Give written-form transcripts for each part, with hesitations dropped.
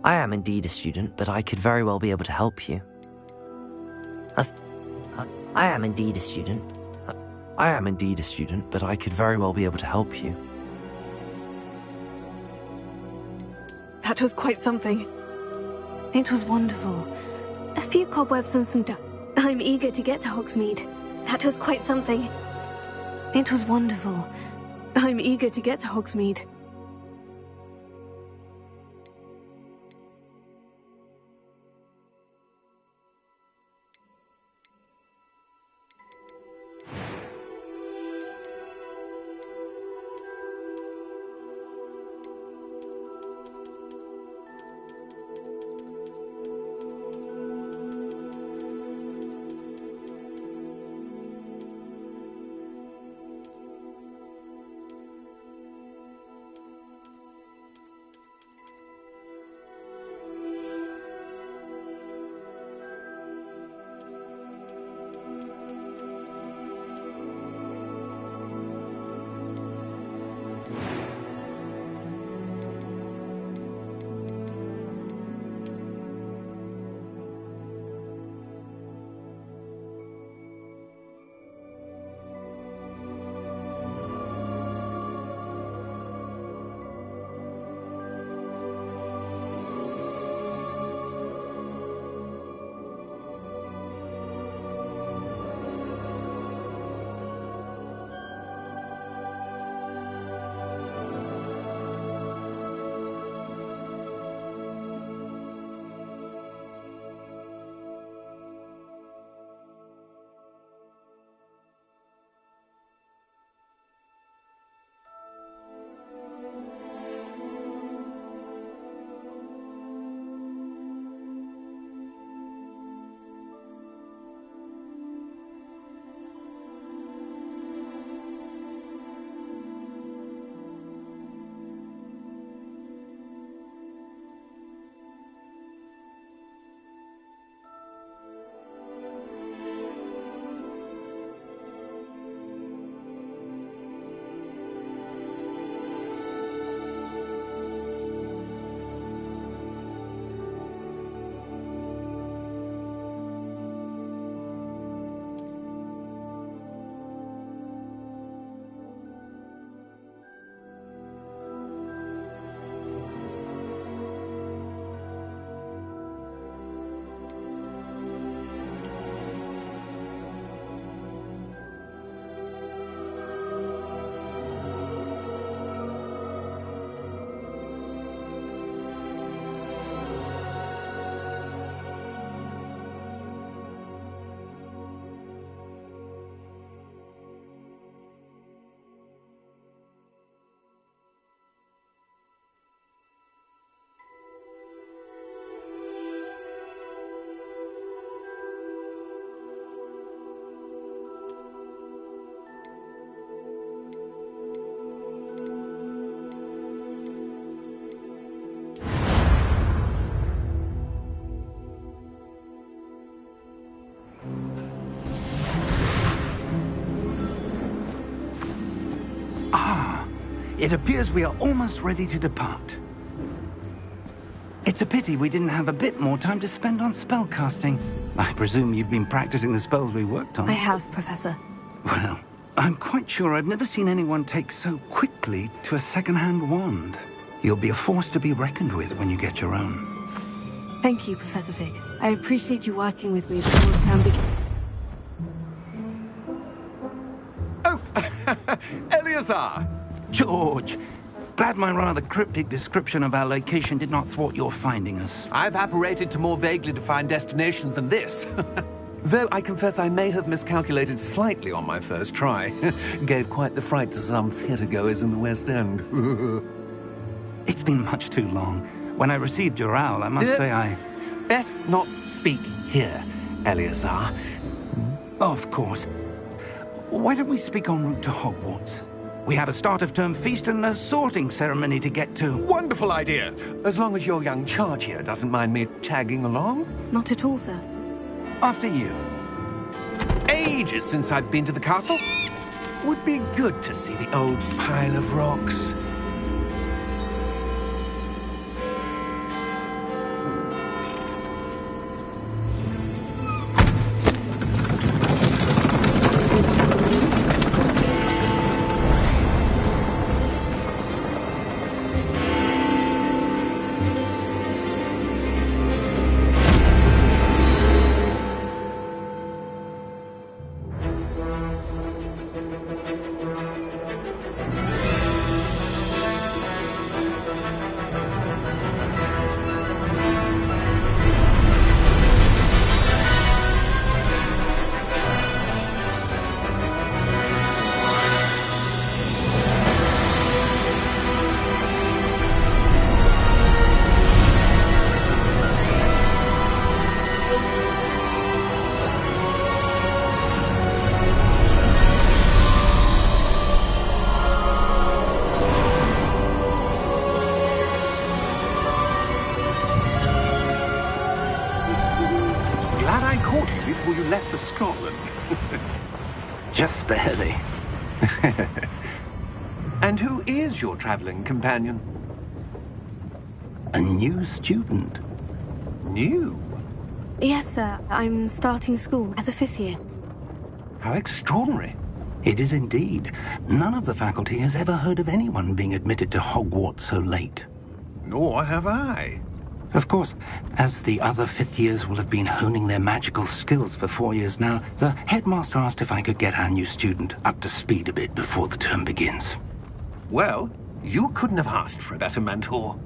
I am indeed a student, but I could very well be able to help you. I am indeed a student. I am indeed a student, but I could very well be able to help you. That was quite something. It was wonderful. A few cobwebs and some I'm eager to get to Hogsmeade. That was quite something. It was wonderful. I'm eager to get to Hogsmeade. It appears we are almost ready to depart. It's a pity we didn't have a bit more time to spend on spellcasting. I presume you've been practicing the spells we worked on. I have, Professor. Well, I'm quite sure I've never seen anyone take so quickly to a second-hand wand. You'll be a force to be reckoned with when you get your own. Thank you, Professor Fig. I appreciate you working with me before the term begins. Oh, Eleazar! George, glad my rather cryptic description of our location did not thwart your finding us. I've apparated to more vaguely defined destinations than this. Though I confess I may have miscalculated slightly on my first try. Gave quite the fright to some theatre-goers in the West End. It's been much too long. When I received your owl, I must say I... Best not speak here, Eleazar. Of course. Why don't we speak en route to Hogwarts? We have a start-of-term feast and a sorting ceremony to get to. Wonderful idea! As long as your young charge here doesn't mind me tagging along. Not at all, sir. After you. Ages since I've been to the castle. Would be good to see the old pile of rocks. you before you left for Scotland. Just barely. And who is your traveling companion? A new student. New? Yes, sir. I'm starting school as a 5th year. How extraordinary. It is indeed. None of the faculty has ever heard of anyone being admitted to Hogwarts so late. Nor have I. Of course, as the other 5th years will have been honing their magical skills for 4 years now, the headmaster asked if I could get our new student up to speed a bit before the term begins. Well, you couldn't have asked for a better mentor.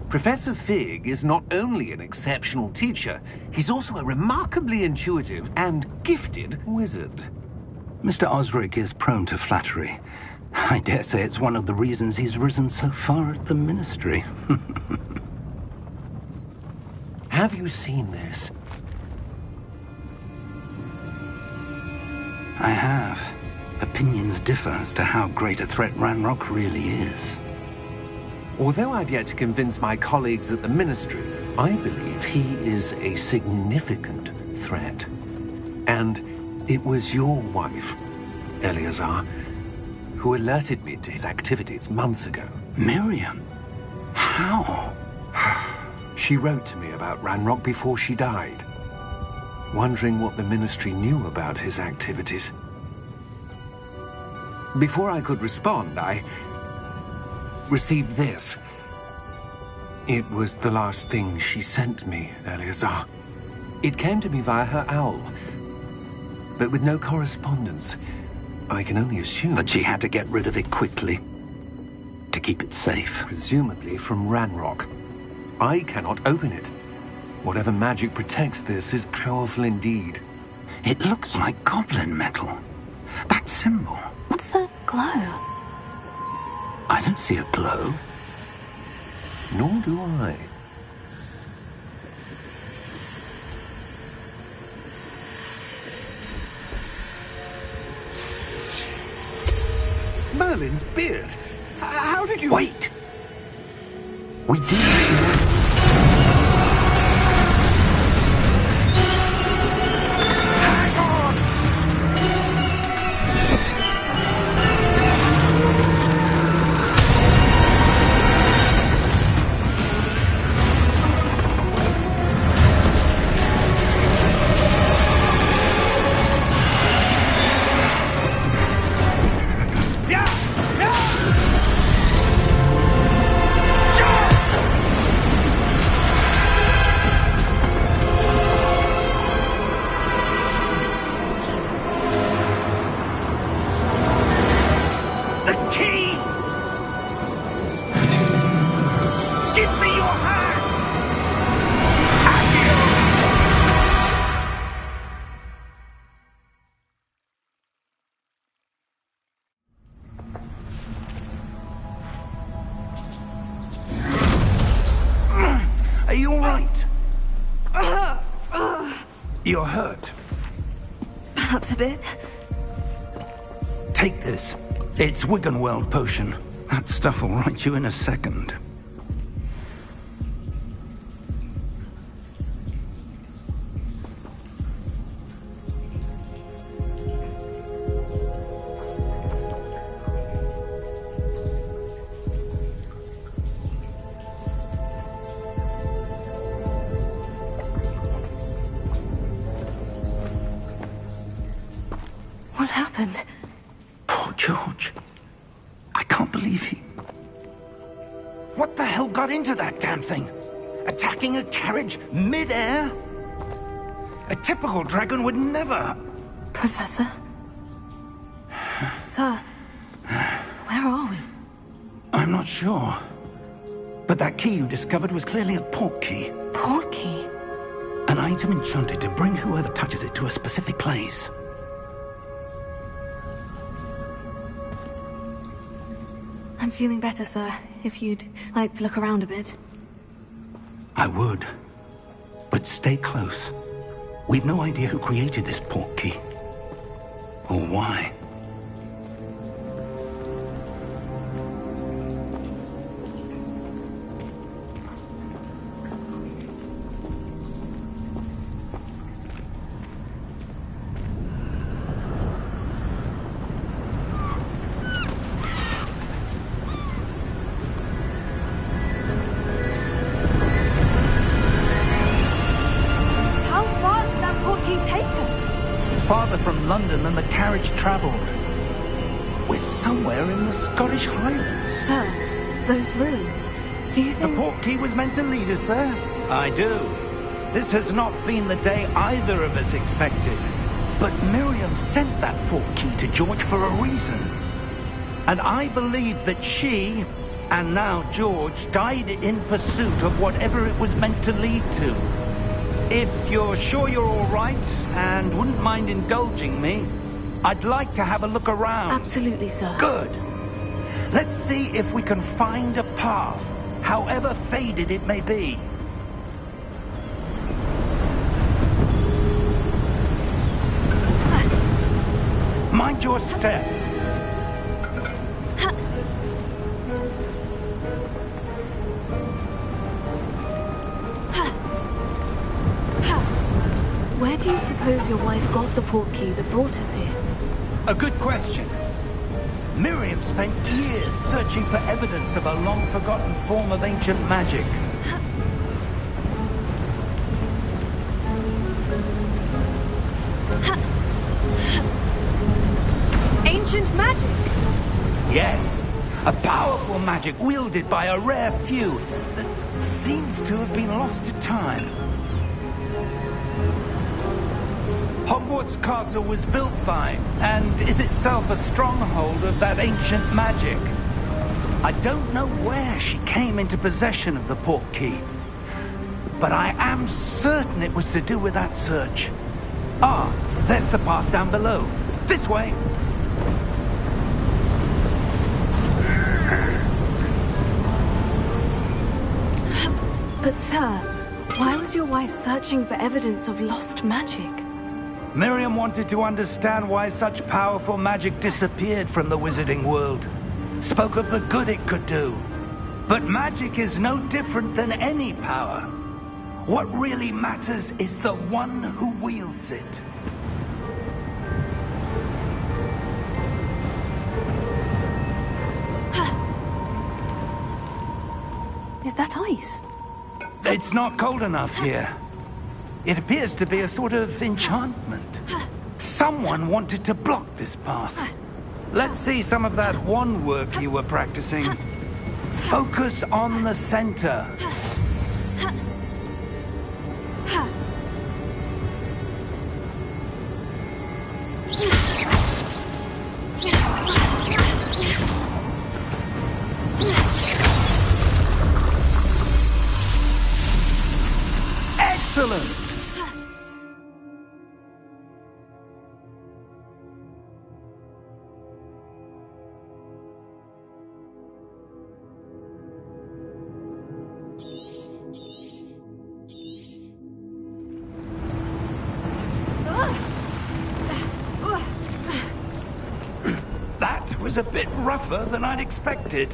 Professor Fig is not only an exceptional teacher, he's also a remarkably intuitive and gifted wizard. Mr. Osric is prone to flattery. I dare say it's one of the reasons he's risen so far at the Ministry. Have you seen this? I have. Opinions differ as to how great a threat Ranrock really is. Although I've yet to convince my colleagues at the Ministry, I believe he is a significant threat. And it was your wife, Eleazar, who alerted me to his activities months ago. Miriam? How? She wrote to me about Ranrock before she died, wondering what the Ministry knew about his activities. Before I could respond, I received this. It was the last thing she sent me, Eleazar. It came to me via her owl, but with no correspondence. I can only assume That she had to get rid of it quickly, to keep it safe. presumably from Ranrock. I cannot open it. Whatever magic protects this is powerful indeed. It looks like goblin metal. That symbol. What's the glow? I don't see a glow. Nor do I. Merlin's beard? How did you... Wait! We did. Are you all right? You're hurt. Perhaps a bit. Take this. It's Wiggenweld potion. That stuff will right you in a second. What happened? Poor George. I can't believe he... What the hell got into that damn thing? Attacking a carriage mid-air? A typical dragon would never... Professor? Sir, where are we? I'm not sure. But that key you discovered was clearly a port key. Port key? An item enchanted to bring whoever touches it to a specific place. I'm feeling better, sir. If you'd like to look around a bit. I would. But stay close. We've no idea who created this port key. Or why. farther from London than the carriage travelled. We're somewhere in the Scottish Highlands. Sir, those ruins. Do you The think... portkey was meant to lead us there? I do. This has not been the day either of us expected. But Miriam sent that portkey to George for a reason. And I believe that she, and now George, died in pursuit of whatever it was meant to lead to. If you're sure you're all right, and wouldn't mind indulging me, I'd like to have a look around. Absolutely, sir. Good. Let's see if we can find a path, however faded it may be. Mind your step. Where do you suppose your wife got the portkey that brought us here? A good question. Miriam spent years searching for evidence of a long-forgotten form of ancient magic. Ancient magic? Yes, a powerful magic wielded by a rare few that seems to have been lost to time. Hogwarts Castle was built by, and is itself a stronghold of that ancient magic. I don't know where she came into possession of the portkey, but I am certain it was to do with that search. Ah, there's the path down below. This way. But sir, why was your wife searching for evidence of lost magic? Miriam wanted to understand why such powerful magic disappeared from the wizarding world. Spoke of the good it could do. But magic is no different than any power. What really matters is the one who wields it. Is that ice? It's not cold enough here. It appears to be a sort of enchantment. Someone wanted to block this path. Let's see some of that wand work you were practicing. Focus on the center. Excellent! That was a bit rougher than I'd expected.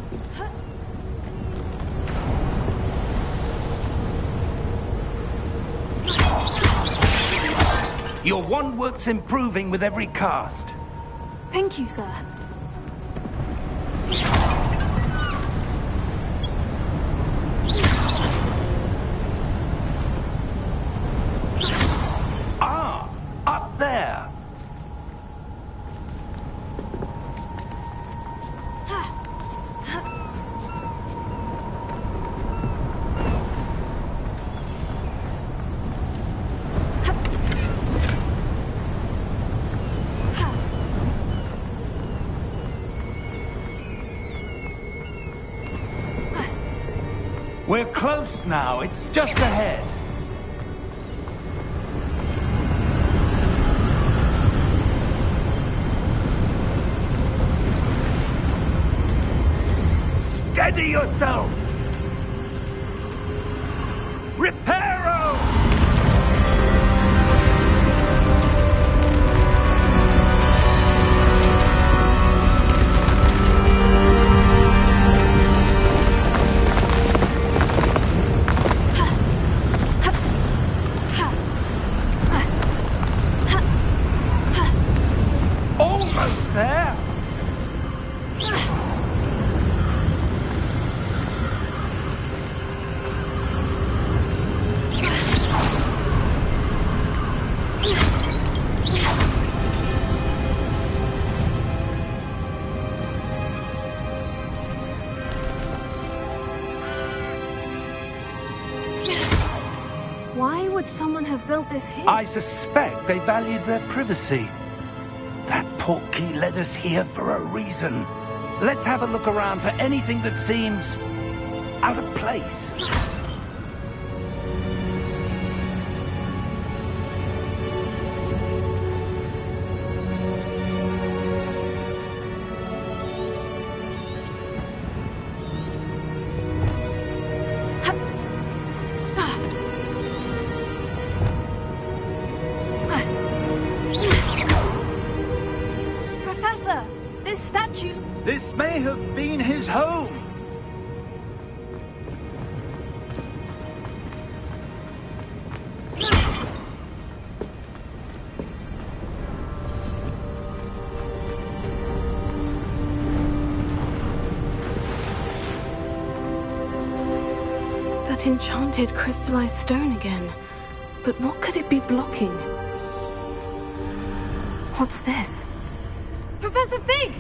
Your wand work's improving with every cast. Thank you, sir. Ah, up there. We're close now. It's just ahead. Steady yourself! Reparo! Almost there! Could someone have built this here? I suspect they valued their privacy. That portkey led us here for a reason. Let's have a look around for anything that seems out of place. Professor, this statue... This may have been his home. That enchanted crystallized stone again. But what could it be blocking? What's this? Professor Fig!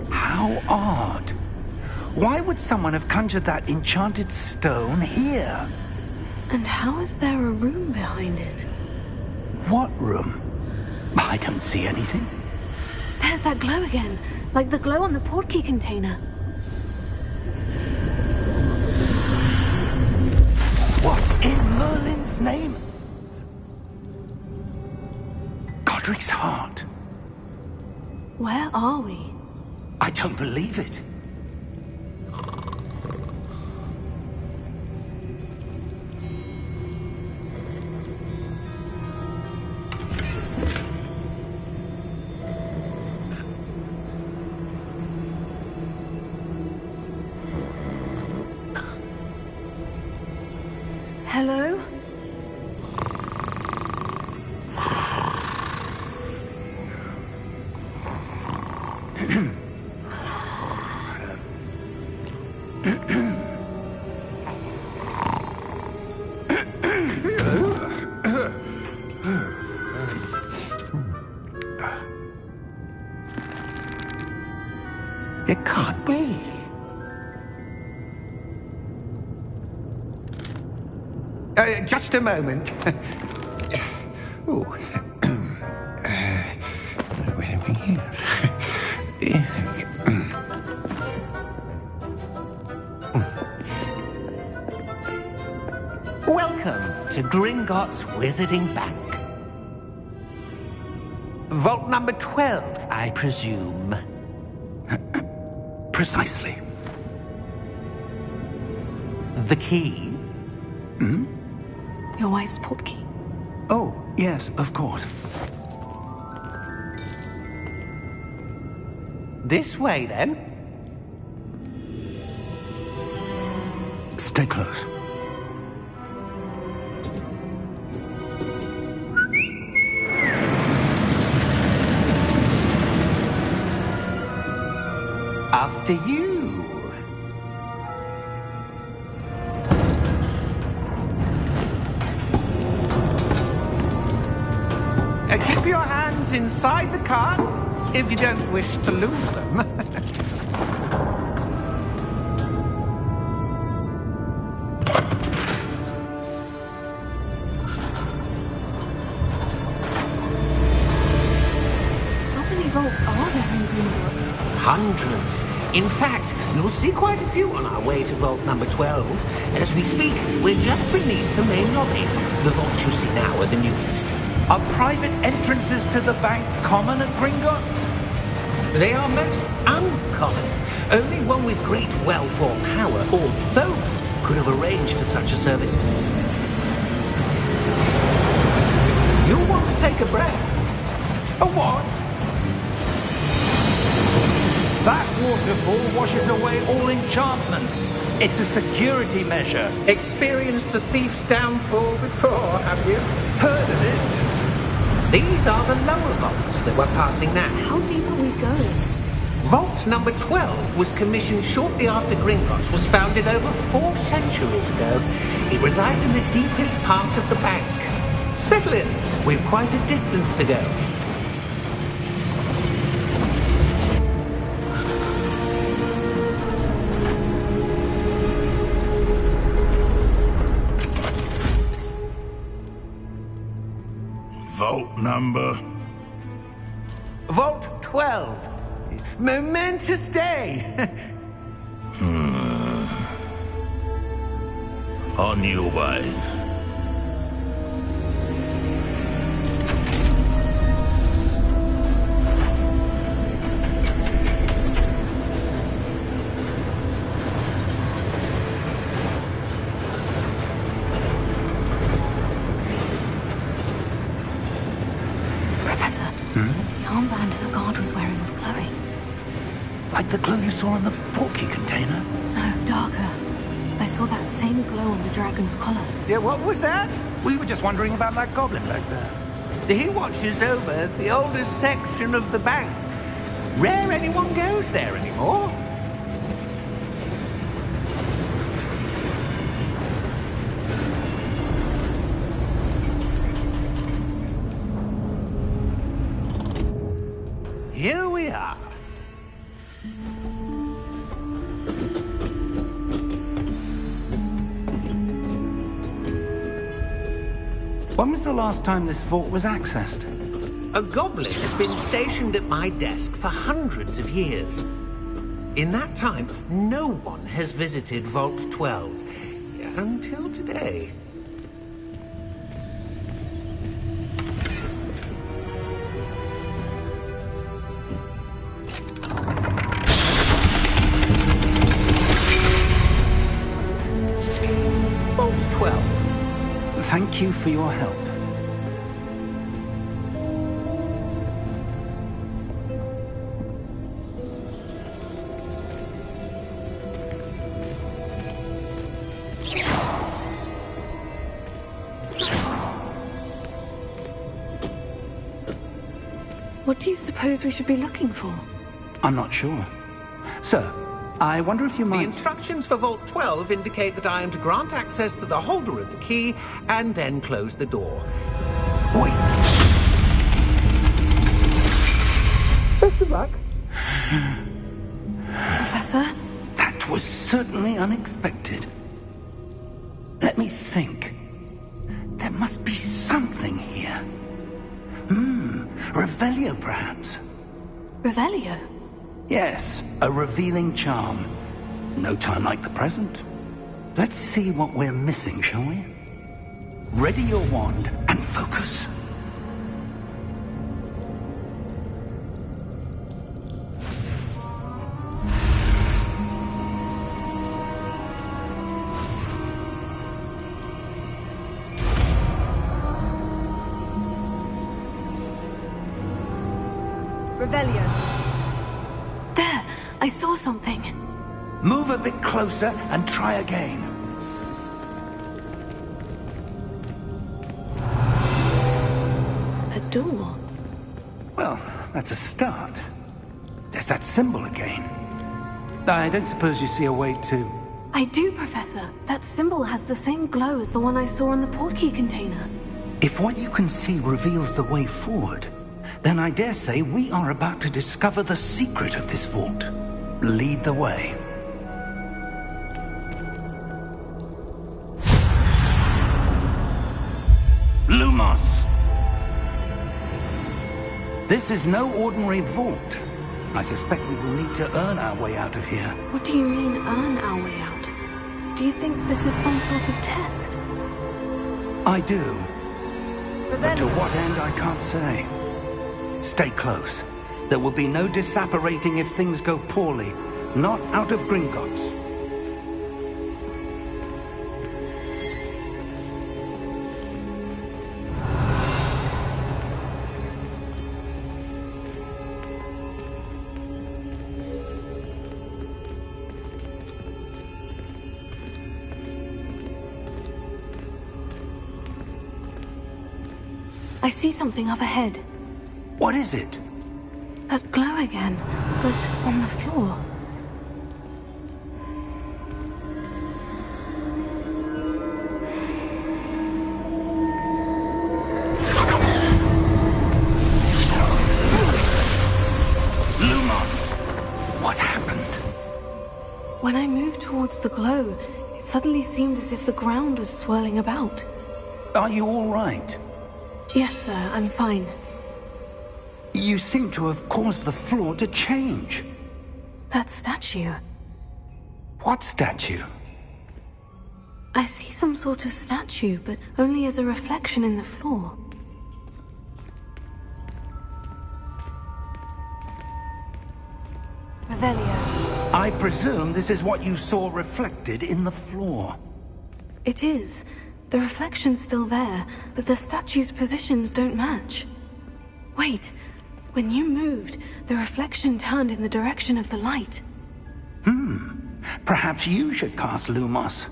How odd. Why would someone have conjured that enchanted stone here? And how is there a room behind it? What room? I don't see anything. There's that glow again, like the glow on the portkey container. What in Merlin's name? Godric's heart. Where are we? I don't believe it. Hello? It can't be. Just a moment. Oh. Where are we here? Welcome to Gringotts Wizarding Bank. Vault number 12, I presume. Precisely. The key? Your wife's portkey. Oh, yes, of course. This way, then. Stay close. After you. Keep your hands inside the cart if you don't wish to lose them. How many vaults are there in Gringotts? Hundreds. In fact, you'll see quite a few on our way to vault number 12. As we speak, we're just beneath the main lobby. The vaults you see now are the newest. Are private entrances to the bank common at Gringotts? They are most uncommon. Only one with great wealth or power, or both, could have arranged for such a service. You'll want to take a breath. A what? That waterfall washes away all enchantments. It's a security measure. Experienced the thief's downfall before, have you? Heard of it? These are the lower vaults that we're passing now. How deep are we going? Vault number 12 was commissioned shortly after Gringotts was founded over 4 centuries ago. It resides in the deepest part of the bank. Settle in. We've quite a distance to go. Vault number? Vault 12. Momentous day. On your way. Professor, the armband the guard was wearing was glowing. Like the glow you saw in the porky container? No, darker. I saw that same glow on the dragon's collar. Yeah, what was that? We were just wondering about that goblin back there. He watches over the oldest section of the bank. Rare anyone goes there anymore. Here we are. When was the last time this vault was accessed? A goblin has been stationed at my desk for hundreds of years. In that time, no one has visited Vault 12. Until today. Vault 12. Thank you for your help. What do you suppose we should be looking for? I'm not sure. Sir, I wonder if you The might... instructions for Vault 12 indicate that I am to grant access to the holder of the key and then close the door. Wait! Best of luck. Professor? That was certainly unexpected. Let me think. There must be something here. Revelio, perhaps? Revelio? Yes, a revealing charm. No time like the present. Let's see what we're missing, shall we? Ready your wand and focus. Revelio. There! I saw something. Move a bit closer and try again. A door. Well, that's a start. There's that symbol again. I don't suppose you see a way to... I do, Professor. That symbol has the same glow as the one I saw in the portkey container. If what you can see reveals the way forward, then I dare say we are about to discover the secret of this vault. Lead the way. Lumos! This is no ordinary vault. I suspect we will need to earn our way out of here. What do you mean, earn our way out? Do you think this is some sort of test? I do. But to what end, I can't say. Stay close. There will be no disapparating if things go poorly. Not out of Gringotts. I see something up ahead. What is it? That glow again, but on the floor. Lumos! What happened? When I moved towards the glow, it suddenly seemed as if the ground was swirling about. Are you all right? Yes, sir, I'm fine. You seem to have caused the floor to change. That statue. What statue? I see some sort of statue, but only as a reflection in the floor. Revelio. I presume this is what you saw reflected in the floor. It is. The reflection's still there, but the statue's positions don't match. Wait. When you moved, the reflection turned in the direction of the light. Perhaps you should cast Lumos.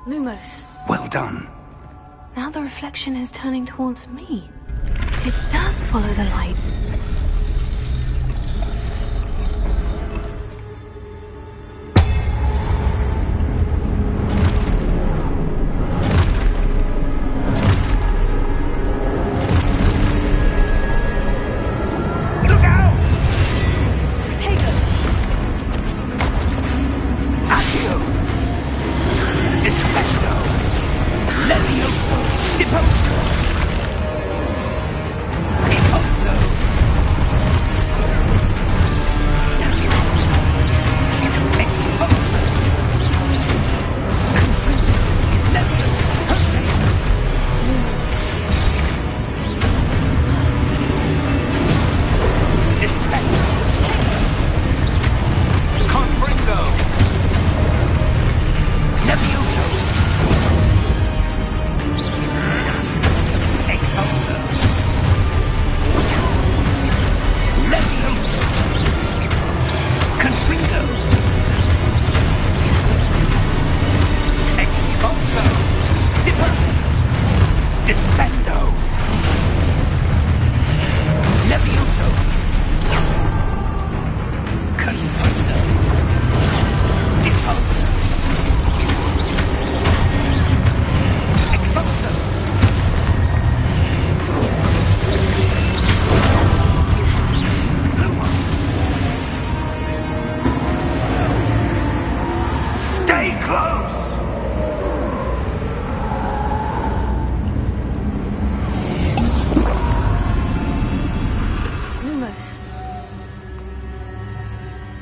Lumos. Well done. Now the reflection is turning towards me. It does follow the light. Look out! Potato! Accio! Defendo! Levioso! Deposo! Deposo! Exposo! Levioso! Descendo! Confringo! Levioso! Exposo! Levioso! Confringo! Exposo! Deposo! Descendo! Levioso! Confringo! Deposo! Exposo! Stay close! Lumos.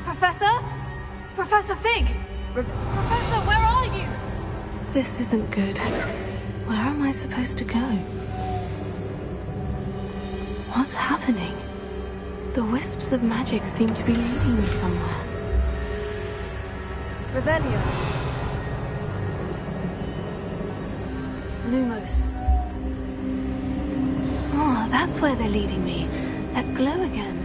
Professor? Professor Fig! Professor, where are you? This isn't good. Where am I supposed to go? What's happening? The wisps of magic seem to be leading me somewhere. Revelio. Lumos. Oh, that's where they're leading me. That glow again.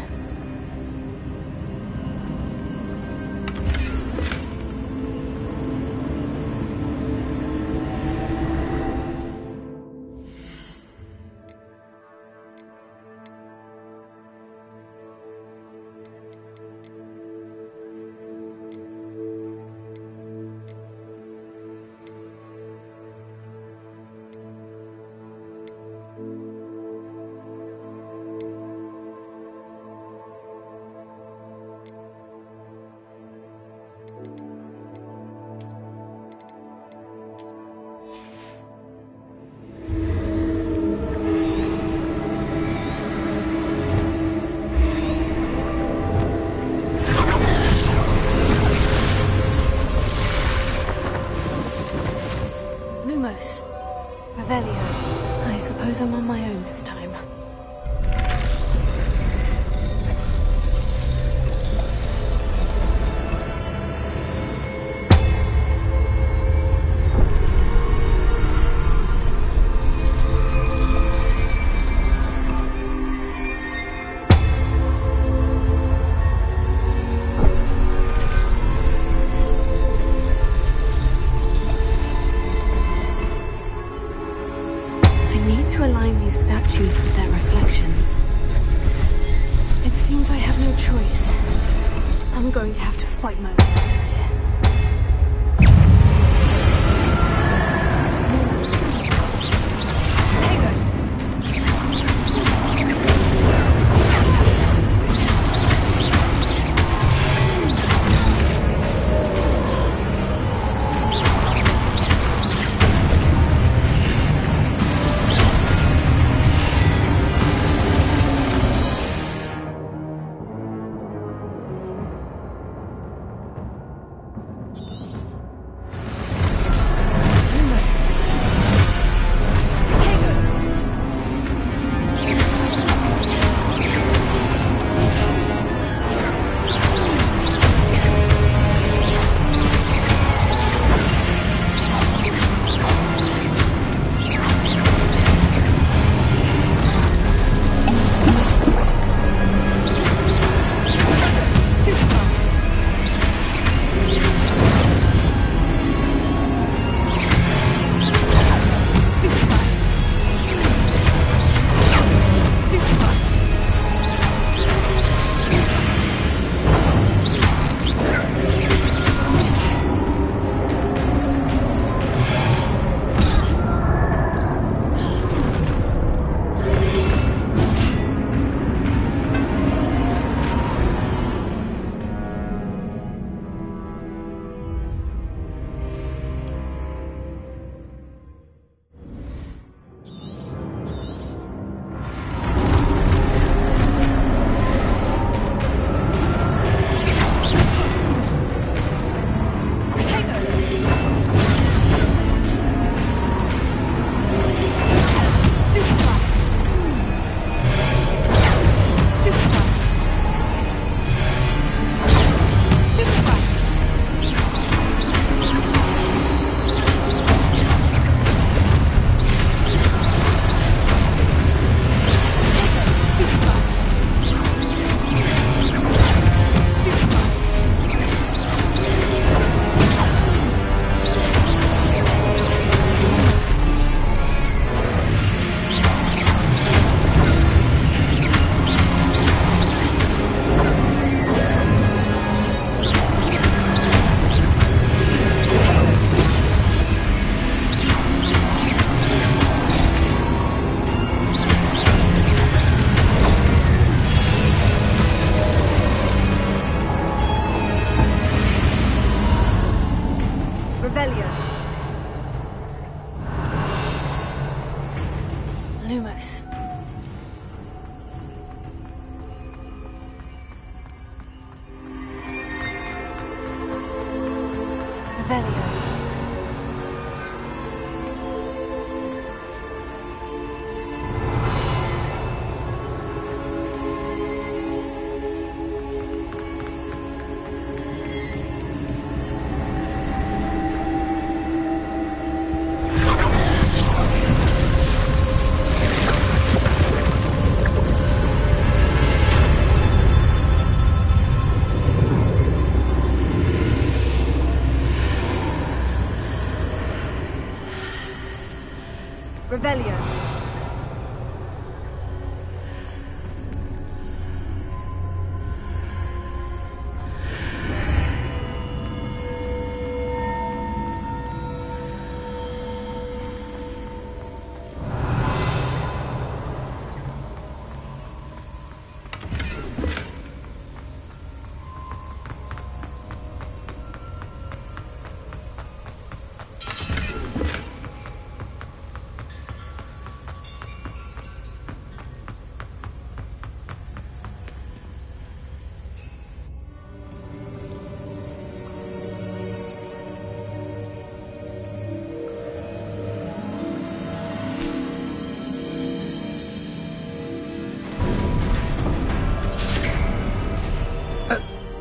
Lumos. Revelio. I suppose I'm on my own this time. quite motivated here. Lumos. Revelio. Revelio.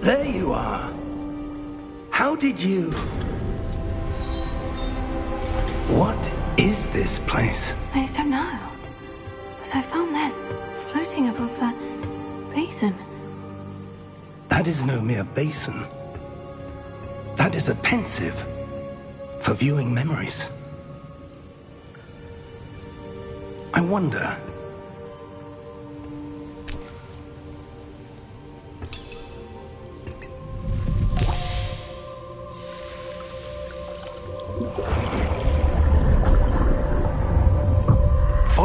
There you are. How did you... What is this place? I don't know. But I found this floating above that basin. That is no mere basin. That is a pensive for viewing memories. I wonder...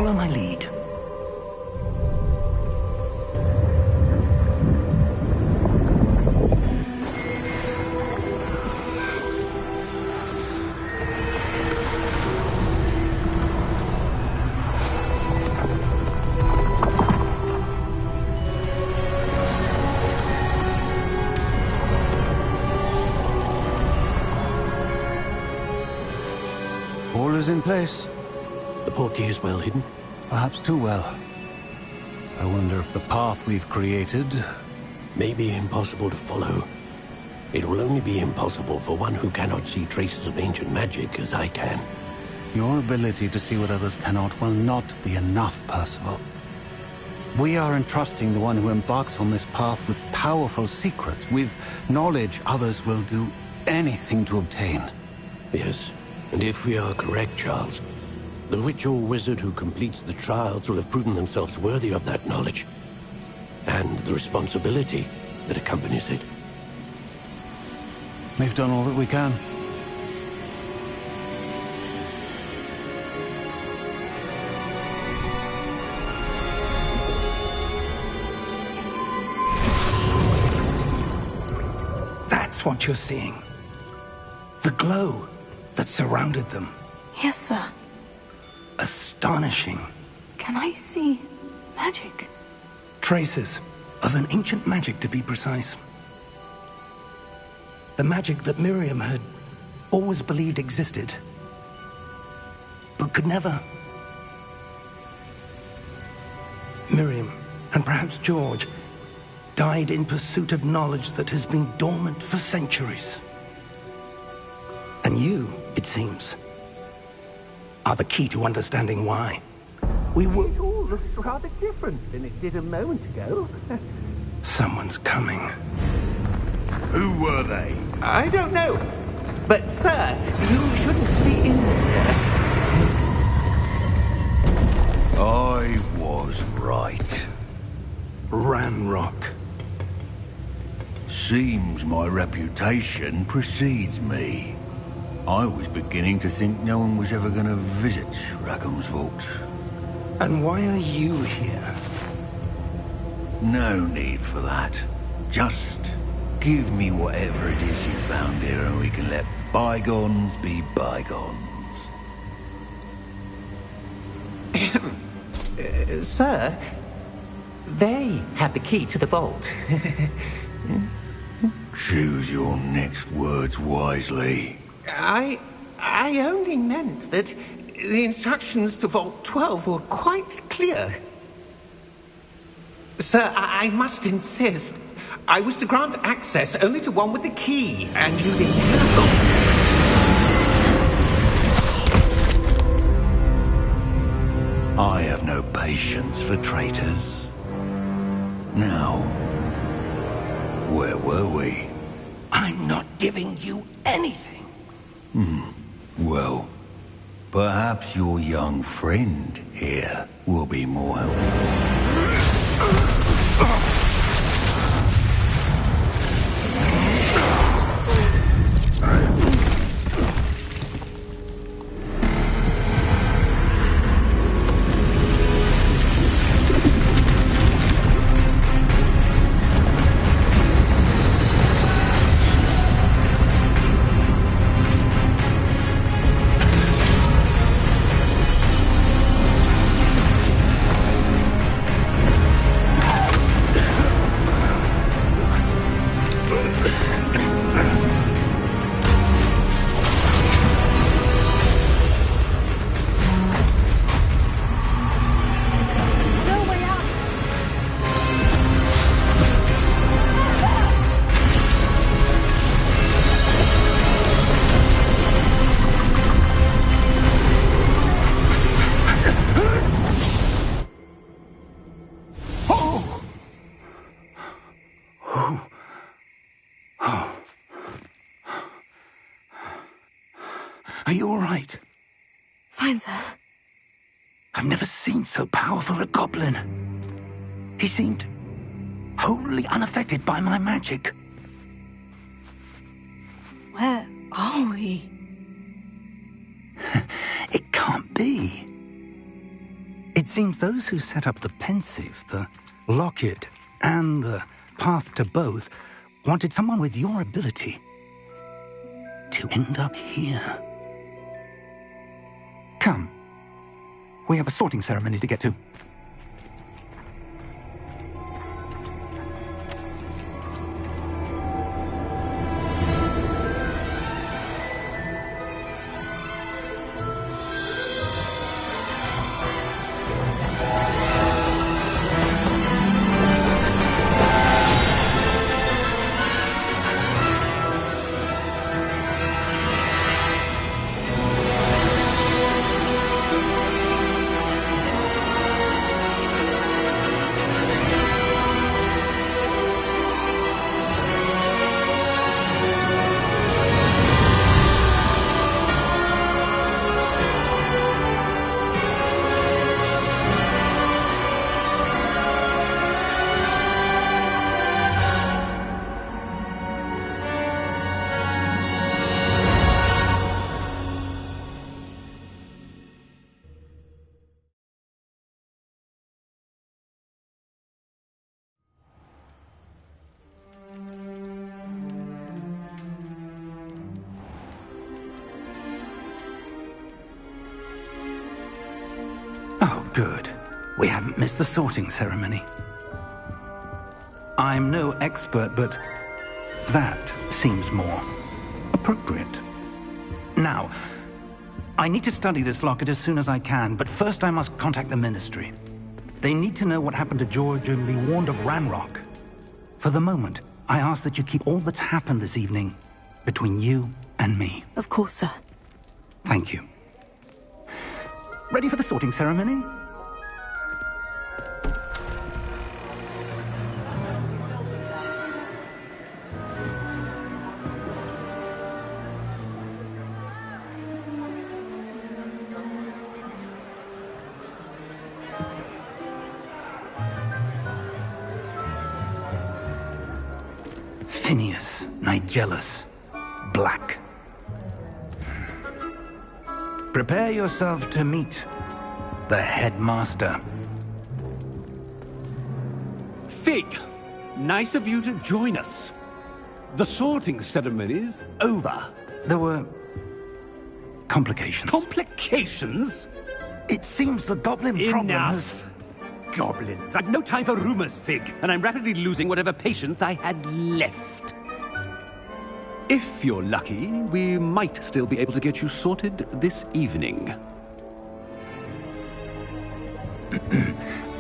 Follow my lead. All is in place. The portkey is well hidden. Perhaps too well. I wonder if the path we've created... May be impossible to follow. It will only be impossible for one who cannot see traces of ancient magic as I can. Your ability to see what others cannot will not be enough, Percival. We are entrusting the one who embarks on this path with powerful secrets, with knowledge others will do anything to obtain. Yes, and if we are correct, Charles, the witch or wizard who completes the trials will have proven themselves worthy of that knowledge, and the responsibility that accompanies it. We've done all that we can. That's what you're seeing. The glow that surrounded them. Yes, sir. Astonishing. Can I see magic? Traces of an ancient magic, to be precise. The magic that Miriam had always believed existed, but could never. Miriam, and perhaps George, died in pursuit of knowledge that has been dormant for centuries. And you, it seems, are the key to understanding why. We were... It all looks rather different than it did a moment ago. Someone's coming. Who were they? I don't know. But, sir, you shouldn't be in there. I was right. Ranrock. Seems my reputation precedes me. I was beginning to think no one was ever going to visit Rackham's vault. And why are you here? No need for that. Just give me whatever it is you found here and we can let bygones be bygones. Sir, they had the key to the vault. Choose your next words wisely. I only meant that the instructions to Vault 12 were quite clear. Sir, I must insist. I was to grant access only to one with the key, and you didn't have I have no patience for traitors. Now, where were we? I'm not giving you anything. Well, perhaps your young friend here will be more helpful. Are you all right? Fine, sir. I've never seen so powerful a goblin. He seemed wholly unaffected by my magic. Where are we? It can't be. It It seems those who set up the pensive, the locket, and the path to both wanted someone with your ability to end up here. Come. We have a sorting ceremony to get to. Oh, good. We haven't missed the sorting ceremony. I'm no expert, but that seems more appropriate. Now, I need to study this locket as soon as I can, but first I must contact the Ministry. They need to know what happened to George and be warned of Ranrock. For the moment, I ask that you keep all that's happened this evening between you and me. Of course, sir. Thank you. Ready for the sorting ceremony? Phineas, Nigellus, Black. Prepare yourself to meet the headmaster. Fig, nice of you to join us. The sorting ceremony's over. There were complications. Complications? It seems the goblin problem has... Enough! Goblins. I've no time for rumors, Fig, and I'm rapidly losing whatever patience I had left. If you're lucky, we might still be able to get you sorted this evening.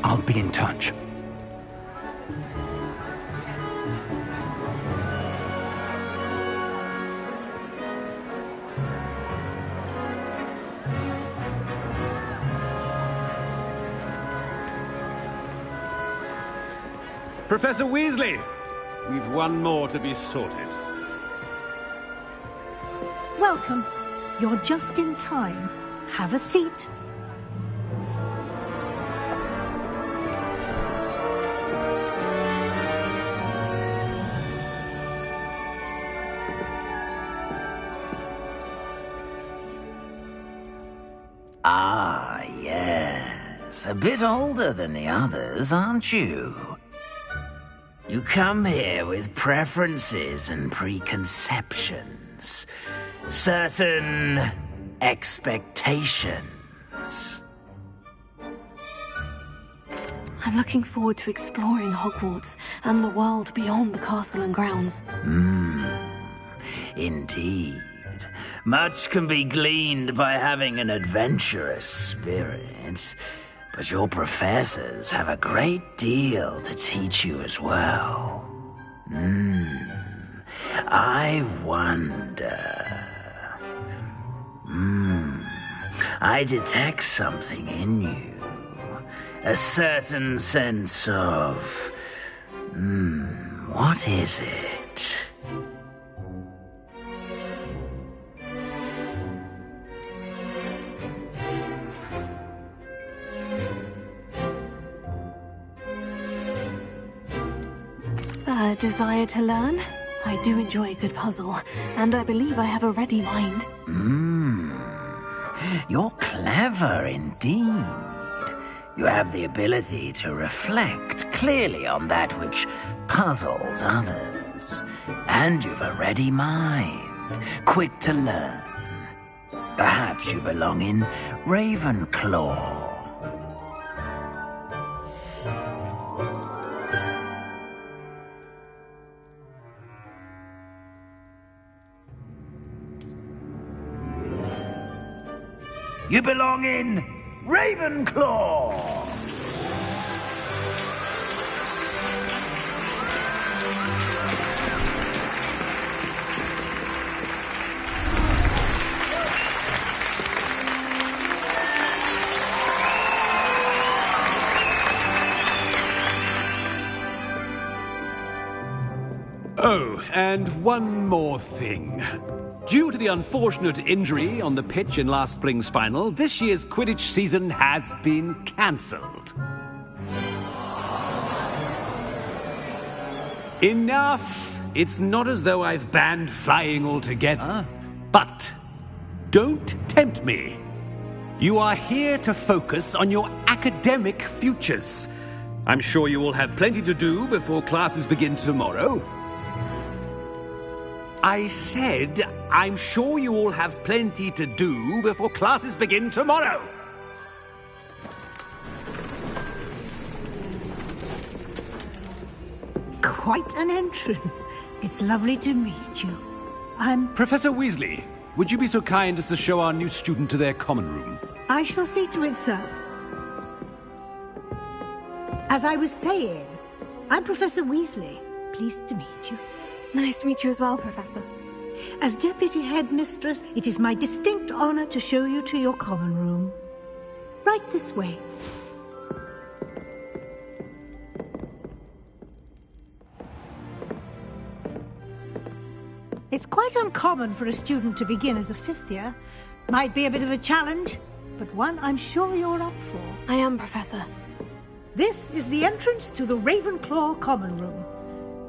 I'll be in touch. Professor Weasley, we've one more to be sorted. Welcome. You're just in time. Have a seat. Ah, yes. A bit older than the others, aren't you? You come here with preferences and preconceptions. Certain expectations. I'm looking forward to exploring Hogwarts and the world beyond the castle and grounds. Indeed. Much can be gleaned by having an adventurous spirit, but your professors have a great deal to teach you as well. I wonder... I detect something in you. A certain sense of... what is it? A desire to learn? I do enjoy a good puzzle, and I believe I have a ready mind. You're clever indeed. You have the ability to reflect clearly on that which puzzles others. And you've a ready mind, quick to learn. Perhaps you belong in Ravenclaw. You belong in Ravenclaw! Oh, and one more thing. Due to the unfortunate injury on the pitch in last spring's final, this year's Quidditch season has been cancelled. Enough! It's not as though I've banned flying altogether. But don't tempt me. You are here to focus on your academic futures. I'm sure you will have plenty to do before classes begin tomorrow. I said, I'm sure you all have plenty to do before classes begin tomorrow. Quite an entrance. It's lovely to meet you. I'm... Professor Weasley, would you be so kind as to show our new student to their common room? I shall see to it, sir. As I was saying, I'm Professor Weasley. Pleased to meet you. Nice to meet you as well, Professor. As Deputy Headmistress, it is my distinct honor to show you to your common room. Right this way. It's quite uncommon for a student to begin as a fifth year. Might be a bit of a challenge, but one I'm sure you're up for. I am, Professor. This is the entrance to the Ravenclaw common room.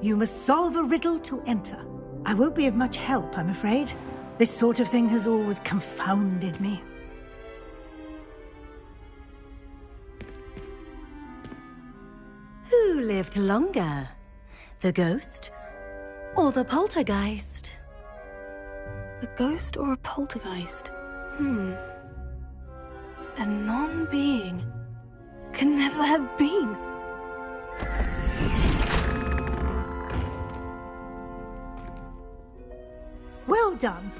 You must solve a riddle to enter. I won't be of much help, I'm afraid. This sort of thing has always confounded me. Who lived longer? The ghost or the poltergeist? A ghost or a poltergeist? A non-being can never have been. Well done.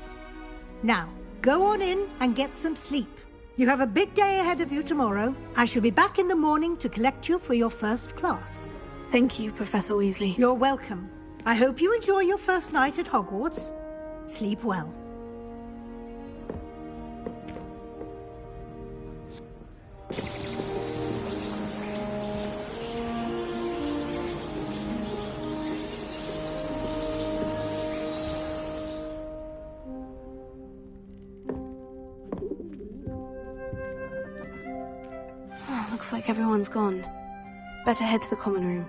Now, go on in and get some sleep. You have a big day ahead of you tomorrow. I shall be back in the morning to collect you for your first class. Thank you, Professor Weasley. You're welcome. I hope you enjoy your first night at Hogwarts. Sleep well. Looks like everyone's gone. Better head to the common room.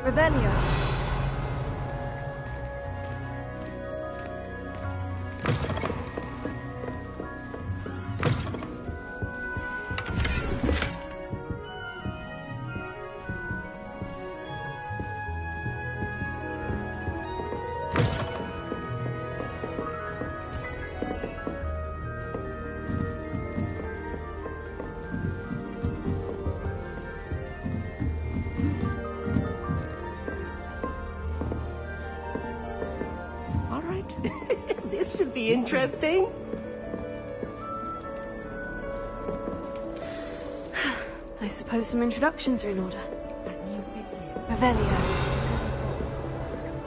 Revelio. be interesting. I suppose some introductions are in order. Revelio.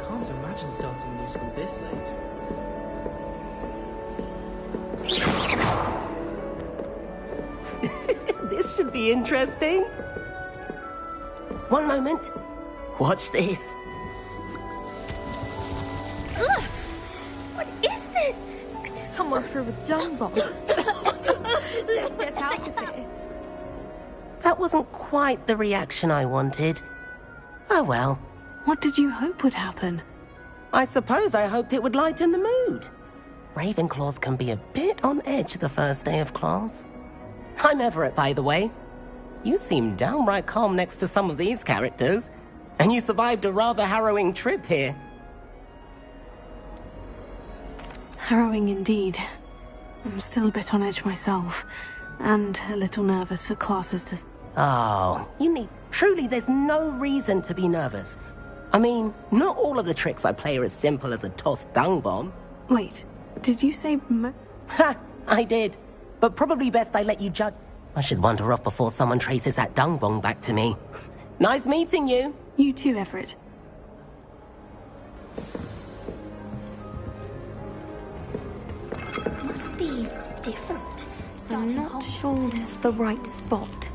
Can't imagine starting new school this late. This should be interesting. One moment. Watch this. Ugh! What is this? Someone threw a dung bomb. Let's get out of here. That wasn't quite the reaction I wanted. Oh well. What did you hope would happen? I suppose I hoped it would lighten the mood. Ravenclaws can be a bit on edge the first day of class. I'm Everett, by the way. You seem downright calm next to some of these characters, and you survived a rather harrowing trip here. Harrowing indeed. I'm still a bit on edge myself, and a little nervous for classes to... Oh, you need... Truly, there's no reason to be nervous. I mean, not all of the tricks I play are as simple as a tossed dung bomb. Wait, did you say Ha! I did. But probably best I let you judge. I should wander off before someone traces that dung bomb back to me. Nice meeting you. You too, Everett. Must be different. I'm not sure this is the right spot.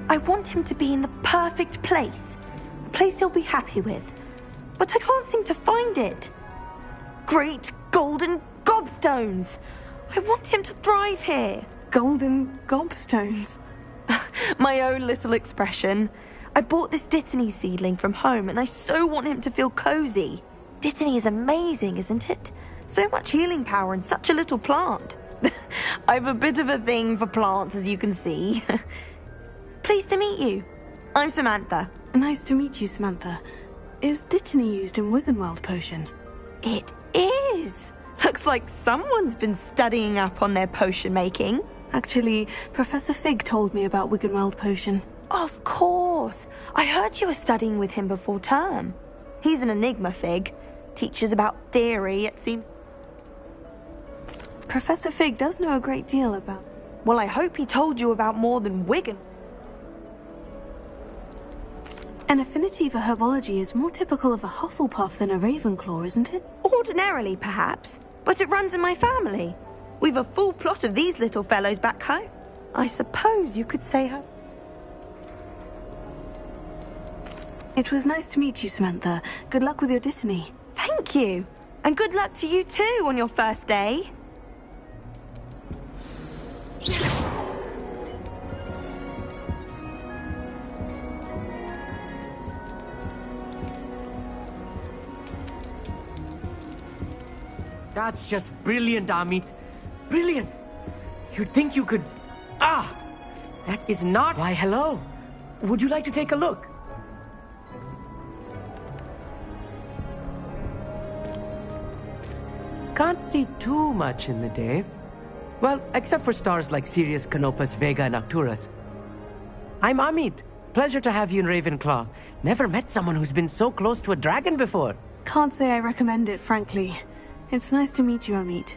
I want him to be in the perfect place. A place he'll be happy with. But I can't seem to find it. Great golden gobstones! I want him to thrive here. Golden gobstones? My own little expression. I bought this Dittany seedling from home and I so want him to feel cozy. Dittany is amazing, isn't it? So much healing power in such a little plant. I've a bit of a thing for plants, as you can see. Pleased to meet you. I'm Samantha. Nice to meet you, Samantha. Is Dittany used in Wiggenweld potion? It is. Looks like someone's been studying up on their potion making. Actually, Professor Fig told me about Wiggenweld potion. Of course. I heard you were studying with him before term. He's an enigma, Fig. Teaches about theory, it seems. Professor Fig does know a great deal about... Well, I hope he told you about more than Wiggen. An affinity for herbology is more typical of a Hufflepuff than a Ravenclaw, isn't it? Ordinarily, perhaps. But it runs in my family. We've a full plot of these little fellows back home. I suppose you could say her. It was nice to meet you, Samantha. Good luck with your Dittany. Thank you. And good luck to you too on your first day. That's just brilliant, Amit. Brilliant. You'd think you could... Ah! That is not... Why, hello. Would you like to take a look? Can't see too much in the day. Well, except for stars like Sirius, Canopus, Vega, and Arcturus. I'm Amit. Pleasure to have you in Ravenclaw. Never met someone who's been so close to a dragon before. Can't say I recommend it, frankly. It's nice to meet you, Amit.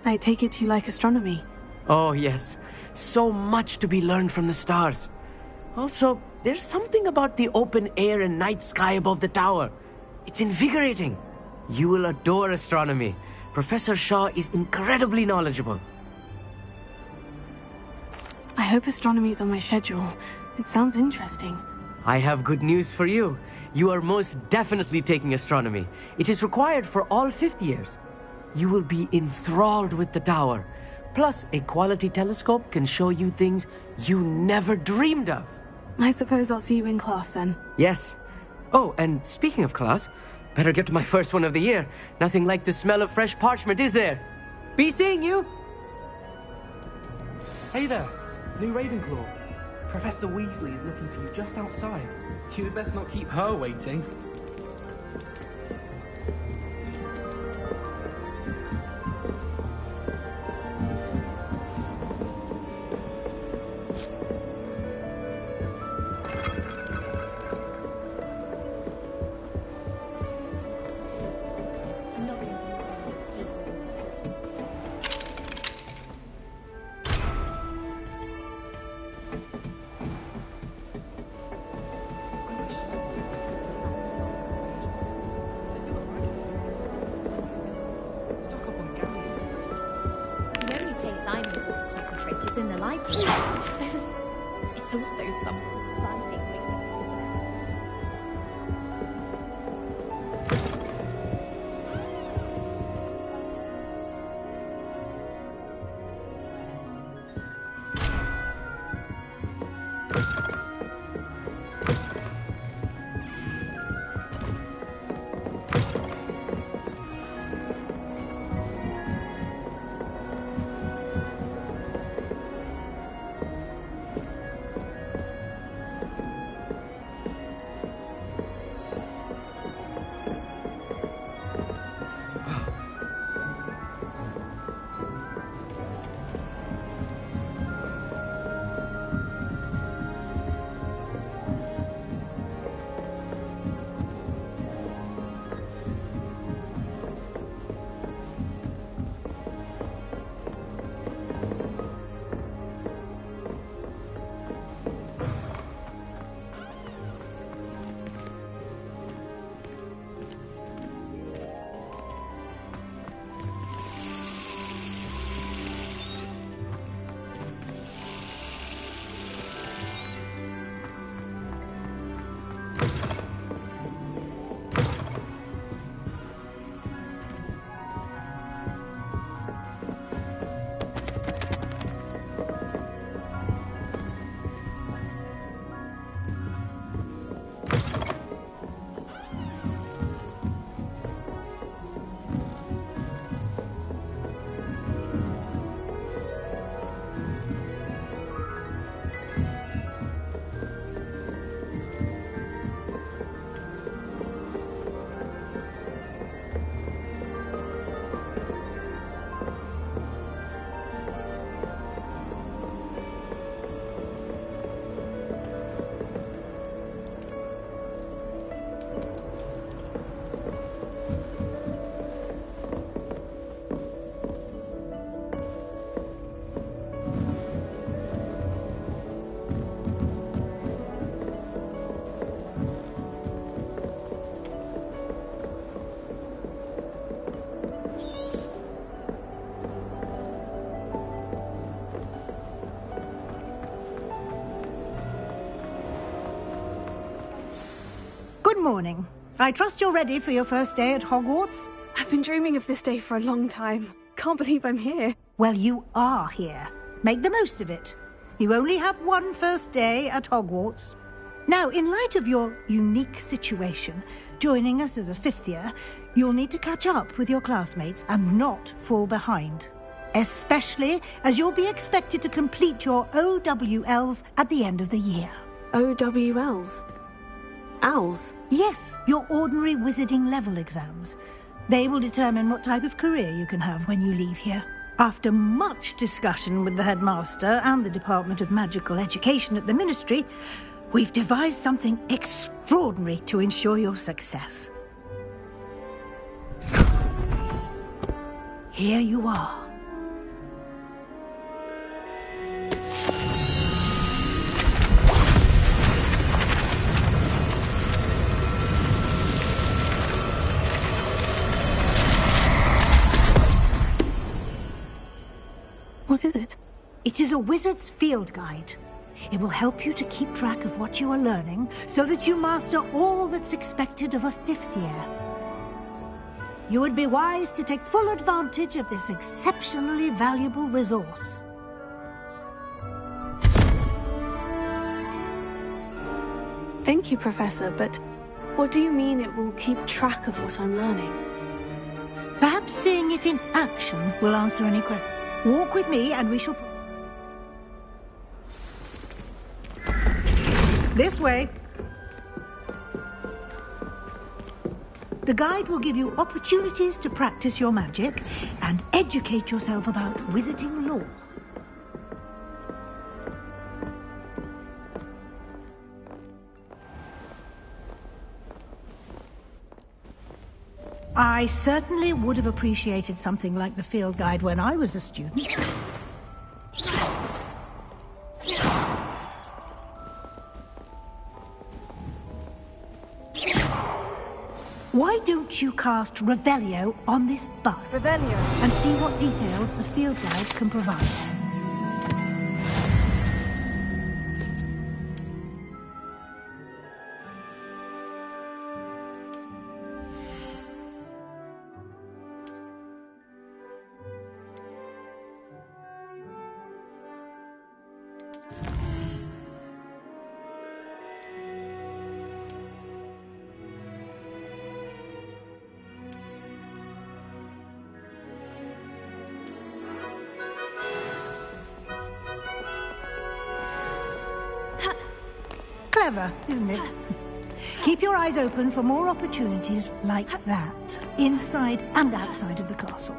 I take it you like astronomy. Oh, yes. So much to be learned from the stars. Also, there's something about the open air and night sky above the tower. It's invigorating. You will adore astronomy. Professor Shaw is incredibly knowledgeable. I hope astronomy's on my schedule. It sounds interesting. I have good news for you. You are most definitely taking astronomy. It is required for all 5th years. You will be enthralled with the tower. Plus, a quality telescope can show you things you never dreamed of. I suppose I'll see you in class then. Yes. Oh, and speaking of class, better get to my first one of the year. Nothing like the smell of fresh parchment, is there? Be seeing you! Hey there, new Ravenclaw. Professor Weasley is looking for you just outside. You'd best not keep her waiting. my place. It's also surprisingly... Good morning. I trust you're ready for your first day at Hogwarts? I've been dreaming of this day for a long time. Can't believe I'm here. Well, you are here. Make the most of it. You only have one first day at Hogwarts. Now, in light of your unique situation, joining us as a fifth year, you'll need to catch up with your classmates and not fall behind. Especially as you'll be expected to complete your OWLs at the end of the year. OWLs? Owls? Yes, your ordinary wizarding level exams. They will determine what type of career you can have when you leave here. After much discussion with the headmaster and the Department of Magical Education at the Ministry, we've devised something extraordinary to ensure your success. Here you are. What is it? It is a wizard's field guide. It will help you to keep track of what you are learning so that you master all that's expected of a fifth year. You would be wise to take full advantage of this exceptionally valuable resource. Thank you, Professor, but what do you mean it will keep track of what I'm learning? Perhaps seeing it in action will answer any questions. Walk with me and we shall... This way. The guide will give you opportunities to practice your magic and educate yourself about wizarding lore. I certainly would have appreciated something like the field guide when I was a student. Why don't you cast Revelio on this bus? Revelio? And see what details the field guide can provide. clever, isn't it? Keep your eyes open for more opportunities like that, inside and outside of the castle.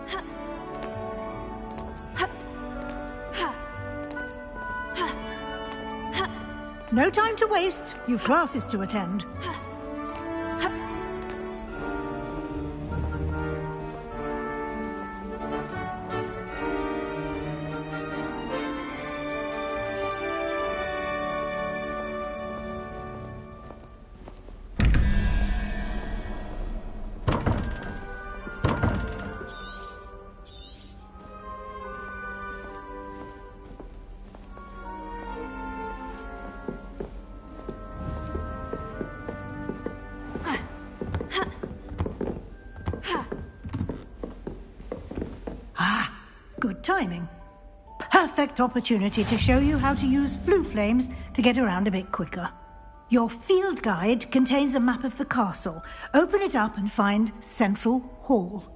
No time to waste. You've classes to attend. Good timing. Perfect opportunity to show you how to use flue flames to get around a bit quicker. Your field guide contains a map of the castle. Open it up and find Central Hall.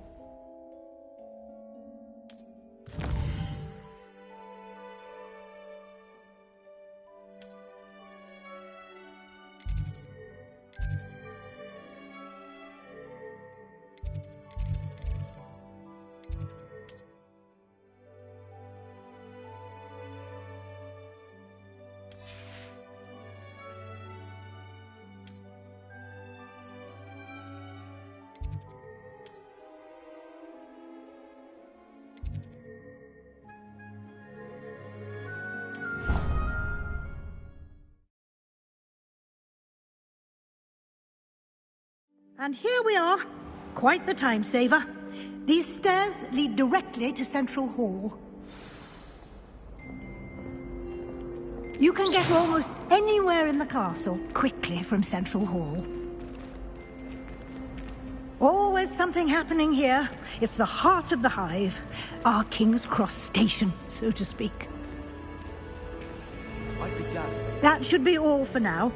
And here we are. Quite the time saver. These stairs lead directly to Central Hall. You can get almost anywhere in the castle quickly from Central Hall. Always something happening here. It's the heart of the hive. Our King's Cross station, so to speak. That should be all for now.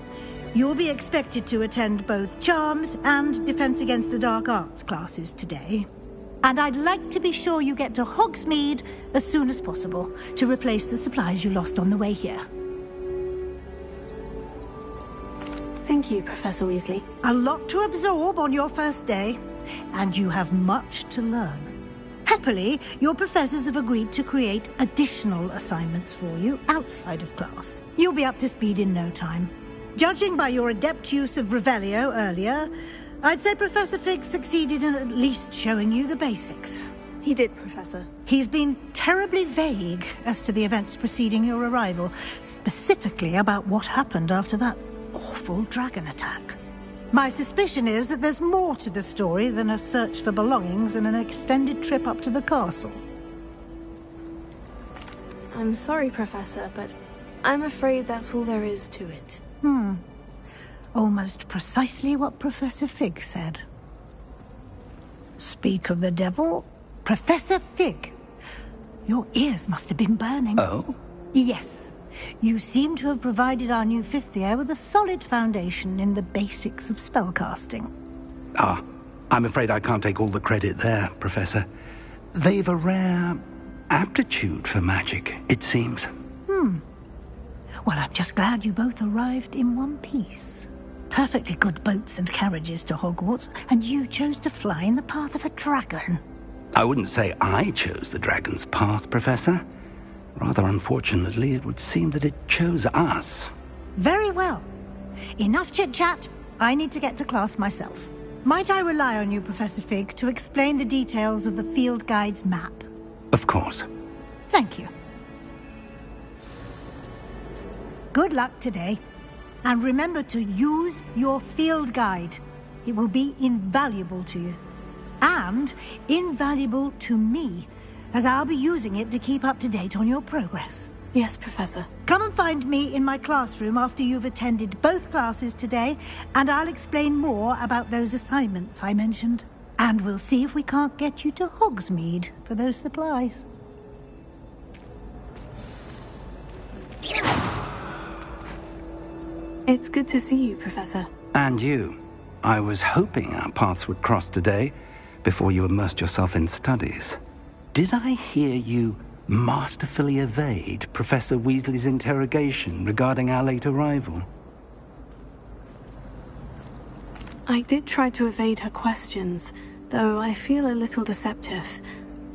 You'll be expected to attend both Charms and Defense Against the Dark Arts classes today. And I'd like to be sure you get to Hogsmeade as soon as possible to replace the supplies you lost on the way here. Thank you, Professor Weasley. A lot to absorb on your first day, and you have much to learn. Happily, your professors have agreed to create additional assignments for you outside of class. You'll be up to speed in no time. Judging by your adept use of Revelio earlier, I'd say Professor Fig succeeded in at least showing you the basics. He did, Professor. He's been terribly vague as to the events preceding your arrival, specifically about what happened after that awful dragon attack. My suspicion is that there's more to the story than a search for belongings and an extended trip up to the castle. I'm sorry, Professor, but I'm afraid that's all there is to it. Almost precisely what Professor Fig said. Speak of the devil, Professor Fig. Your ears must have been burning. Oh? Yes. You seem to have provided our new fifth year with a solid foundation in the basics of spellcasting. Ah, I'm afraid I can't take all the credit there, Professor. They've a rare aptitude for magic, it seems. Well, I'm just glad you both arrived in one piece. Perfectly good boats and carriages to Hogwarts, and you chose to fly in the path of a dragon. I wouldn't say I chose the dragon's path, Professor. Rather unfortunately, it would seem that it chose us. Very well. Enough chit-chat. I need to get to class myself. Might I rely on you, Professor Fig, to explain the details of the field guide's map? Of course. Thank you. Good luck today. And remember to use your field guide. It will be invaluable to you. And invaluable to me, as I'll be using it to keep up to date on your progress. Yes, Professor. Come and find me in my classroom after you've attended both classes today, and I'll explain more about those assignments I mentioned. And we'll see if we can't get you to Hogsmeade for those supplies. It's good to see you, Professor. And you. I was hoping our paths would cross today, before you immersed yourself in studies. Did I hear you masterfully evade Professor Weasley's interrogation regarding our late arrival? I did try to evade her questions, though I feel a little deceptive.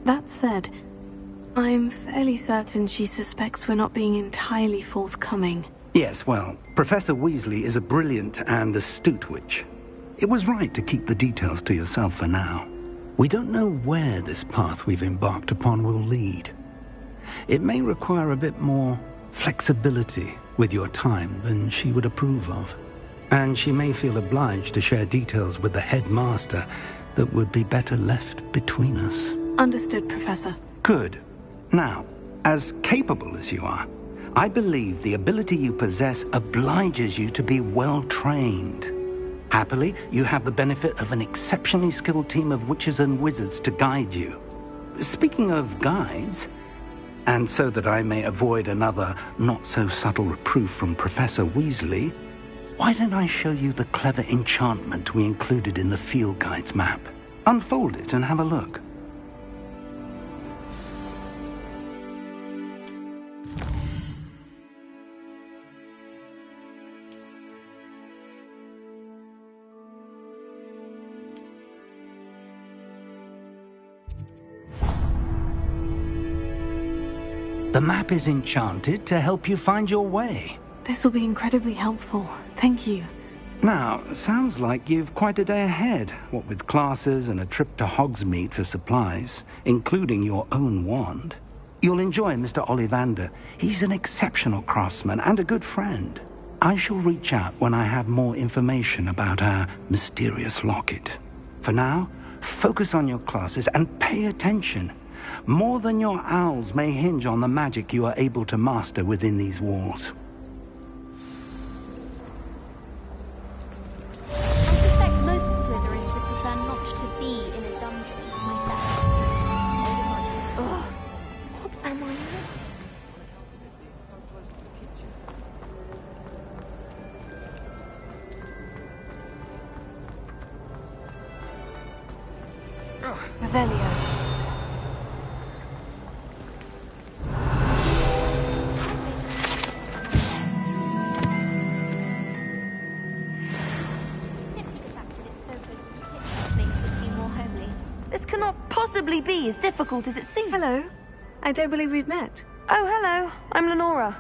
That said, I'm fairly certain she suspects we're not being entirely forthcoming. Yes, well, Professor Weasley is a brilliant and astute witch. It was right to keep the details to yourself for now. We don't know where this path we've embarked upon will lead. It may require a bit more flexibility with your time than she would approve of. And she may feel obliged to share details with the headmaster that would be better left between us. Understood, Professor. Good. Now, as capable as you are, I believe the ability you possess obliges you to be well-trained. Happily, you have the benefit of an exceptionally skilled team of witches and wizards to guide you. Speaking of guides, and so that I may avoid another not-so-subtle reproof from Professor Weasley, why don't I show you the clever enchantment we included in the field guide's map? Unfold it and have a look. The map is enchanted to help you find your way. This will be incredibly helpful. Thank you. Now, sounds like you've quite a day ahead, what with classes and a trip to Hogsmeade for supplies, including your own wand. You'll enjoy Mr. Ollivander. He's an exceptional craftsman and a good friend. I shall reach out when I have more information about our mysterious locket. For now, focus on your classes and pay attention. More than your owls may hinge on the magic you are able to master within these walls. I suspect most Slytherins would prefer not to be in a dungeon myself. Ugh. What am I missing? Revelio. Be as difficult as it seems. Hello. I don't believe we've met. Oh, hello. I'm Lenora.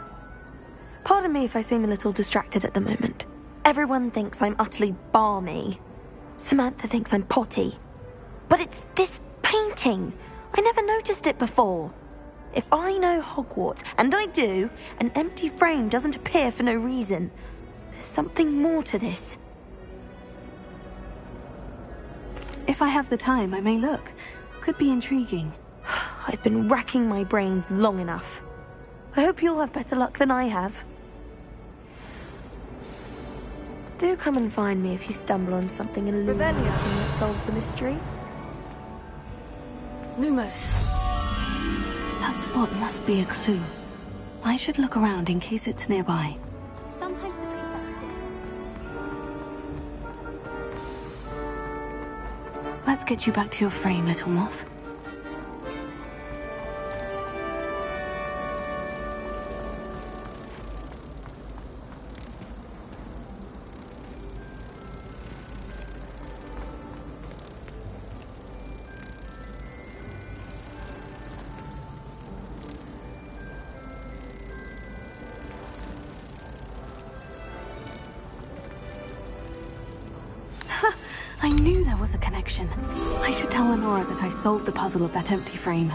Pardon me if I seem a little distracted at the moment. Everyone thinks I'm utterly balmy. Samantha thinks I'm potty. But it's this painting. I never noticed it before. If I know Hogwarts, and I do, an empty frame doesn't appear for no reason. There's something more to this. If I have the time, I may look. Could be intriguing. I've been racking my brains long enough. I hope you'll have better luck than I have. Do come and find me if you stumble on something illuminating that solves the mystery. Lumos. That spot must be a clue. I should look around in case it's nearby. Sometimes Let's get you back to your frame, little moth. I knew there was a connection. I should tell Lenora that I solved the puzzle of that empty frame.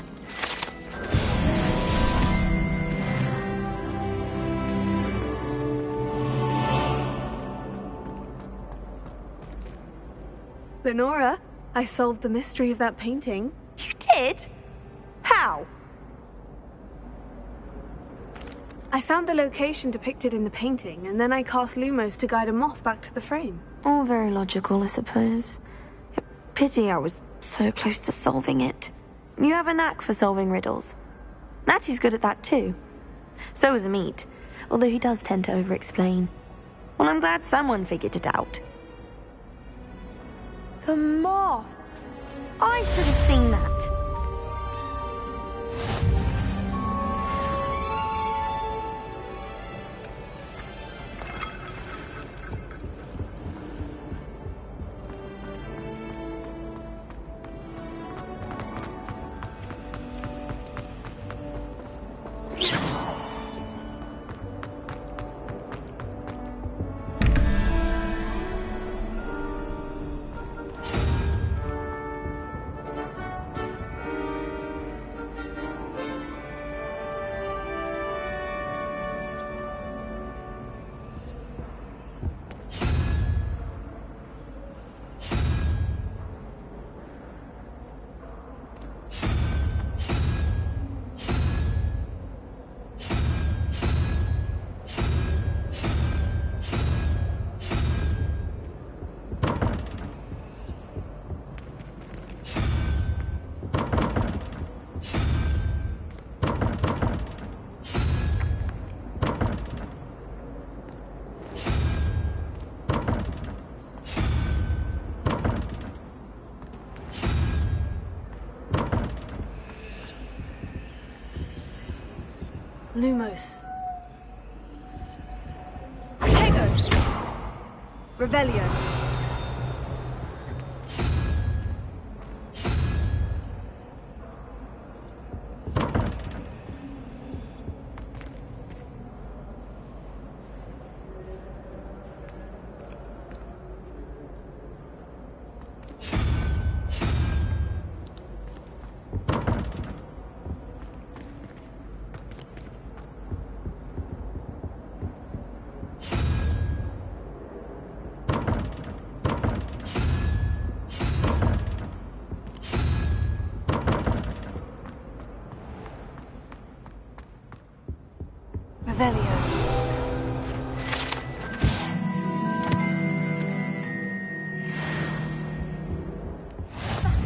Lenora, I solved the mystery of that painting. You did? How? I found the location depicted in the painting, and then I cast Lumos to guide a moth back to the frame. All very logical, I suppose. Pity I was so close to solving it. You have a knack for solving riddles. Natty's good at that too. So is Amit, although he does tend to over-explain. Well, I'm glad someone figured it out. The moth! I should have seen that. Lumos. Protego! Revelio.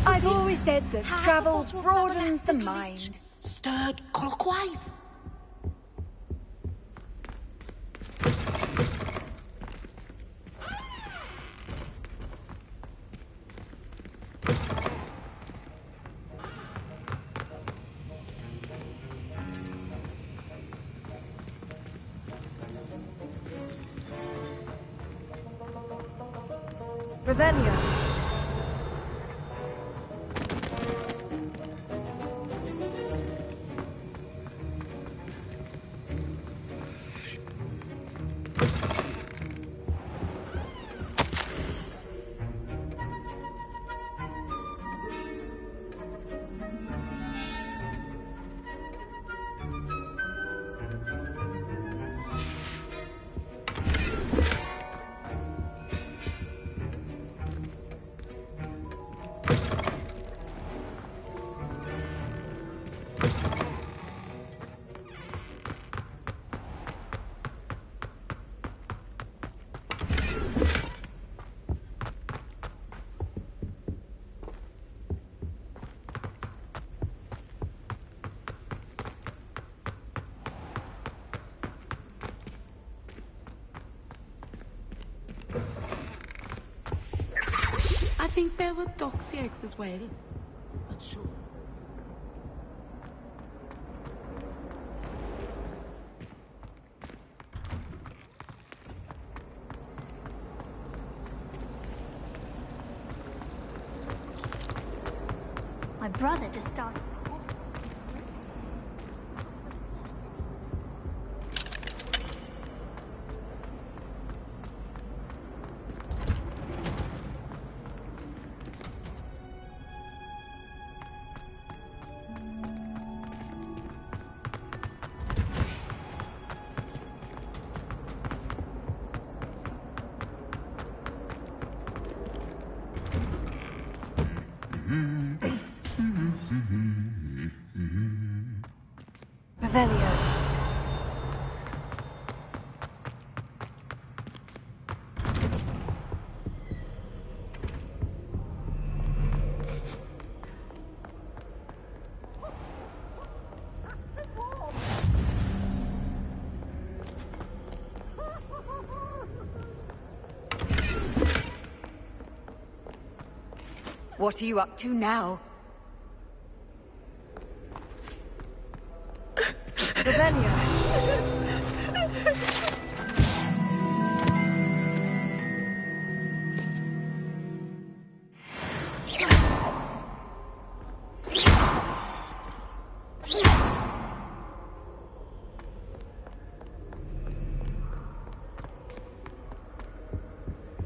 I've always said that travel broadens the mind. Stirred clockwise. Revelio. I think there were doxy eggs as well. Not sure. My brother just started. Revelio. What are you up to now? Revelio.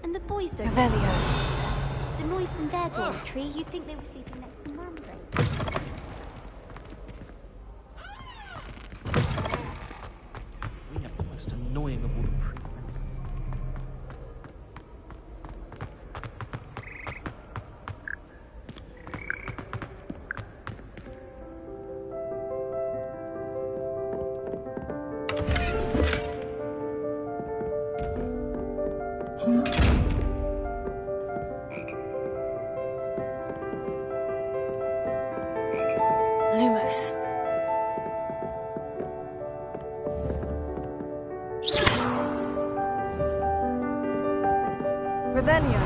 And the boys don't. Revelio. The noise from their dormitory, you'd think they were sleeping next to Mandrake. We have the most annoying of all the prefects. Lumos. Revelio.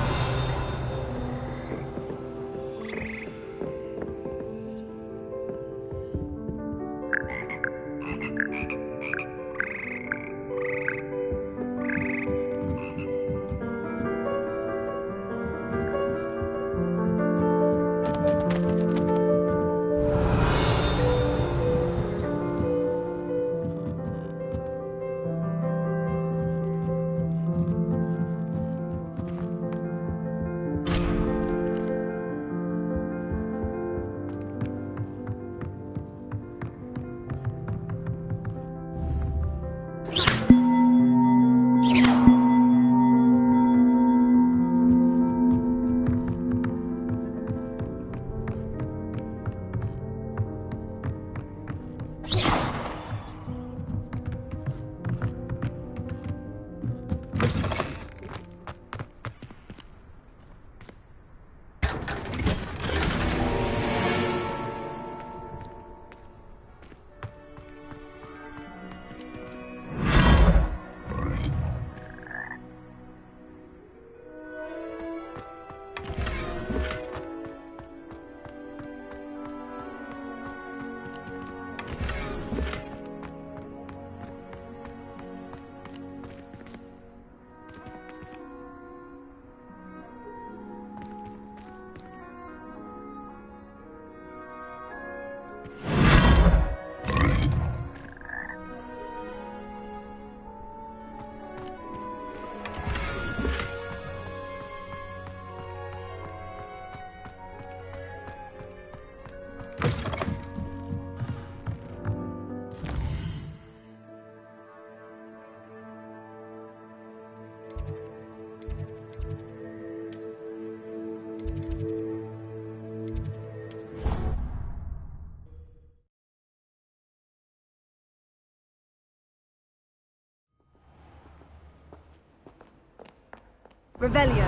Revelio.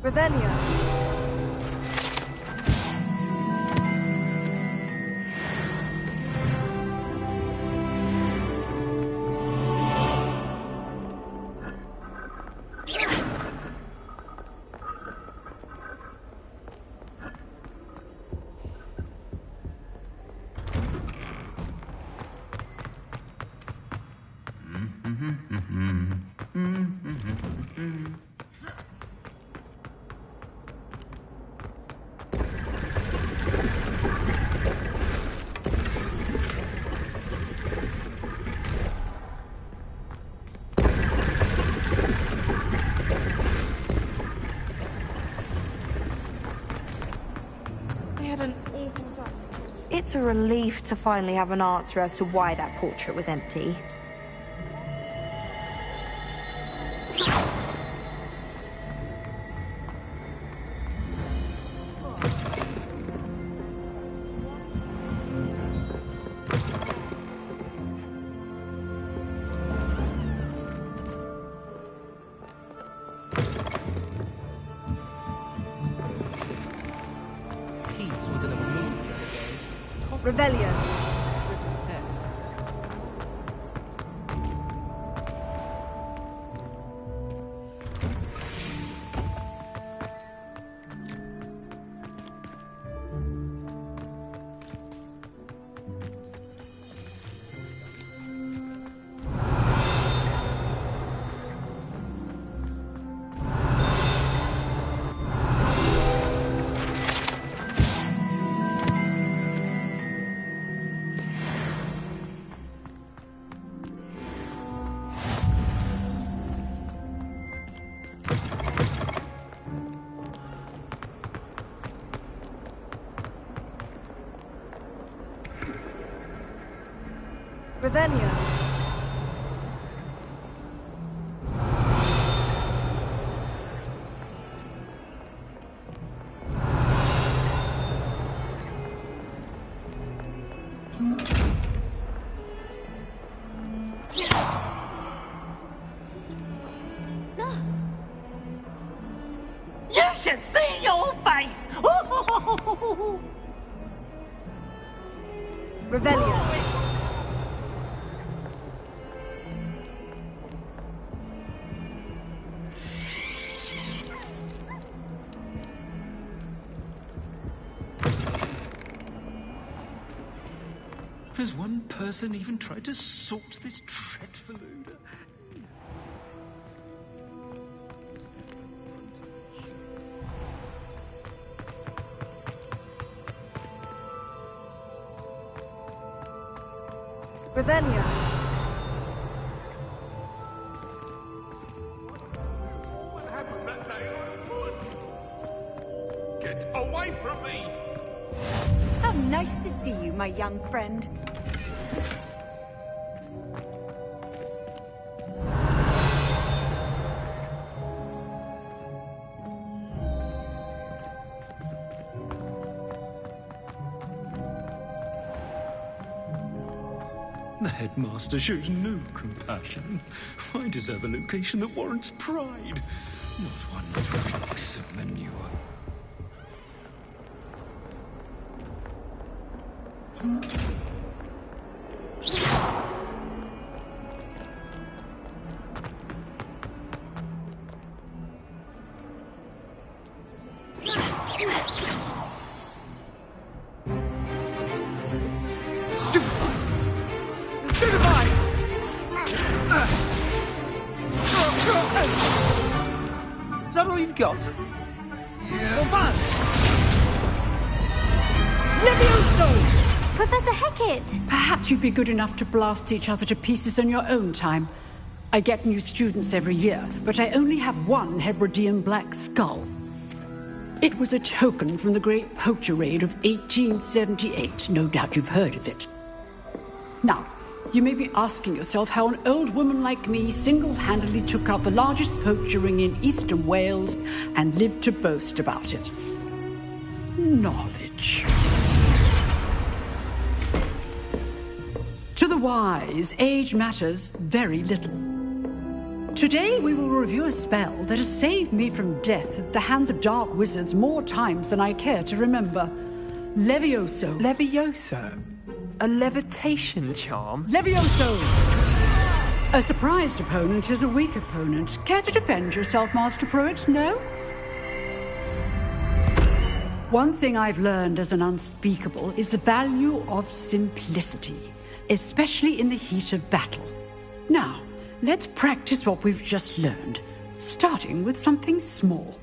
Revelio. It's a relief to finally have an answer as to why that portrait was empty. Revelio. Revelio. You should see your face! Revelio. Has one person even tried to sort this dreadful odor? Revelio. Get away from me! How nice to see you, my young friend. The headmaster shows no compassion. I deserve a location that warrants pride, not one that reeks of manure. Is that all you've got? Levioso! Professor Hecat! Perhaps you'd be good enough to blast each other to pieces in your own time. I get new students every year, but I only have one Hebridean black skull. It was a token from the Great Poacher Raid of 1878. No doubt you've heard of it. Now, you may be asking yourself how an old woman like me single-handedly took out the largest poacher ring in eastern Wales and lived to boast about it. Knowledge. To the wise, age matters very little. Today we will review a spell that has saved me from death at the hands of dark wizards more times than I care to remember. Levioso. Levioso? A levitation charm? Levioso! A surprised opponent is a weak opponent. Care to defend yourself, Master Pruitt? No? One thing I've learned as an unspeakable is the value of simplicity, especially in the heat of battle. Now, let's practice what we've just learned, starting with something small.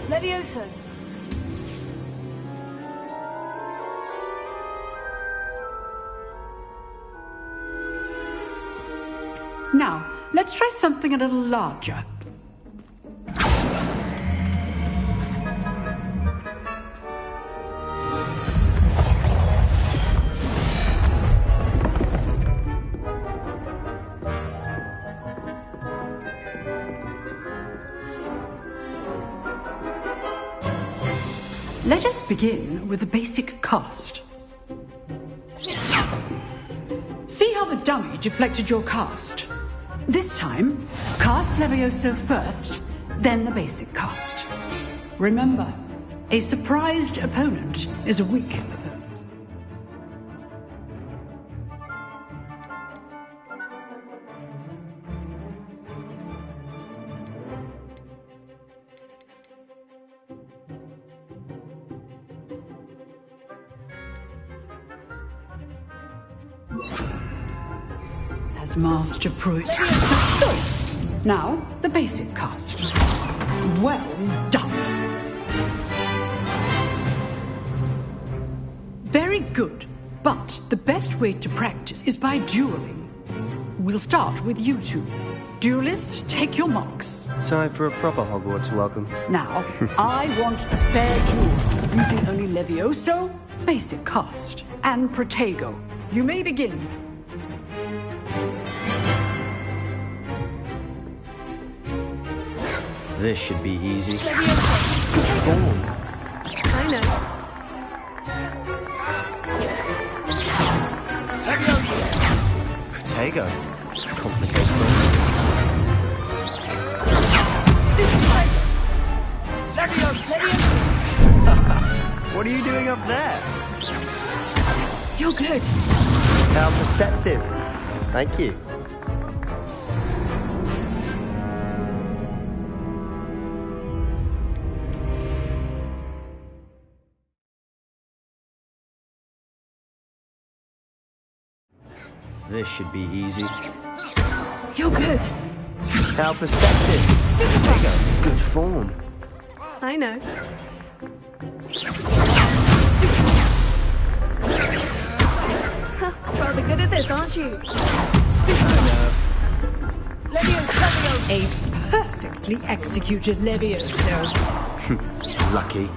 Levioso. Now, let's try something a little larger. Let us begin with the basic cast. See how the dummy deflected your cast? This time, cast Levioso first, then the basic cast. Remember, a surprised opponent is a weak opponent. As Master Pruitt. Now, the basic cast. Well done. Very good, but the best way to practice is by dueling. We'll start with you two. Duelists, take your marks. Time for a proper Hogwarts welcome. Now, I want a fair duel, using only Levioso, basic cast, and Protego. You may begin. This should be easy. I know. Protego. Complicates things. What are you doing up there? You're good. How perceptive. Thank you. This should be easy. You're good. How perceptive. There you go. Good form. I know. Rather good at this, aren't you? I know. A perfectly executed Levioso. Lucky.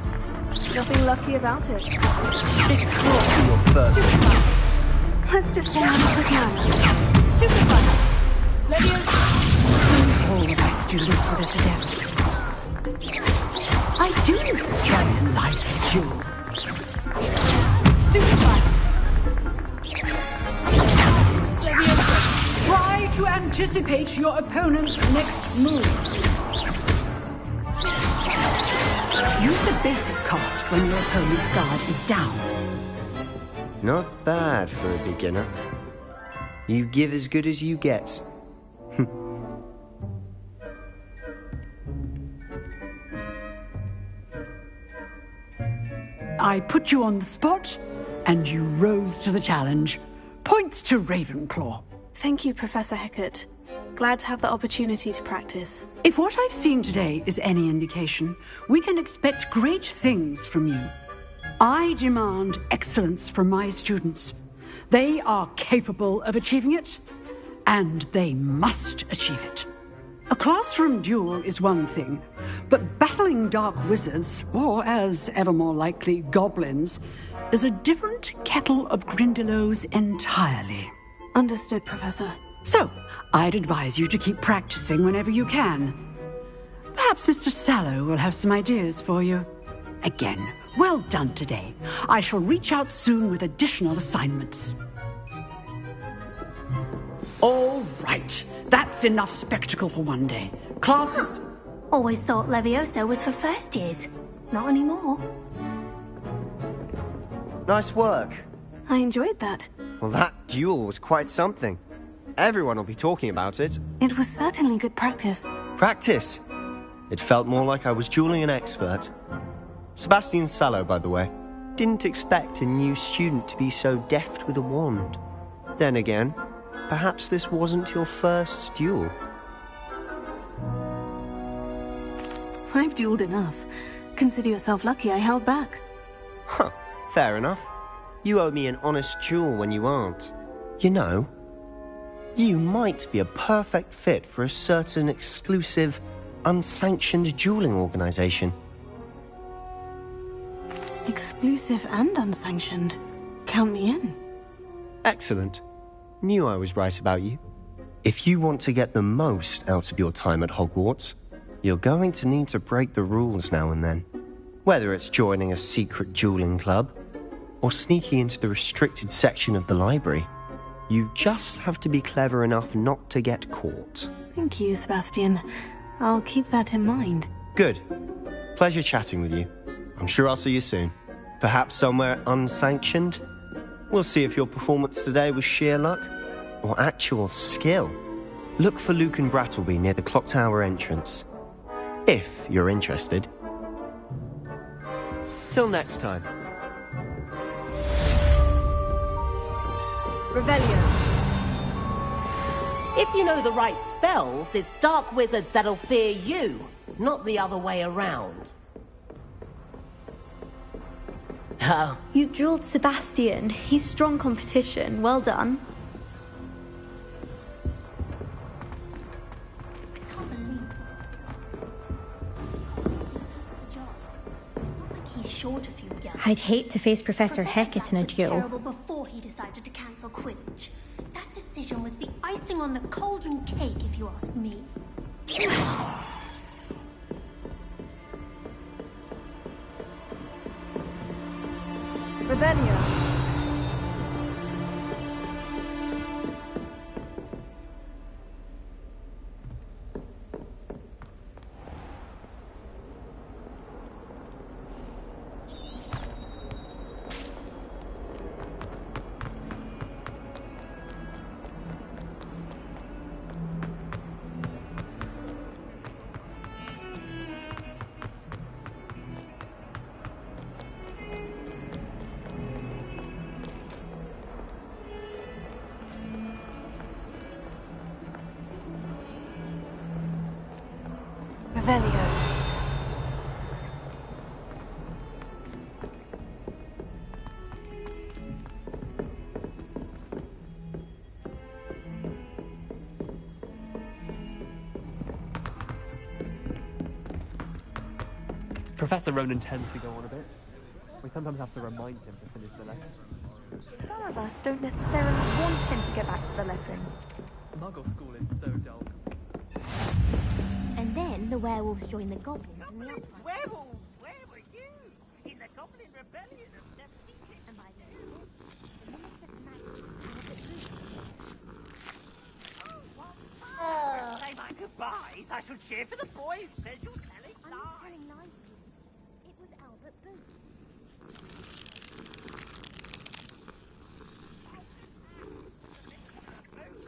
Nothing lucky about it. This can't be your first. Let's just stay on the piano. Stupefy! Levioso! All of my students with us again. I do try and light a duel. Stupefy! Try to anticipate your opponent's next move. Use the basic cast when your opponent's guard is down. Not bad for a beginner. You give as good as you get. I put you on the spot, and you rose to the challenge. Points to Ravenclaw. Thank you, Professor Hecat. Glad to have the opportunity to practice. If what I've seen today is any indication, we can expect great things from you. I demand excellence from my students. They are capable of achieving it, and they must achieve it. A classroom duel is one thing, but battling dark wizards, or as ever more likely, goblins, is a different kettle of Grindylows entirely. Understood, Professor. So, I'd advise you to keep practicing whenever you can. Perhaps Mr. Sallow will have some ideas for you. Again, well done today. I shall reach out soon with additional assignments. All right. That's enough spectacle for one day. Classes... Always thought Levioso was for first years. Not anymore. Nice work. I enjoyed that. Well, that duel was quite something. Everyone will be talking about it. It was certainly good practice. Practice? It felt more like I was dueling an expert. Sebastian Sallow, by the way. Didn't expect a new student to be so deft with a wand. Then again, perhaps this wasn't your first duel. I've dueled enough. Consider yourself lucky I held back. Huh, fair enough. You owe me an honest duel when you aren't. You know, you might be a perfect fit for a certain exclusive, unsanctioned dueling organization. Exclusive and unsanctioned. Count me in. Excellent. Knew I was right about you. If you want to get the most out of your time at Hogwarts, you're going to need to break the rules now and then. Whether it's joining a secret dueling club, or sneaking into the restricted section of the library, you just have to be clever enough not to get caught. Thank you, Sebastian. I'll keep that in mind. Good. Pleasure chatting with you. I'm sure I'll see you soon. Perhaps somewhere unsanctioned? We'll see if your performance today was sheer luck or actual skill. Look for Luke and Brattleby near the Clock Tower entrance. If you're interested. Till next time. Revelio. If you know the right spells, it's dark wizards that'll fear you, not the other way around. Oh. You drilled Sebastian. He's strong competition. Well done. Short of you, yeah. I'd hate to face Professor Hecat in a duel. Terrible before he decided to cancel Quidditch. That decision was the icing on the cauldron cake, if you ask me. Revelio. Revelio. Professor Ronan tends to go on a bit. We sometimes have to remind him to finish the lesson. Some of us don't necessarily want him to get back to the lesson. Muggle school is so dull. And then the werewolves join the goblins in the upright. Werewolves! Where were you? In the Goblin Rebellion of 17... And by the end, the minister Say my goodbyes. I shall cheer for the boy who says you're telling I'm not telling lies. It was Albert Booth.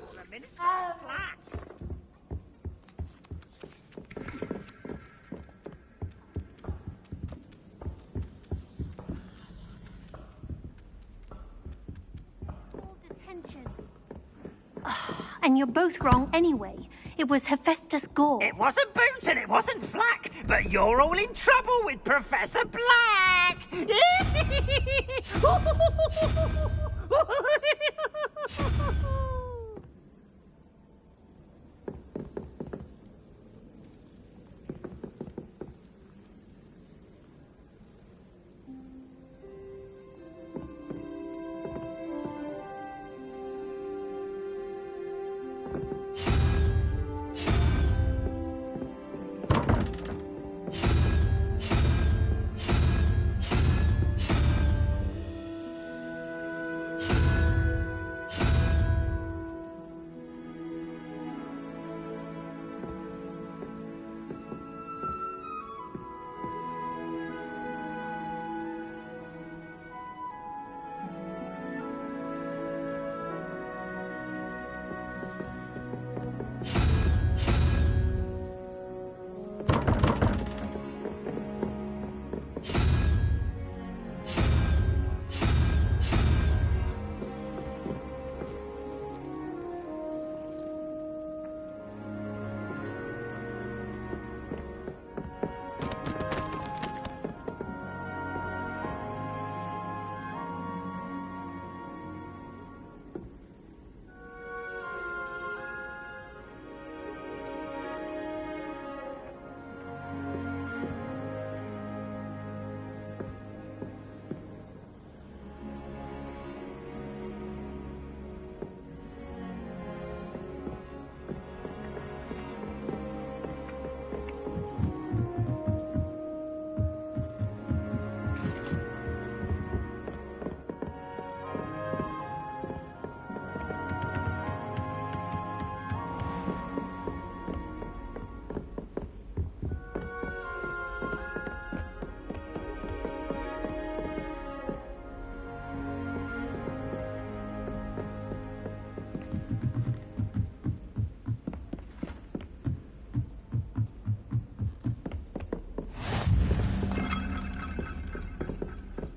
Or the minister of Black. Detention. And you're both wrong anyway. It was Hephaestus Gore. It wasn't Boots and it wasn't Flack, but you're all in trouble with Professor Black.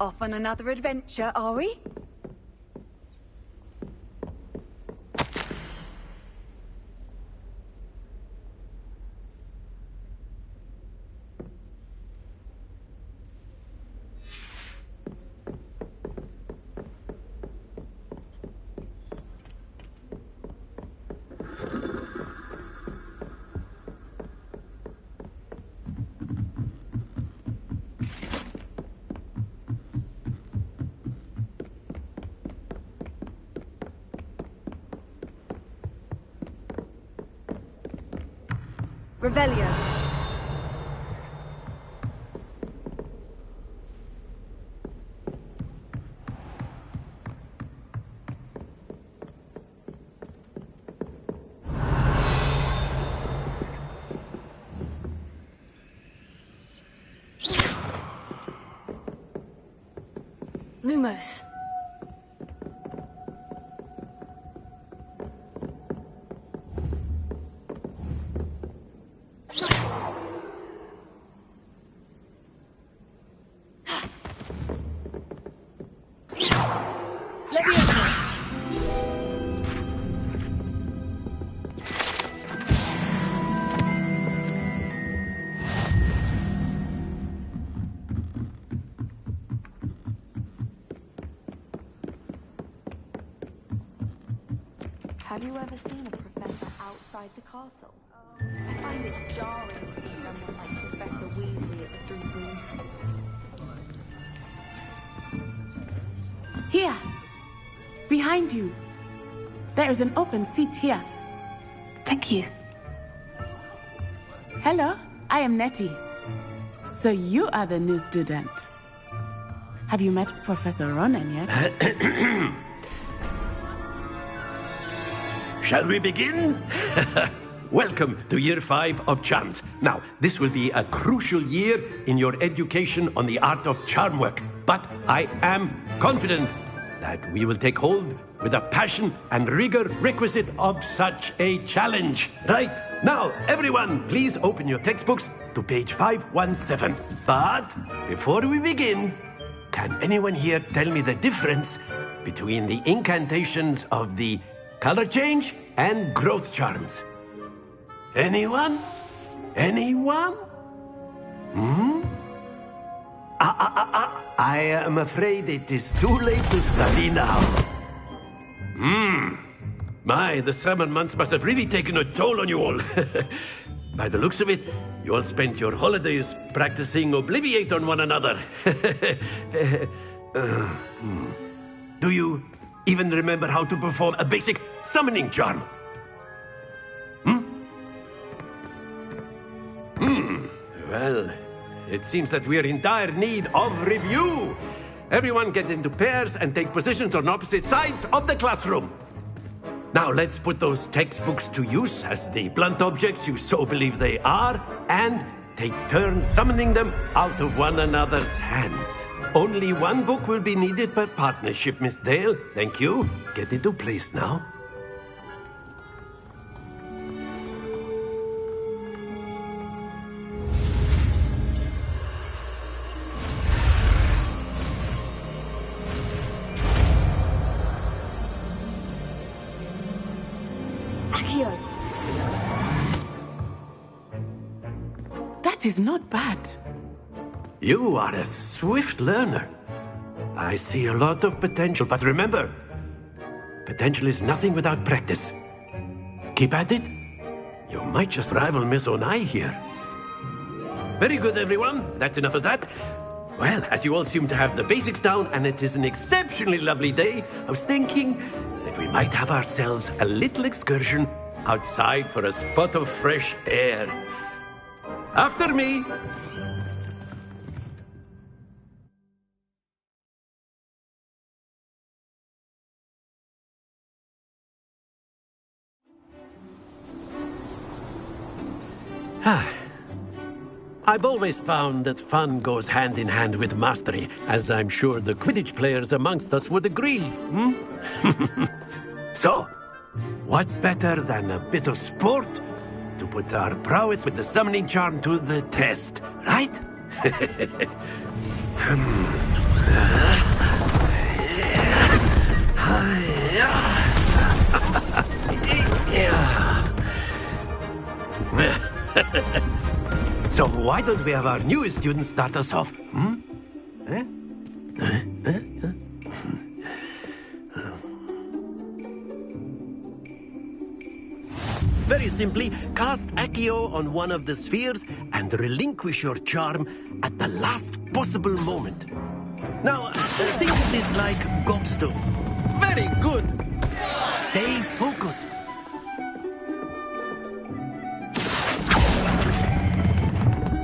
Off on another adventure, are we? Revelio. Lumos. Have you ever seen a professor outside the castle? I find it jarring to see someone like Professor Weasley at the Three Broomsticks. behind you. There is an open seat here. Thank you. Hello, I am Nettie. So you are the new student. Have you met Professor Ronan yet? Shall we begin? Welcome to Year 5 of Charms. Now, this will be a crucial year in your education on the art of charm work. But I am confident that we will take hold with the passion and rigor requisite of such a challenge. Right, now, everyone, please open your textbooks to page 517. But before we begin, can anyone here tell me the difference between the incantations of the color change and growth charms? Anyone? Anyone? I am afraid it is too late to study now. My, the summer months must have really taken a toll on you all. By the looks of it, you all spent your holidays practicing Obliviate on one another. Do you even remember how to perform a basic summoning charm? Well, it seems that we are in dire need of review. Everyone get into pairs and take positions on opposite sides of the classroom. Now let's put those textbooks to use as the blunt objects you so believe they are, and take turns summoning them out of one another's hands. Only one book will be needed per partnership, Miss Dale. Thank you. Get into place now. That is not bad. You are a swift learner. I see a lot of potential, but remember, potential is nothing without practice. Keep at it. You might just rival Miss Onai here. Very good, everyone. That's enough of that. Well, as you all seem to have the basics down, and it is an exceptionally lovely day, I was thinking that we might have ourselves a little excursion outside for a spot of fresh air. After me. I've always found that fun goes hand in hand with mastery, as I'm sure the Quidditch players amongst us would agree. So, what better than a bit of sport to put our prowess with the summoning charm to the test, right? So why don't we have our newest student start us off? Very simply, cast Accio on one of the spheres and relinquish your charm at the last possible moment. Now, think of this like gobstone. Very good. Stay focused.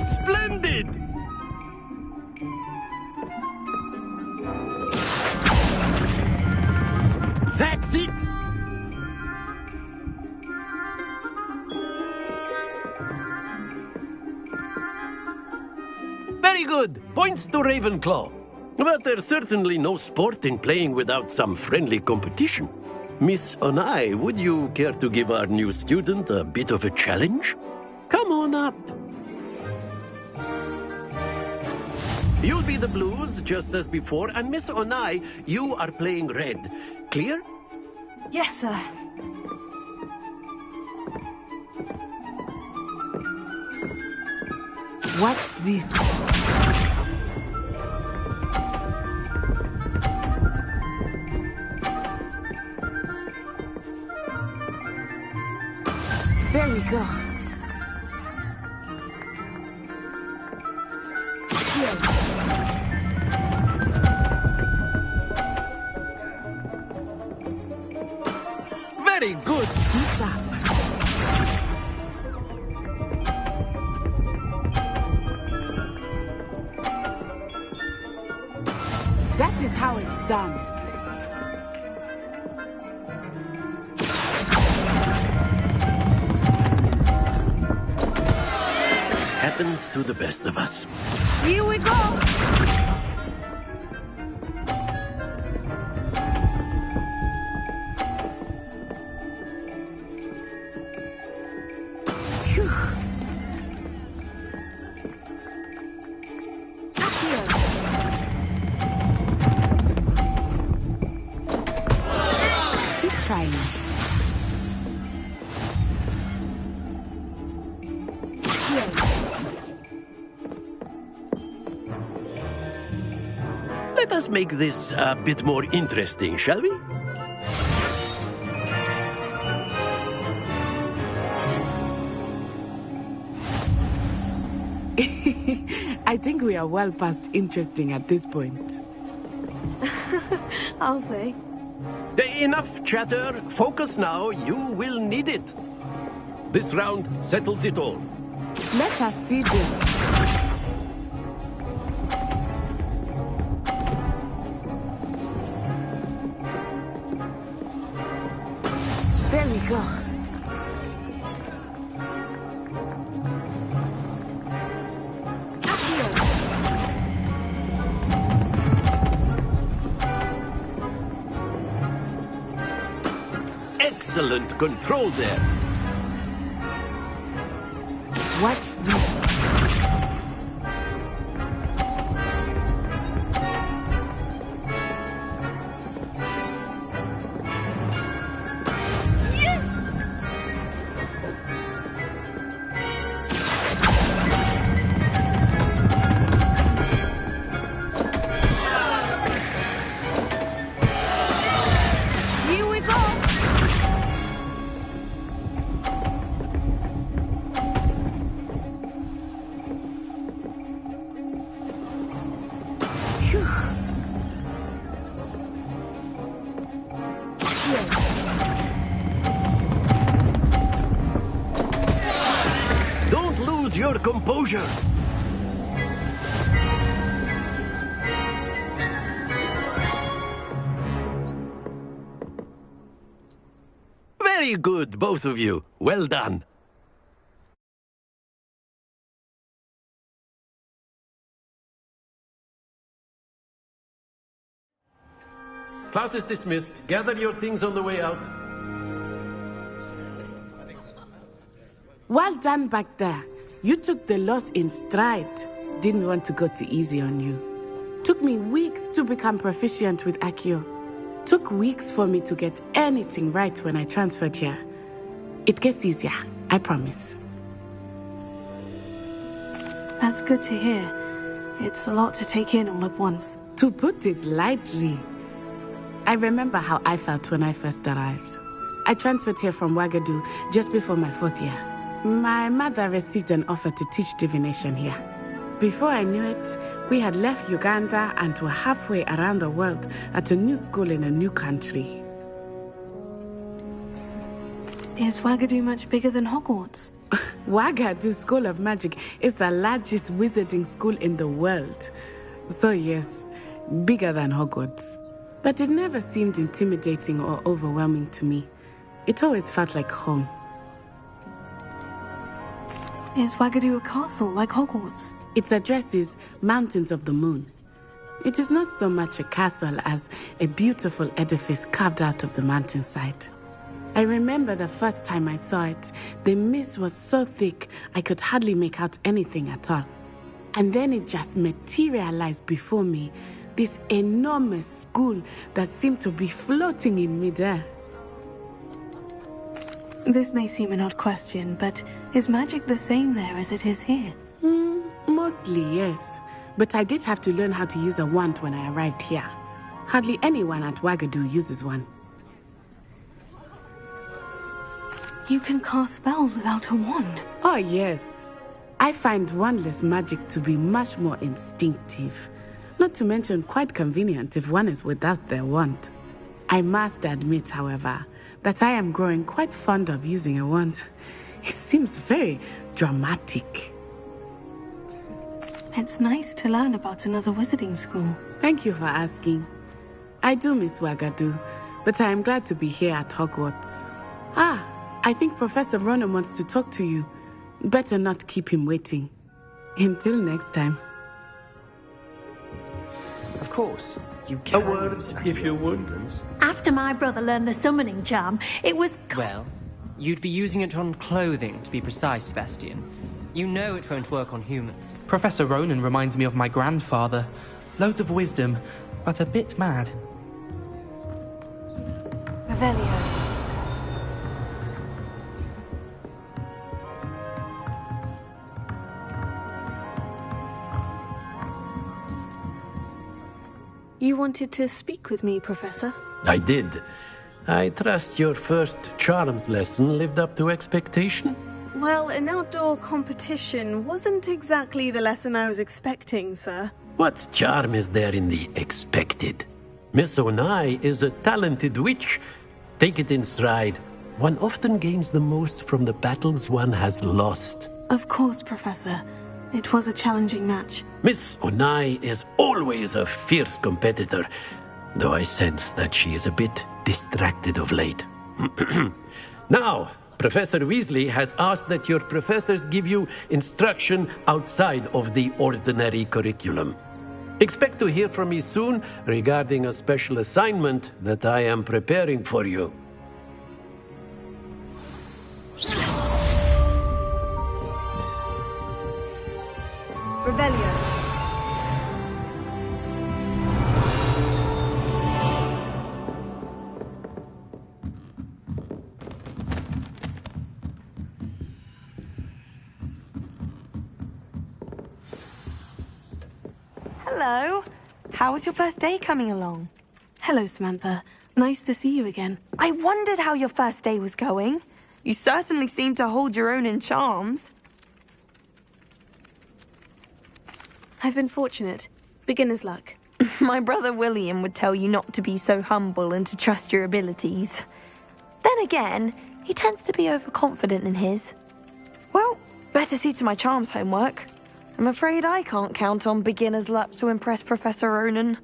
Splendid! That's it! Very good. Points to Ravenclaw. But there's certainly no sport in playing without some friendly competition. Miss Onai, would you care to give our new student a bit of a challenge? Come on up. You'll be the blues, just as before, and Miss Onai, you are playing red. Clear? Yes, sir. Watch this. There we go. Very good. That is how it's done. Happens to the best of us. Here we go. Keep trying. Let us make this a bit more interesting, shall we? I think we are well past interesting at this point. I'll say. Enough chatter. Focus now. You will need it. This round settles it all. Let us see this. There we go. Excellent control there. Watch this. Don't lose your composure. Very good, both of you. Well done. Class is dismissed. Gather your things on the way out. Well done back there. You took the loss in stride. Didn't want to go too easy on you. Took me weeks to become proficient with Accio. Took weeks for me to get anything right when I transferred here. It gets easier, I promise. That's good to hear. It's a lot to take in all at once. To put it lightly. I remember how I felt when I first arrived. I transferred here from Ouagadougou just before my 4th year. My mother received an offer to teach divination here. Before I knew it, we had left Uganda and were halfway around the world at a new school in a new country. Is Ouagadougou much bigger than Hogwarts? Ouagadougou School of Magic is the largest wizarding school in the world. So yes, bigger than Hogwarts. But it never seemed intimidating or overwhelming to me. It always felt like home. Is Ouagadougou a castle like Hogwarts? Its address is Mountains of the Moon. It is not so much a castle as a beautiful edifice carved out of the mountainside. I remember the first time I saw it, the mist was so thick I could hardly make out anything at all. And then it just materialized before me, this enormous school that seemed to be floating in midair. This may seem an odd question, but is magic the same there as it is here? Mostly, yes. But I did have to learn how to use a wand when I arrived here. Hardly anyone at Ouagadougou uses one. You can cast spells without a wand? Oh, yes. I find wandless magic to be much more instinctive. Not to mention quite convenient if one is without their wand. I must admit, however, that I am growing quite fond of using a wand. It seems very dramatic. It's nice to learn about another wizarding school. Thank you for asking. I do miss Wagadu, but I am glad to be here at Hogwarts. I think Professor Ronan wants to talk to you. Better not keep him waiting. Until next time. Of course. You can. A word, if you would. After my brother learned the summoning charm, it was... Well, you'd be using it on clothing, to be precise, Sebastian. You know it won't work on humans. Professor Ronan reminds me of my grandfather. Loads of wisdom, but a bit mad. Revelio. You wanted to speak with me, Professor? I did. I trust your first charms lesson lived up to expectation? Well, an outdoor competition wasn't exactly the lesson I was expecting, sir. What charm is there in the expected? Miss Onai is a talented witch. Take it in stride. One often gains the most from the battles one has lost. Of course, Professor. It was a challenging match. Miss Onai is always a fierce competitor, though I sense that she is a bit distracted of late. Now, Professor Weasley has asked that your professors give you instruction outside of the ordinary curriculum. Expect to hear from me soon regarding a special assignment that I am preparing for you. Revelio. Hello. How was your first day coming along? Hello, Samantha. Nice to see you again. I wondered how your first day was going. You certainly seem to hold your own in charms. I've been fortunate. Beginner's luck. My brother William would tell you not to be so humble and to trust your abilities. Then again, he tends to be overconfident in his. Well, better see to my charms homework. I'm afraid I can't count on beginner's luck to impress Professor Ronan.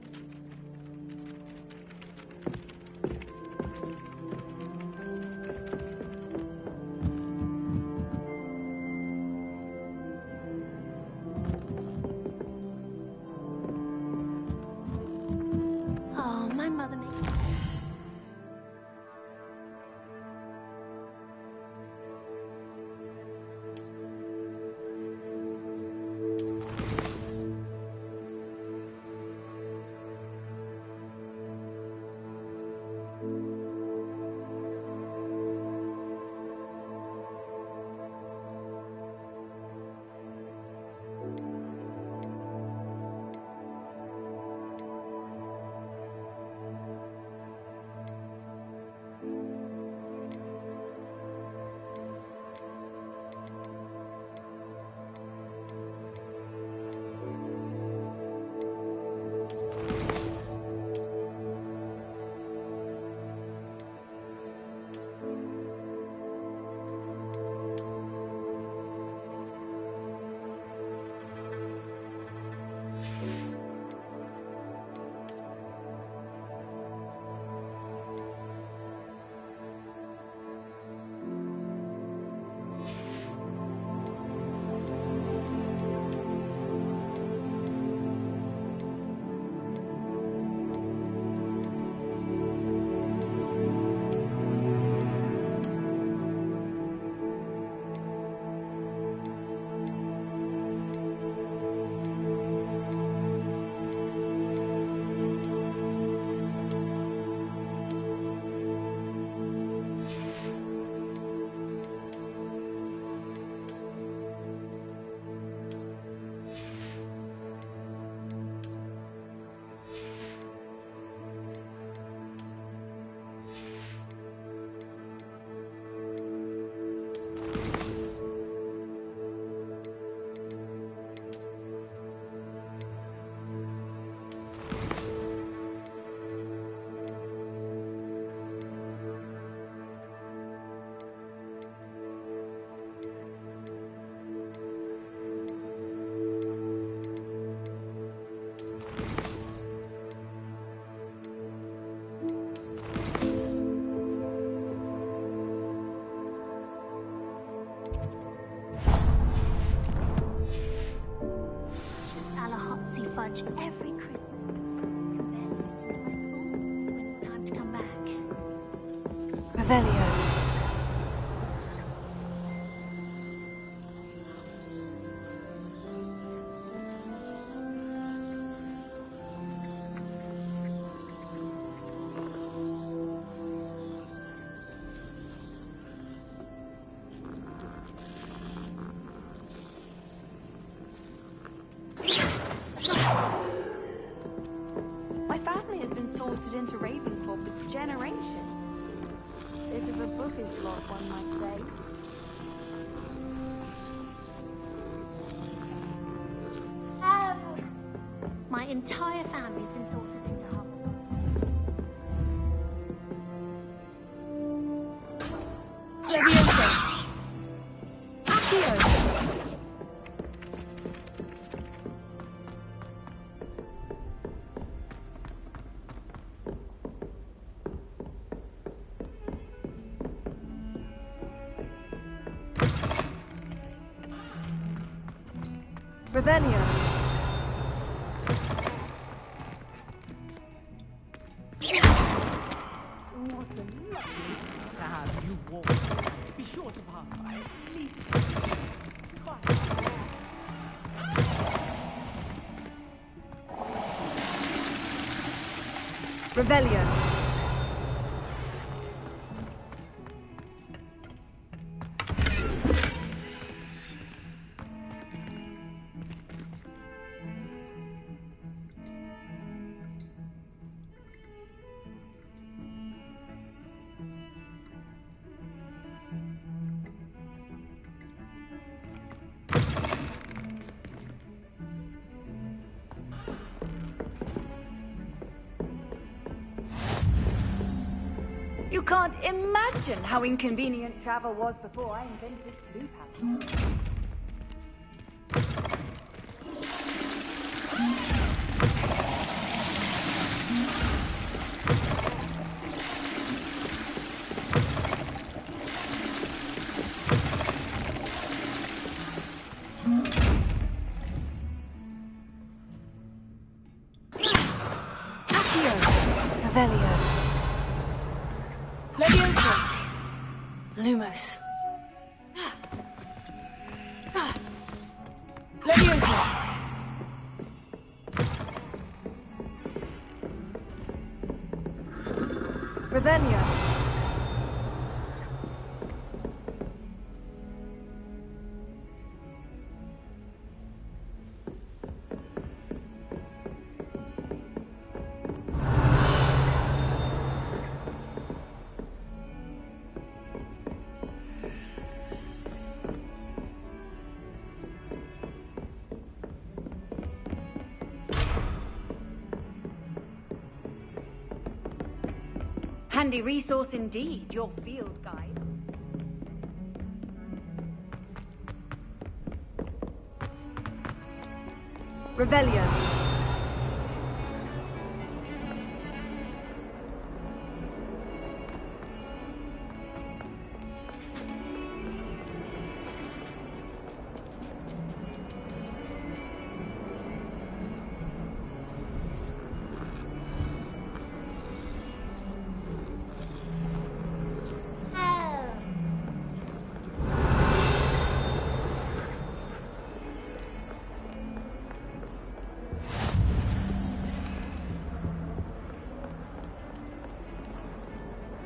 Oh, my mother makes... much every Christmas. I can barely get into my schoolrooms when it's time to come back. Revelio. My family has been sorted into Ravenclaw for generations. Bit of a bookish lot, one might say. My entire family's been sorted into Hogwarts. Leviosa. Accio. Revelio. You walk. Be sure to pass by. Please. Revelio. You can't imagine how inconvenient travel was before I invented this blue pattern. Accio. Revelio. Leviosa. Lumos. Leviosa. Revelio. Handy resource indeed, your field guide. Revelio.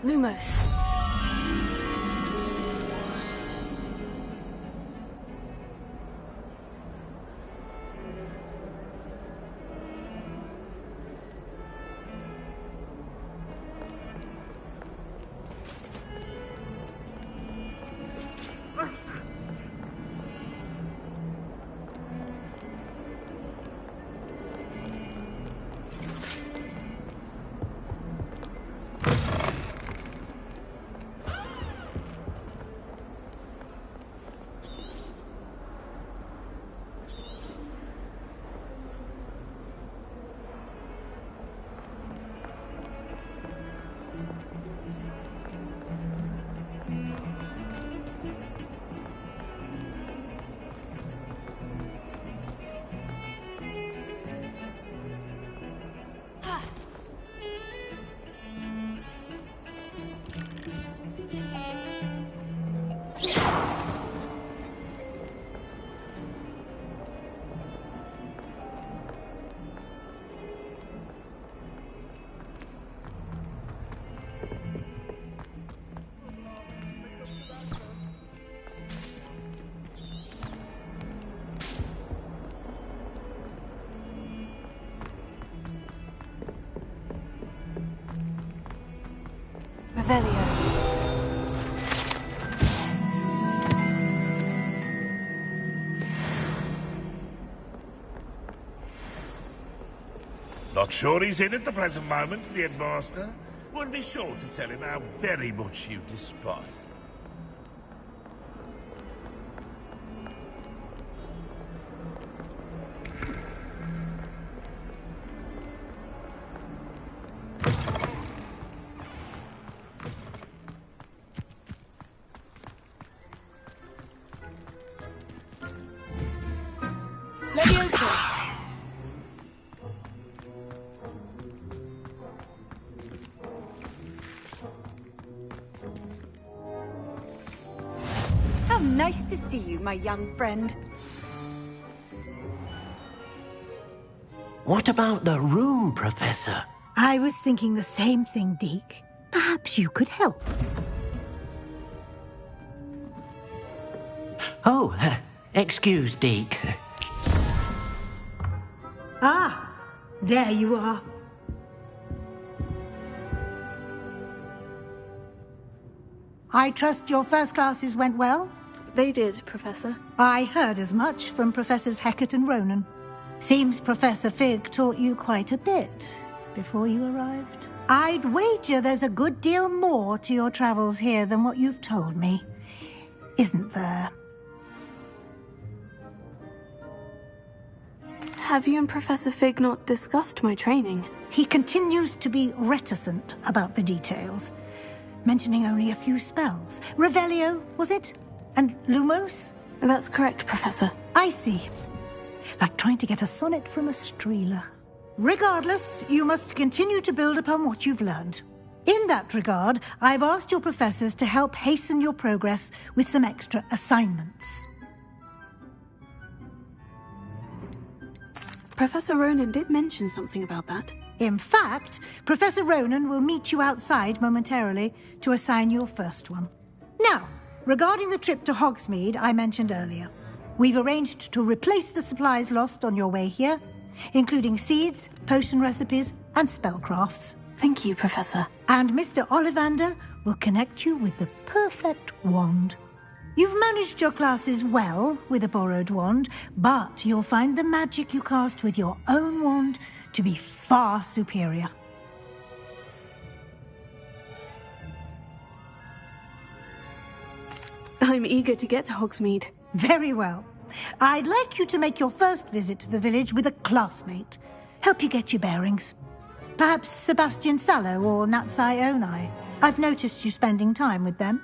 Lumos. Revelio. Not sure he's in at the present moment, the headmaster. Would be sure to tell him how very much you despise him. Leviosa! How nice to see you, my young friend. What about the room, Professor? I was thinking the same thing, Deke. Perhaps you could help. Oh, excuse, Deke. Ah, there you are. I trust your first classes went well? They did, Professor. I heard as much from Professors Hecat and Ronan. Seems Professor Fig taught you quite a bit before you arrived. I'd wager there's a good deal more to your travels here than what you've told me. Isn't there? Have you and Professor Fig not discussed my training? He continues to be reticent about the details, mentioning only a few spells. Revelio, was it? And Lumos? That's correct, Professor. I see. Like trying to get a sonnet from a streeler. Regardless, you must continue to build upon what you've learned. In that regard, I've asked your professors to help hasten your progress with some extra assignments. Professor Ronan did mention something about that. In fact, Professor Ronan will meet you outside momentarily to assign your first one. Now, regarding the trip to Hogsmeade I mentioned earlier, we've arranged to replace the supplies lost on your way here, including seeds, potion recipes, and spellcrafts. Thank you, Professor. And Mr. Ollivander will connect you with the perfect wand. You've managed your classes well with a borrowed wand, but you'll find the magic you cast with your own wand to be far superior. I'm eager to get to Hogsmeade. Very well. I'd like you to make your first visit to the village with a classmate. Help you get your bearings. Perhaps Sebastian Sallow or Natsai Onai. I've noticed you spending time with them.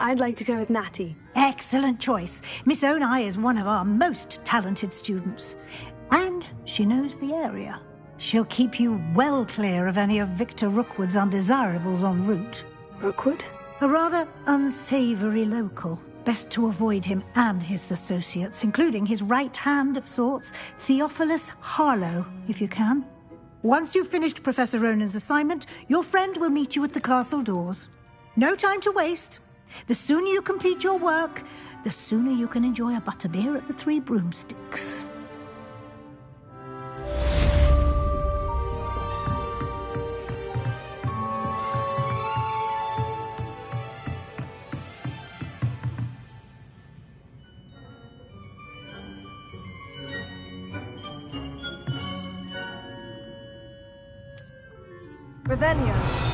I'd like to go with Natty. Excellent choice. Miss Onai is one of our most talented students. And she knows the area. She'll keep you well clear of any of Victor Rookwood's undesirables en route. Rookwood? A rather unsavory local. Best to avoid him and his associates, including his right hand of sorts, Theophilus Harlow, if you can. Once you've finished Professor Ronan's assignment, your friend will meet you at the castle doors. No time to waste. The sooner you complete your work, the sooner you can enjoy a butterbeer at the Three Broomsticks. Revelio.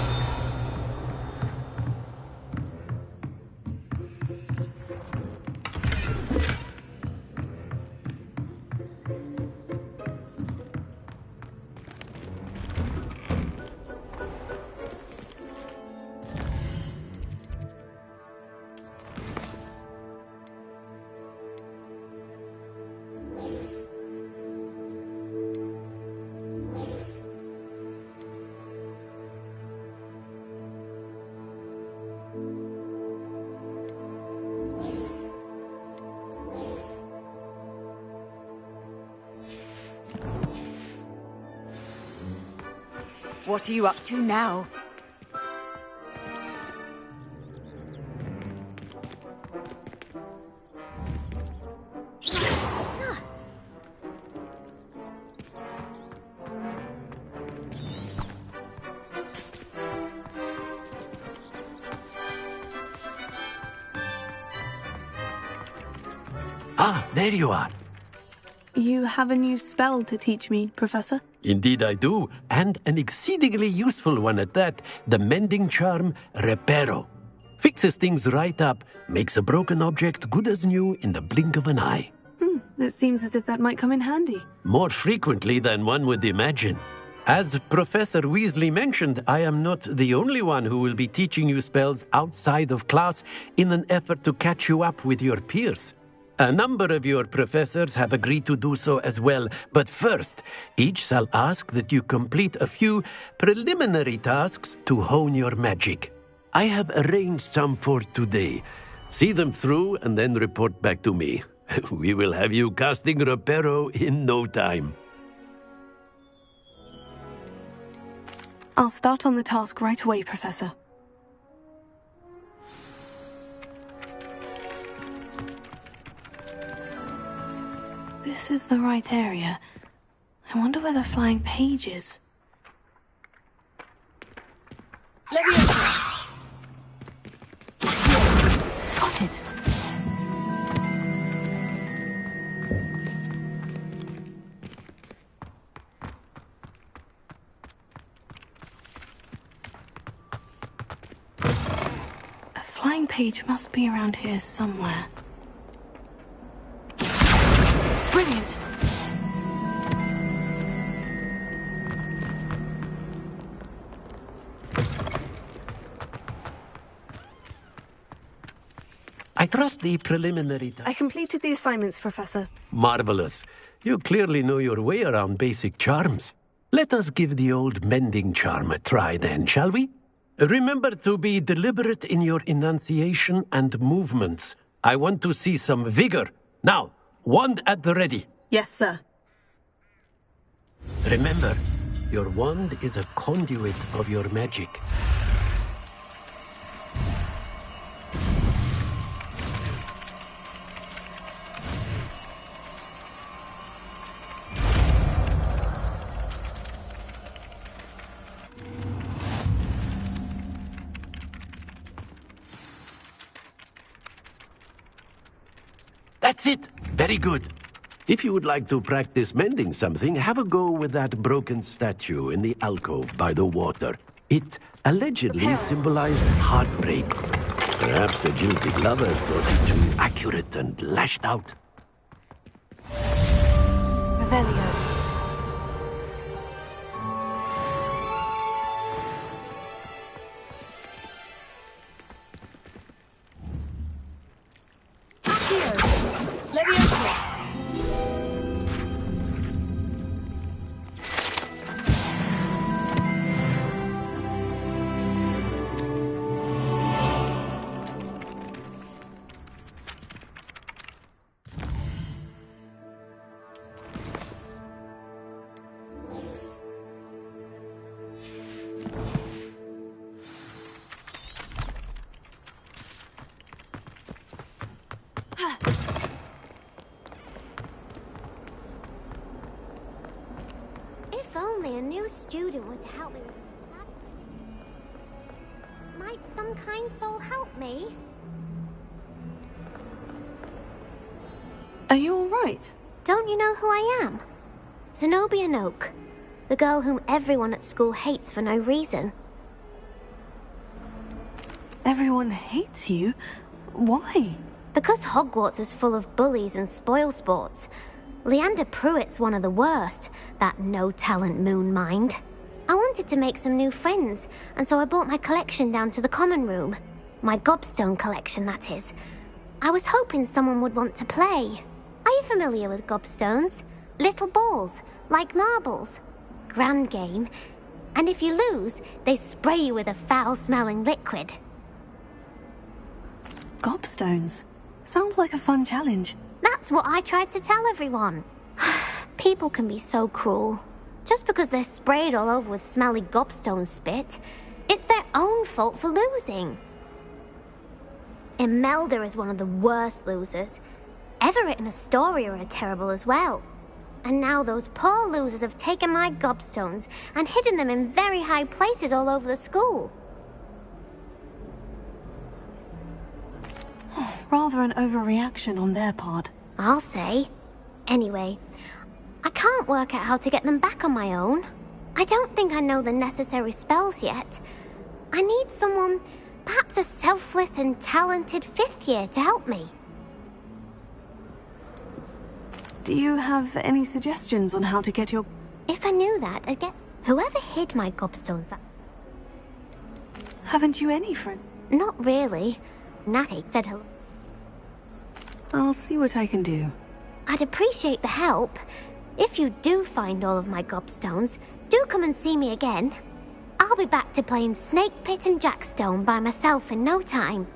What are you up to now? Ah, there you are. You have a new spell to teach me, Professor? Indeed I do, and an exceedingly useful one at that. The mending charm, Reparo. Fixes things right up, makes a broken object good as new in the blink of an eye. It seems as if that might come in handy. More frequently than one would imagine. As Professor Weasley mentioned, I am not the only one who will be teaching you spells outside of class in an effort to catch you up with your peers. A number of your professors have agreed to do so as well, but first, each shall ask that you complete a few preliminary tasks to hone your magic. I have arranged some for today. See them through and then report back to me. We will have you casting Reparo in no time. I'll start on the task right away, Professor. This is the right area. I wonder where the flying page is. Got it. A flying page must be around here somewhere. Brilliant! I trust the preliminary... I completed the assignments, Professor. Marvelous. You clearly know your way around basic charms. Let us give the old mending charm a try then, shall we? Remember to be deliberate in your enunciation and movements. I want to see some vigor. Now, wand at the ready. Yes, sir. Remember, your wand is a conduit of your magic. That's it. Very good. If you would like to practice mending something, have a go with that broken statue in the alcove by the water. It allegedly symbolized heartbreak. Perhaps a jilted lover thought it too accurate and lashed out. Revelio. If only a new student were to help me with my studies. Might some kind soul help me? Are you all right? Don't you know who I am? Zenobia Noak, the girl whom everyone at school hates for no reason. Everyone hates you? Why? Because Hogwarts is full of bullies and spoilsports. Leander Pruitt's one of the worst, that no-talent moon mind. I wanted to make some new friends, and so I brought my collection down to the common room. My gobstone collection, that is. I was hoping someone would want to play. Are you familiar with gobstones? Little balls, like marbles. Grand game. And if you lose, they spray you with a foul-smelling liquid. Gobstones? Sounds like a fun challenge. That's what I tried to tell everyone. People can be so cruel. Just because they're sprayed all over with smelly gobstone spit, it's their own fault for losing. Imelda is one of the worst losers. Everett and Astoria are terrible as well. And now those poor losers have taken my gobstones and hidden them in very high places all over the school. Rather an overreaction on their part. I'll say. Anyway, I can't work out how to get them back on my own. I don't think I know the necessary spells yet. I need someone, perhaps a selfless and talented 5th year to help me. Do you have any suggestions on how to get your... If I knew that, I'd get... Whoever hid my gobstones that... Haven't you any friend? Not really. Natty said hello. I'll see what I can do. I'd appreciate the help. If you do find all of my gobstones, do come and see me again. I'll be back to playing Snake Pit and Jackstone by myself in no time.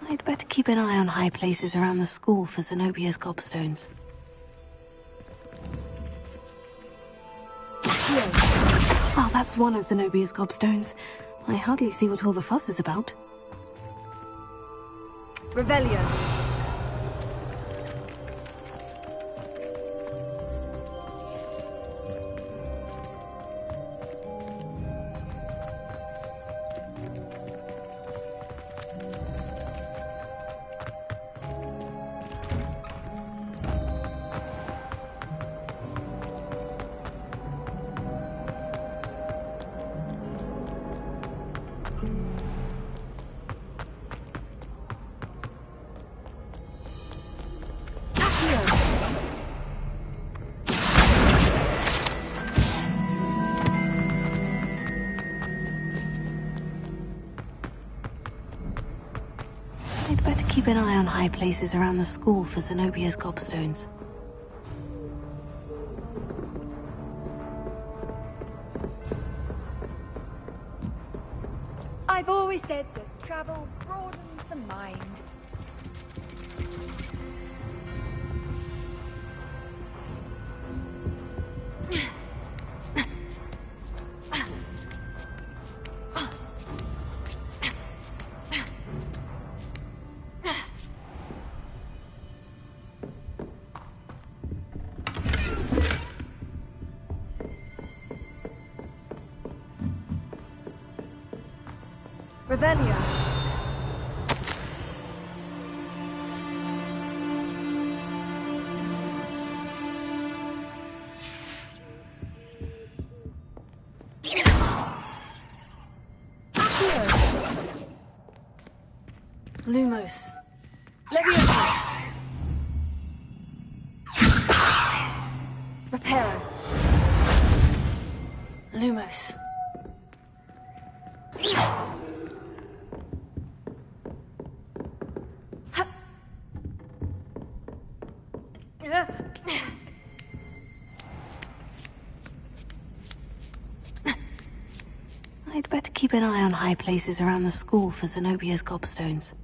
I'd better keep an eye on high places around the school for Zenobia's gobstones. Oh, that's one of Zenobia's gobstones. I hardly see what all the fuss is about. Revelio. I'd better keep an eye on high places around the school for Zenobia's gobstones. I've always said that travel broadens the mind. Revelio. Lumos. Leviosa. Reparo. Lumos. I'd better keep an eye on high places around the school for Zenobia's gobstones.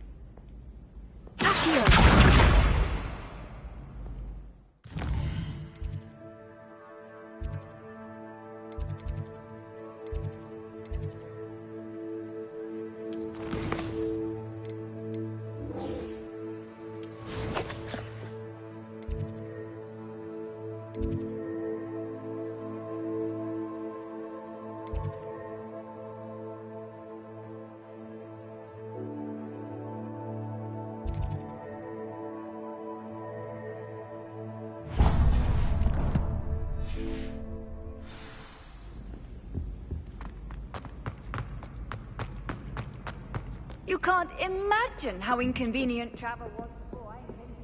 You can't imagine how inconvenient travel was before I invented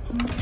sleep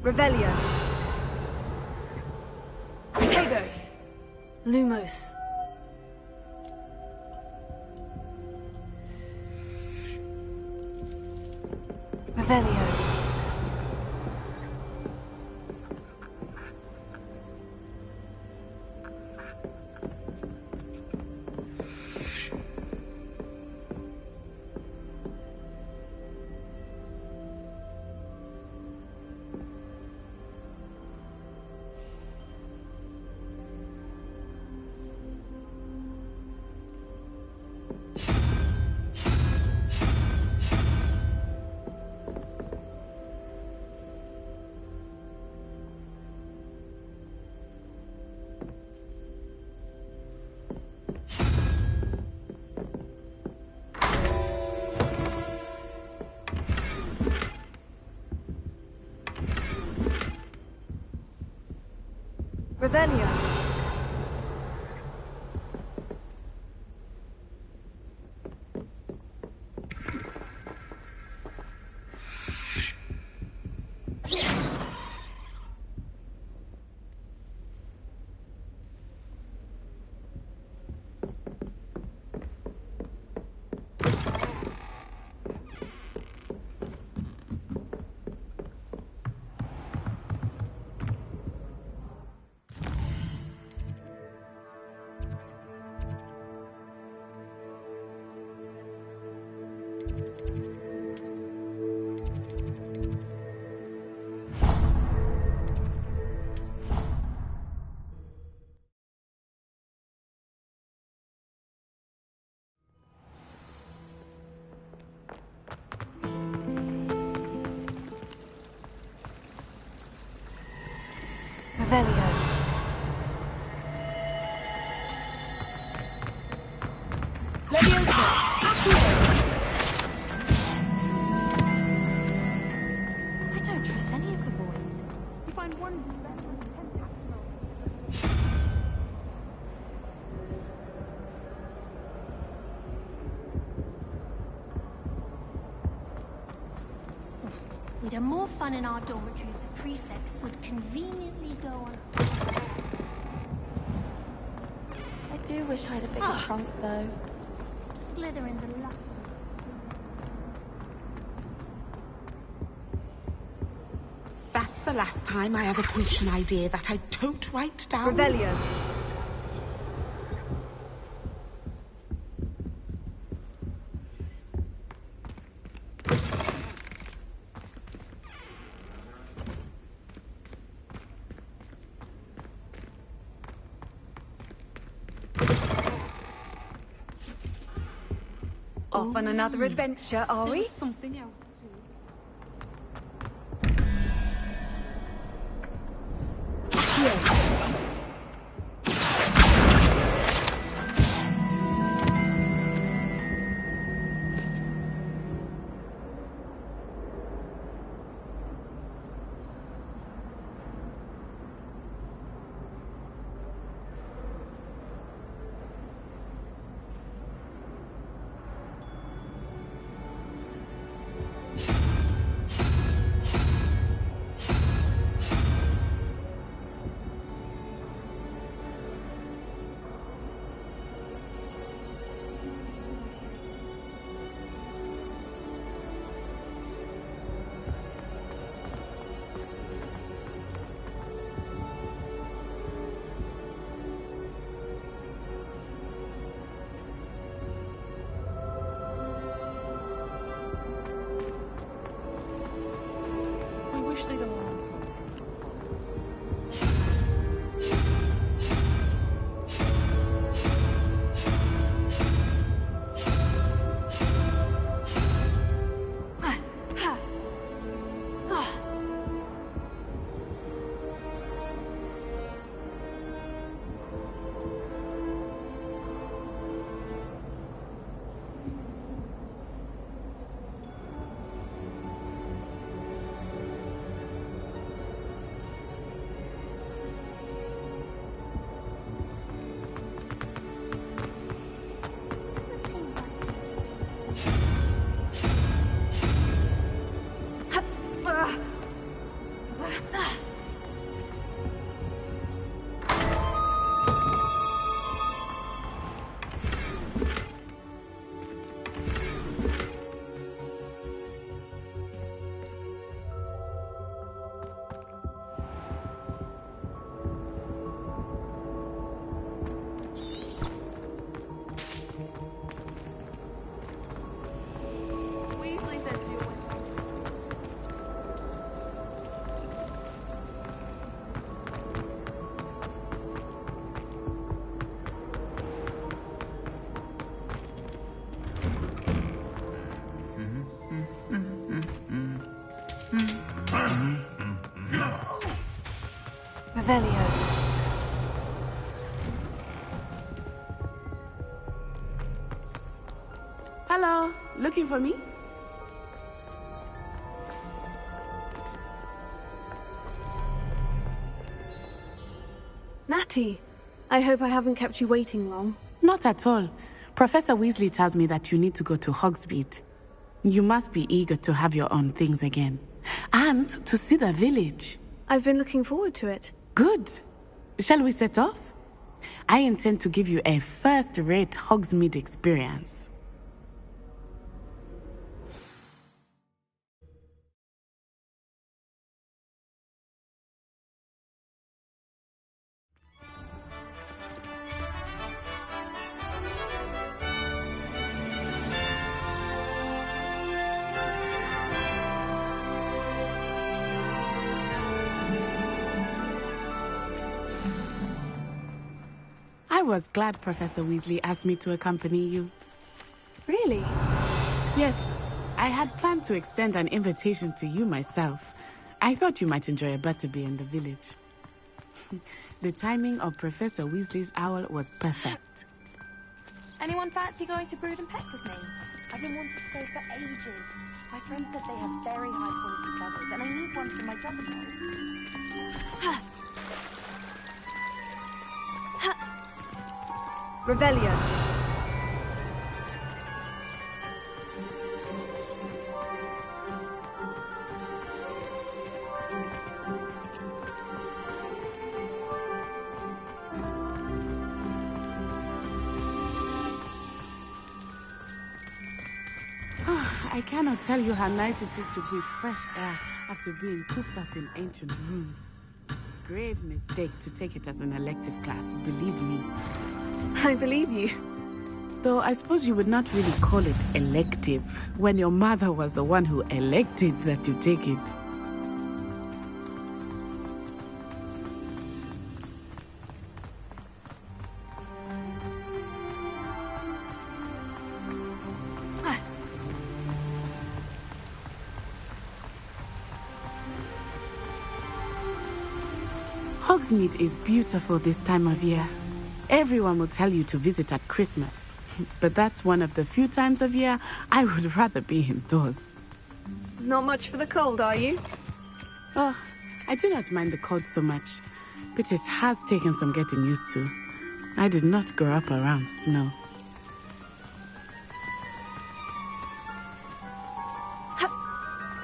Revelio. Tego. Lumos. Revelio. Revelio. Revelio. Leviosa. I don't trust any of the boys. You find one who's better than 10 We'd have more fun in our dormitory if the prefects would conveniently go on. I do wish I had a bigger trunk, though. Slytherin's a lucky. That's the last time I have a potion idea that I don't write down. Revelio. Off on another adventure, are we? Something else. Revelio. Hello, looking for me? Natty, I hope I haven't kept you waiting long. Not at all. Professor Weasley tells me that you need to go to Hogsmeade. You must be eager to have your own things again. And to see the village. I've been looking forward to it. Good. Shall we set off? I intend to give you a first-rate Hogsmeade experience. I was glad Professor Weasley asked me to accompany you. Really? Yes, I had planned to extend an invitation to you myself. I thought you might enjoy a butterbeer in the village. The timing of Professor Weasley's owl was perfect. Anyone fancy going to Brood and Peck with me? I've been wanting to go for ages. My friend said they have very high quality feathers, and I need one for my job role. Revelio. I cannot tell you how nice it is to breathe fresh air after being cooped up in ancient rooms. Grave mistake to take it as an elective class, believe me. I believe you. Though I suppose you would not really call it elective when your mother was the one who elected that you take it. Hogsmeade is beautiful this time of year. Everyone will tell you to visit at Christmas. But that's one of the few times of year I would rather be indoors. Not much for the cold, are you? Oh, I do not mind the cold so much. But it has taken some getting used to. I did not grow up around snow.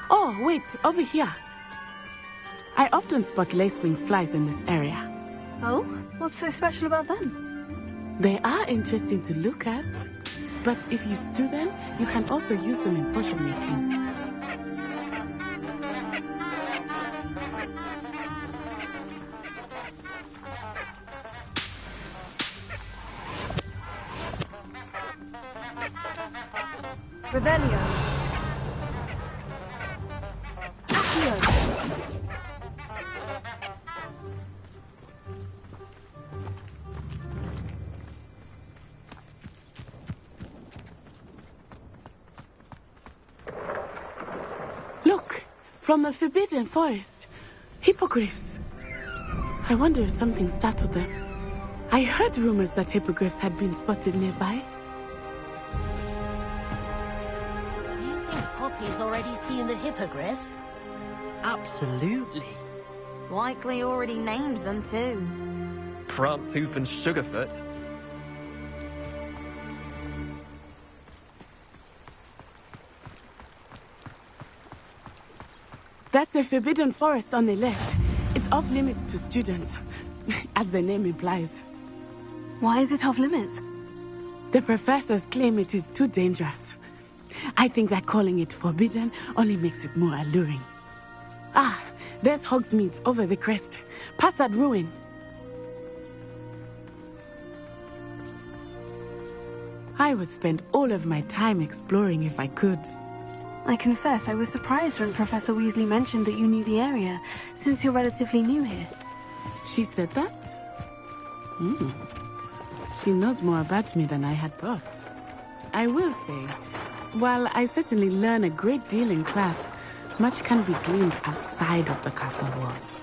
Oh, wait, over here. I often spot lacewing flies in this area. Oh? What's so special about them? They are interesting to look at. But if you stew them, you can also use them in potion making. Revelio. Accio. Look, from the Forbidden Forest. Hippogriffs. I wonder if something startled them. I heard rumors that hippogriffs had been spotted nearby. You think Poppy's already seen the hippogriffs? Absolutely. Likely already named them too. Prancehoof and Sugarfoot. That's the forbidden forest on the left. It's off limits to students, as the name implies. Why is it off limits? The professors claim it is too dangerous. I think that calling it forbidden only makes it more alluring. Ah, there's Hogsmeade over the crest. Past that ruin. I would spend all of my time exploring if I could. I confess I was surprised when Professor Weasley mentioned that you knew the area, since you're relatively new here. She said that? She knows more about me than I had thought. I will say, while I certainly learn a great deal in class, much can be gleaned outside of the castle walls.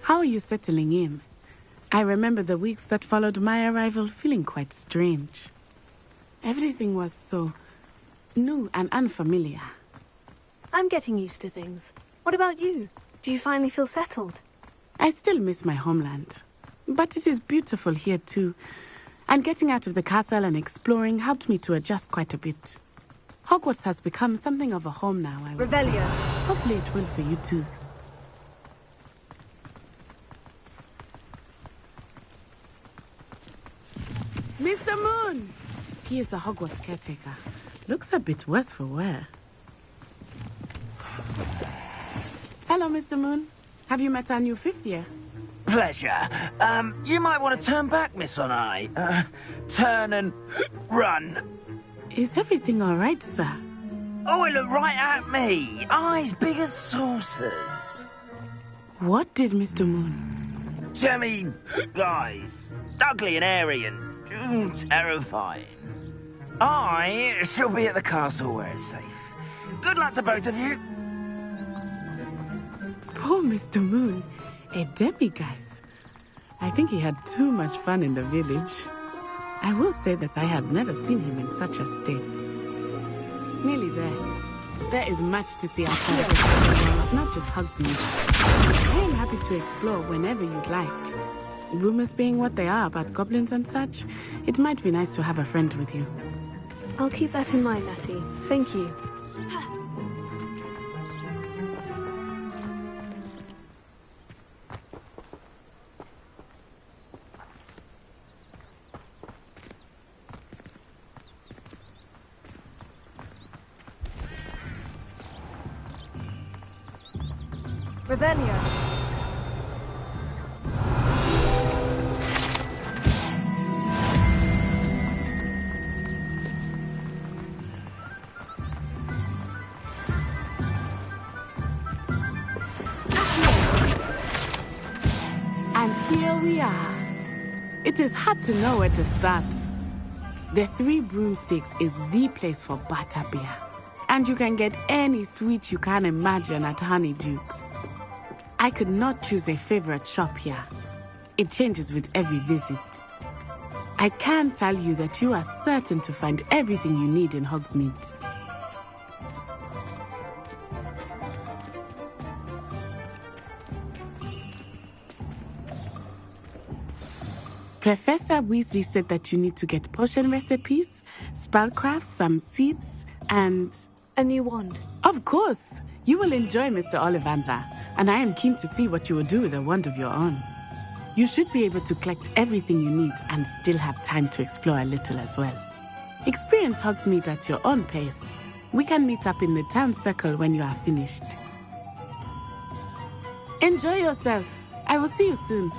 How are you settling in? I remember the weeks that followed my arrival feeling quite strange. Everything was so new and unfamiliar. I'm getting used to things. What about you? Do you finally feel settled? I still miss my homeland. But it is beautiful here too. And getting out of the castle and exploring helped me to adjust quite a bit. Hogwarts has become something of a home now, I would say. Revelio. Hopefully it will for you too. Mr. Moon! He is the Hogwarts caretaker. Looks a bit worse for wear. Hello, Mr. Moon. Have you met our new fifth year? Pleasure. You might want to turn back, Miss Onai. Turn and run. Is everything all right, sir? Oh, it looked right at me. Eyes big as saucers. What did Mr. Moon? Jemmy guys. Ugly and airy and terrifying. I shall be at the castle where it's safe. Good luck to both of you. Poor Mr. Moon. A demiguise. I think he had too much fun in the village. I will say that I have never seen him in such a state. Nearly there. There is much to see outside of the castle. It's not just Hogsmeade. I am happy to explore whenever you'd like. Rumors being what they are about goblins and such, it might be nice to have a friend with you. I'll keep that in mind, Natty. Thank you. Revelio. Here we are. It is hard to know where to start. The Three Broomsticks is the place for butterbeer. And you can get any sweet you can imagine at Honeydukes. I could not choose a favorite shop here. It changes with every visit. I can tell you that you are certain to find everything you need in Hogsmeade. Professor Weasley said that you need to get potion recipes, spellcrafts, some seeds, and... a new wand. Of course! You will enjoy Mr. Ollivander, and I am keen to see what you will do with a wand of your own. You should be able to collect everything you need and still have time to explore a little as well. Experience Hogsmeade at your own pace. We can meet up in the town circle when you are finished. Enjoy yourself. I will see you soon.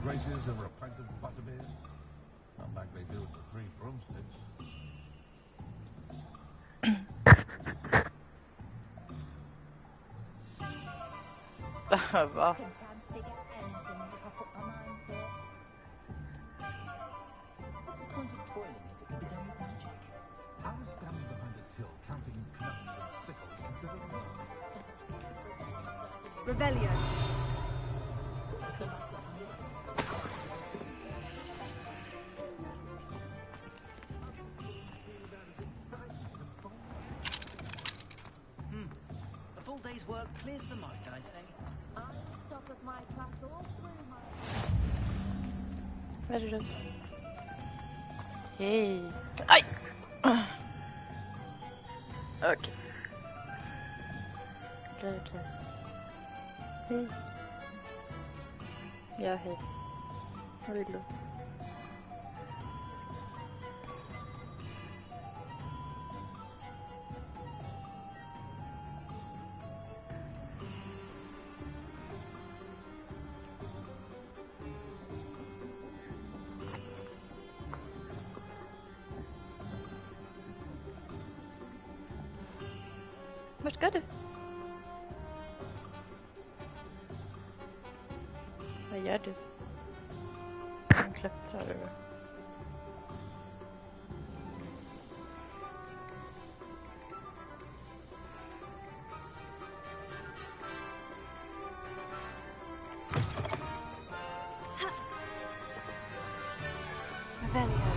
graces and repentant butterbeer? Not like they do at the Three Broomsticks. Va? Revelio. A full day's work clears the mind, I say. I'm top of my class all through my... Vad är det? Hej. Aj! Okej. Okej. Hej. Ja, hej. Vad vill du? Vart ska du? Vad gör du? Han klättrar över. Revelio.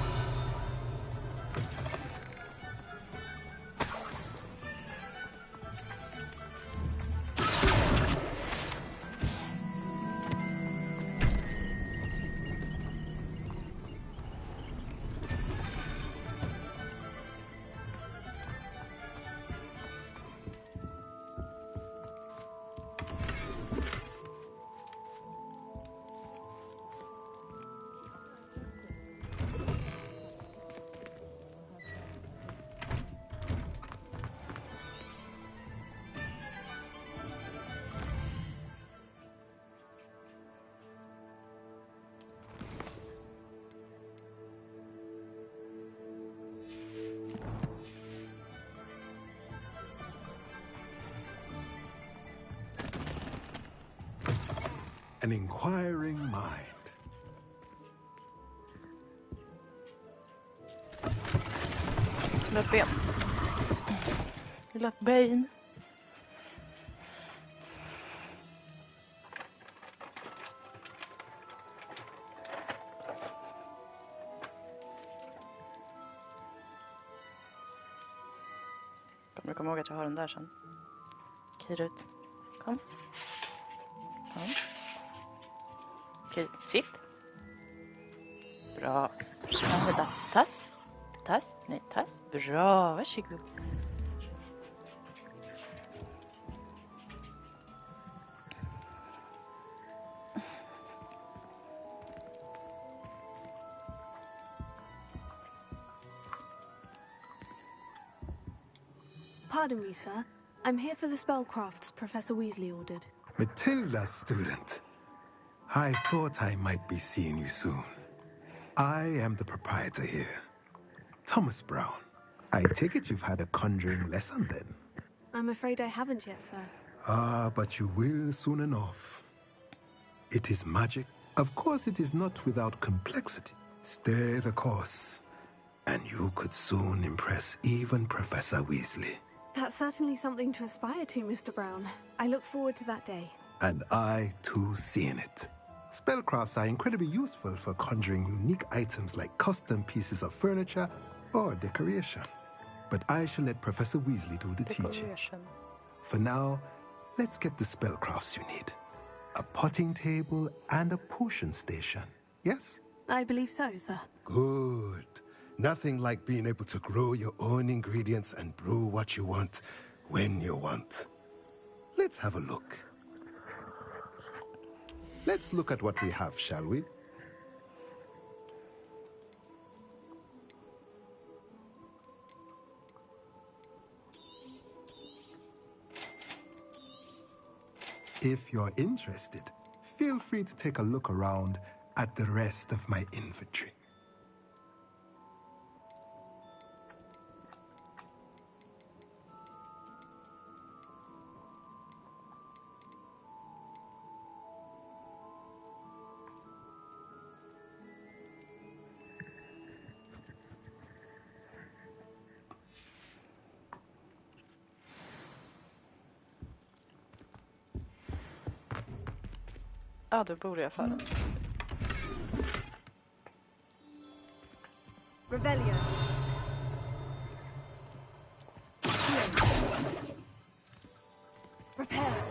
An inquiring mind. Löp ben. Löp ben. Kommer du komma ihåg att jag har den där sen? Okej, Rut. Kom. Kom. Okej, sitt. Bra. Vänta. Tass. Tass. Nej, tass. Bra, varsågod. Pardon me, sir. I'm here for the spellcrafts Professor Weasley ordered. Matilda's student. I thought I might be seeing you soon. I am the proprietor here, Thomas Brown. I take it you've had a conjuring lesson then? I'm afraid I haven't yet, sir. Ah, but you will soon enough. It is magic. Of course, it is not without complexity. Stay the course, and you could soon impress even Professor Weasley. That's certainly something to aspire to, Mr. Brown. I look forward to that day. And I, too, seeing it. Spellcrafts are incredibly useful for conjuring unique items like custom pieces of furniture or decoration. But I shall let Professor Weasley do the teaching. For now, let's get the spellcrafts you need. A potting table and a potion station, yes? I believe so, sir. Good. Nothing like being able to grow your own ingredients and brew what you want when you want. Let's have a look. Let's look at what we have, shall we? If you're interested, feel free to take a look around at the rest of my infantry. Ja, du bor i affären. Revelio. Repair.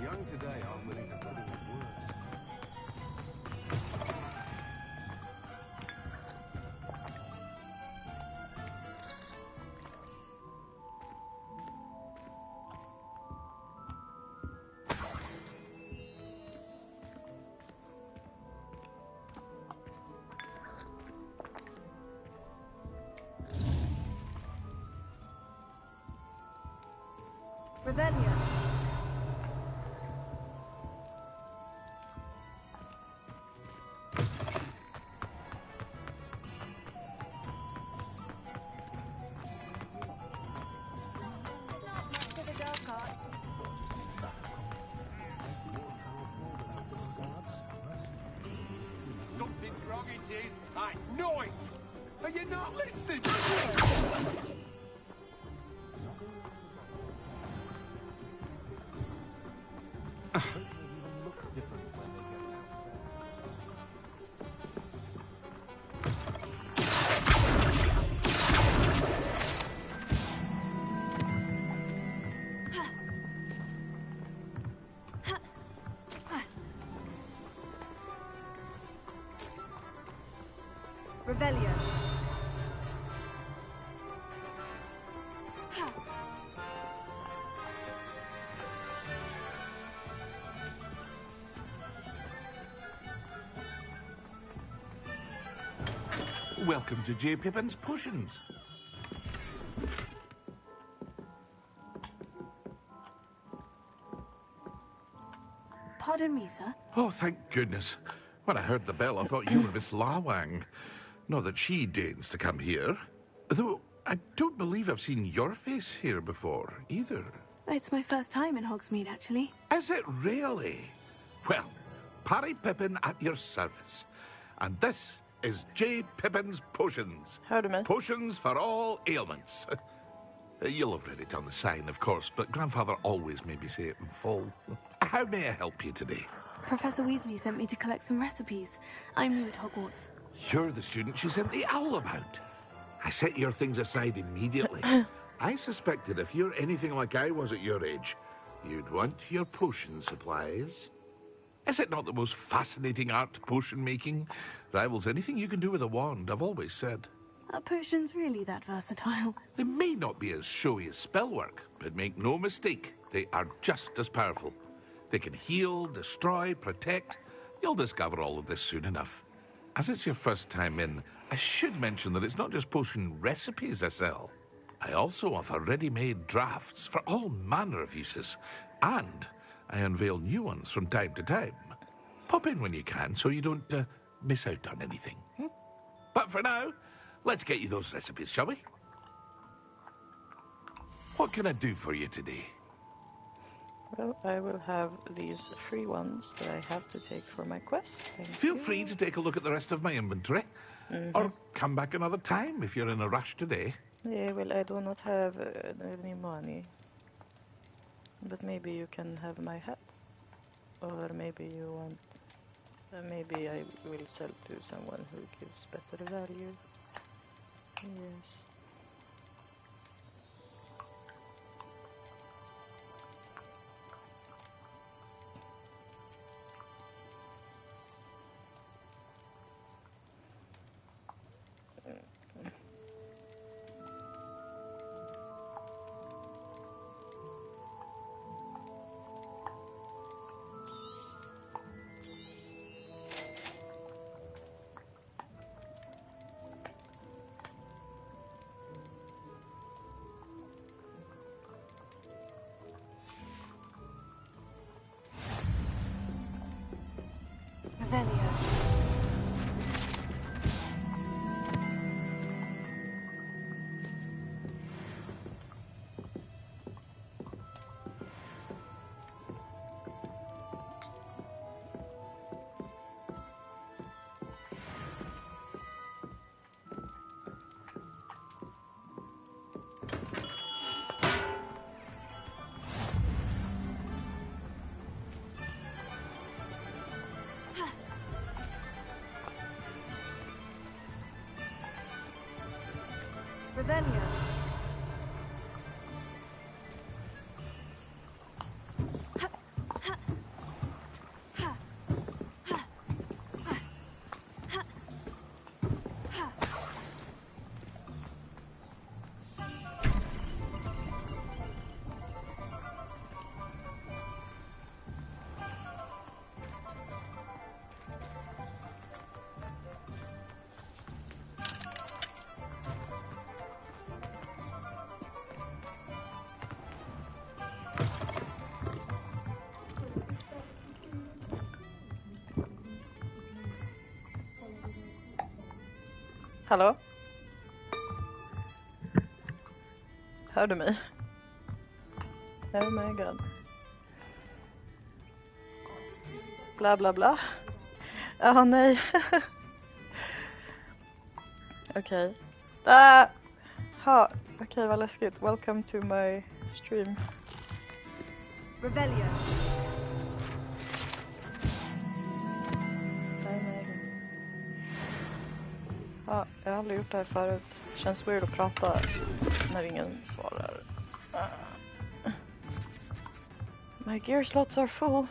young today aren't willing to put in the work. Revelio. Something's wrong, it is. I know it. Are you not listening? Revelio. Welcome to J. Pippin's Potions. Pardon me, sir. Oh, thank goodness. When I heard the bell, I thought you were Miss Lawang. Not that she deigns to come here. Though, I don't believe I've seen your face here before, either. It's my first time in Hogsmeade, actually. Is it really? Well, Parry Pippin at your service. And this is J. Pippin's Potions. Potions for all ailments. You'll have read it on the sign, of course, but Grandfather always made me say it in full. How may I help you today? Professor Weasley sent me to collect some recipes. I'm new at Hogwarts. You're the student she sent the owl about. I set your things aside immediately. I suspected if you're anything like I was at your age, you'd want your potion supplies. Is it not the most fascinating art, potion making? Rivals anything you can do with a wand, I've always said. Are potions really that versatile? They may not be as showy as spellwork, but make no mistake, they are just as powerful. They can heal, destroy, protect. You'll discover all of this soon enough. As it's your first time in, I should mention that it's not just potion recipes I sell. I also offer ready-made drafts for all manner of uses, and I unveil new ones from time to time. Pop in when you can so you don't miss out on anything. But for now, let's get you those recipes, shall we? What can I do for you today? Well, I will have these 3 ones that I have to take for my quest. Feel free to take a look at the rest of my inventory. Or come back another time if you're in a rush today. Yeah, well, I do not have any money. But maybe you can have my hat. Or maybe you want... maybe I will sell to someone who gives better value. Yes. Revelio. Revelio. Hallå? Hör du mig? Oh my god. Bla bla bla. Ja, nej. Okej. Okej, vad läskigt. Welcome to my stream. Revelio. Ja, jag har aldrig gjort det här förut. Det känns weird att prata när ingen svarar. My gear slots are full.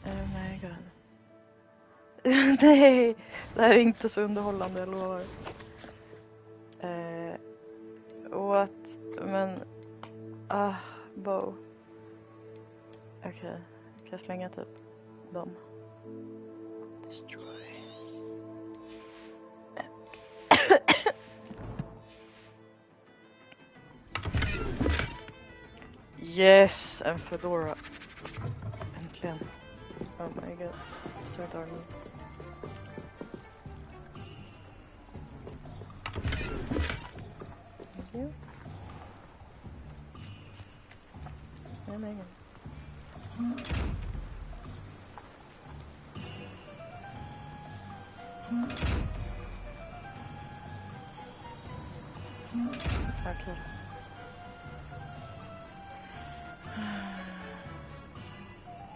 Oh my god. Nej, det här är inte så underhållande, jag lovar. What? Men... bow. Okej, kan jag slänga typ dem? Destroy. Yes, en fedora. Äntligen. Oh my god. Start army. Thank you. Oh my god. Okej.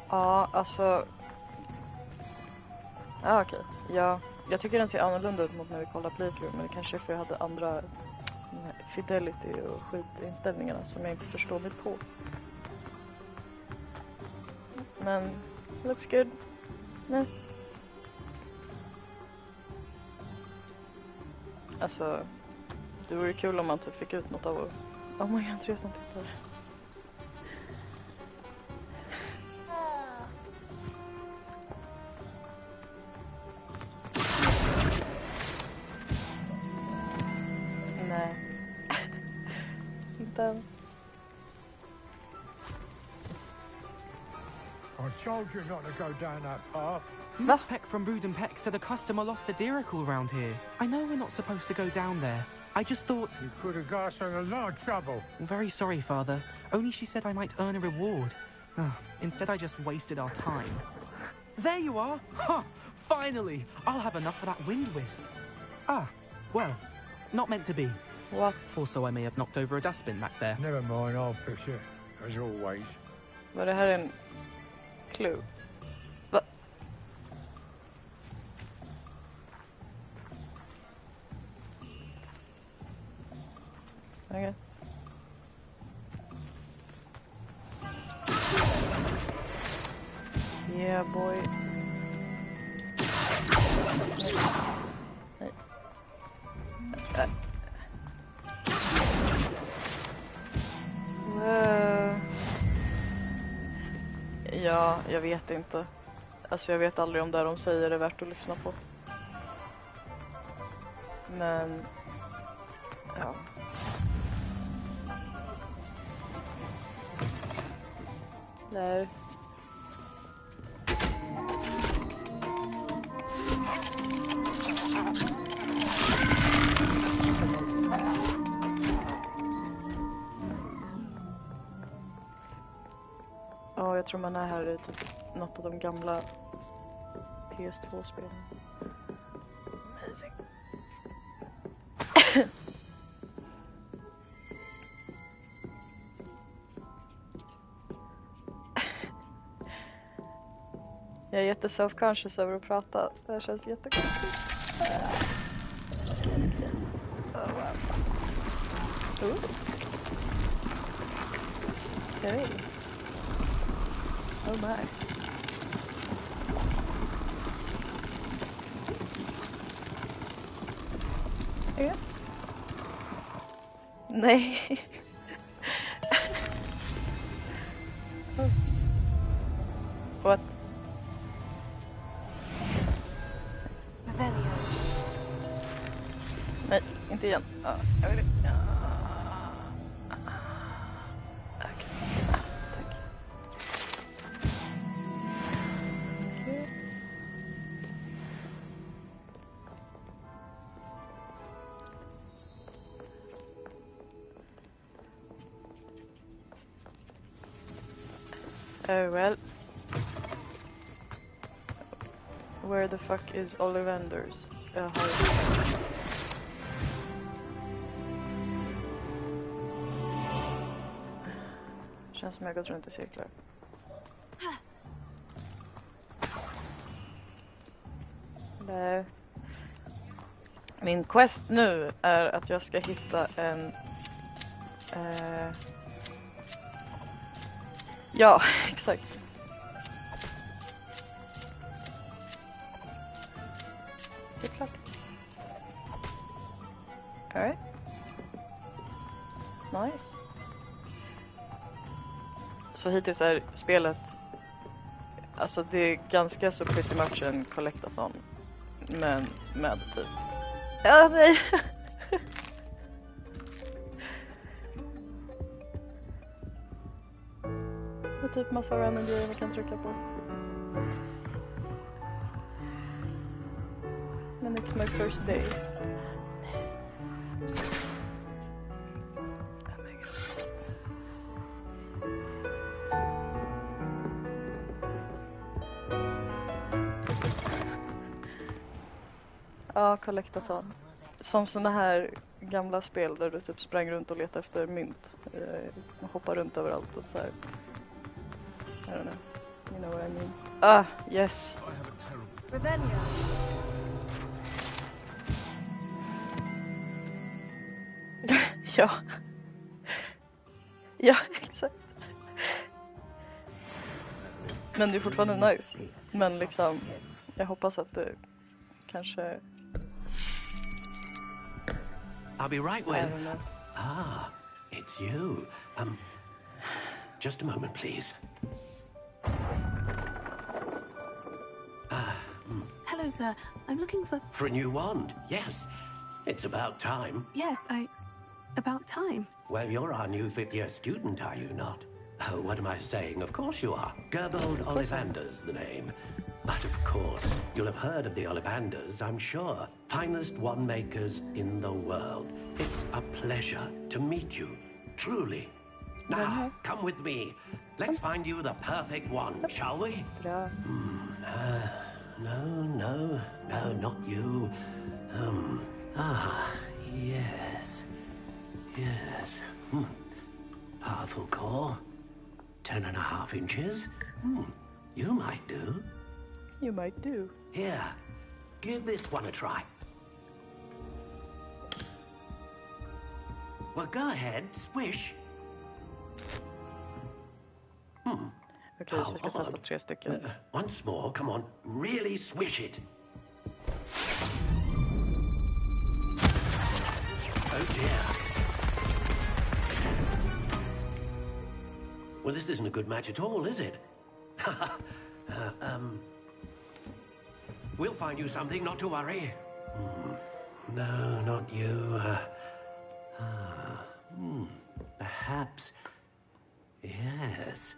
Ja, alltså... Ja, okej. Ja, jag tycker den ser annorlunda ut mot när vi kollade playthrough, men det kanske är för jag hade andra fidelity och skitinställningarna som jag inte förstår mig på. Men, looks good. Nej. Alltså, det vore kul om man typ fick ut något av att... Oh my god, 3 som tittar. Nej. Inte än. I told you not to go down that path. Miss Peck from Brood Peck said a customer lost a deeracle around here. I know we're not supposed to go down there. I just thought... You could have got us in a lot of trouble. I'm very sorry, Father. Only she said I might earn a reward. Instead, I just wasted our time. There you are! Ha! Finally! I'll have enough for that wind wisp. Well, not meant to be. What? Also, I may have knocked over a dustbin back there. Never mind, I'll fix it. As always. Var det här en clue? Va? Okay. Yeah, boy. Ja, jag vet inte. Alltså jag vet aldrig om det de säger är värt att lyssna på. Men... ja. Där. Ja, jag tror man är här i typ något av de gamla PS2-spelen. Amazing. Jag är jätte-self-conscious över att prata. Det här känns jättekonstigt. Oh, wow. Okay. Oh my. Ja. Nej. Oh. What? Nej, inte igen. Ja, jag vill. Ja. Okej. Tack. Oh well. Where the fuck is Ollivanders? Känns som jag gått runt i cirklar. Nej. Min quest nu är att jag ska hitta en... Ja, exakt. Det är klart. Alright. Nice. Så hittills är spelet... Alltså det är ganska så pretty much en collectathon. Men med typ... Ja, nej! Och typ massa random grejer man kan trycka på. Men it's my first day. Ja, collectathon. Som såna här gamla spel där du typ sprang runt och letade efter mynt. Hoppar runt överallt och så här. I don't know. You know what I mean. Ah, yes. Ravenia. Ja. Ja, exakt. Men det är fortfarande nice. Men liksom, jag hoppas att det kanske... I'll be right with. Ah, it's you. Just a moment, please. Hello, sir. I'm looking for... For a new wand, yes. It's about time. Yes, about time. Well, you're our new fifth-year student, are you not? Oh, what am I saying? Of course you are. Gerbold Ollivander's the name. But of course, you'll have heard of the Ollivanders, I'm sure. Finest wand makers in the world. It's a pleasure to meet you, truly. Now, come with me. Let's find you the perfect wand, shall we? No, not you. Yes. Powerful core. 10.5 inches. You might do. You might do. Here, give this one a try. Well, go ahead, swish. Okej, så vi ska testa 3 stycken. Once more, come on, really swish it. Oh dear. Well, this isn't a good match at all, is it? We'll find you something, not to worry. No, not you. Perhaps. Yes.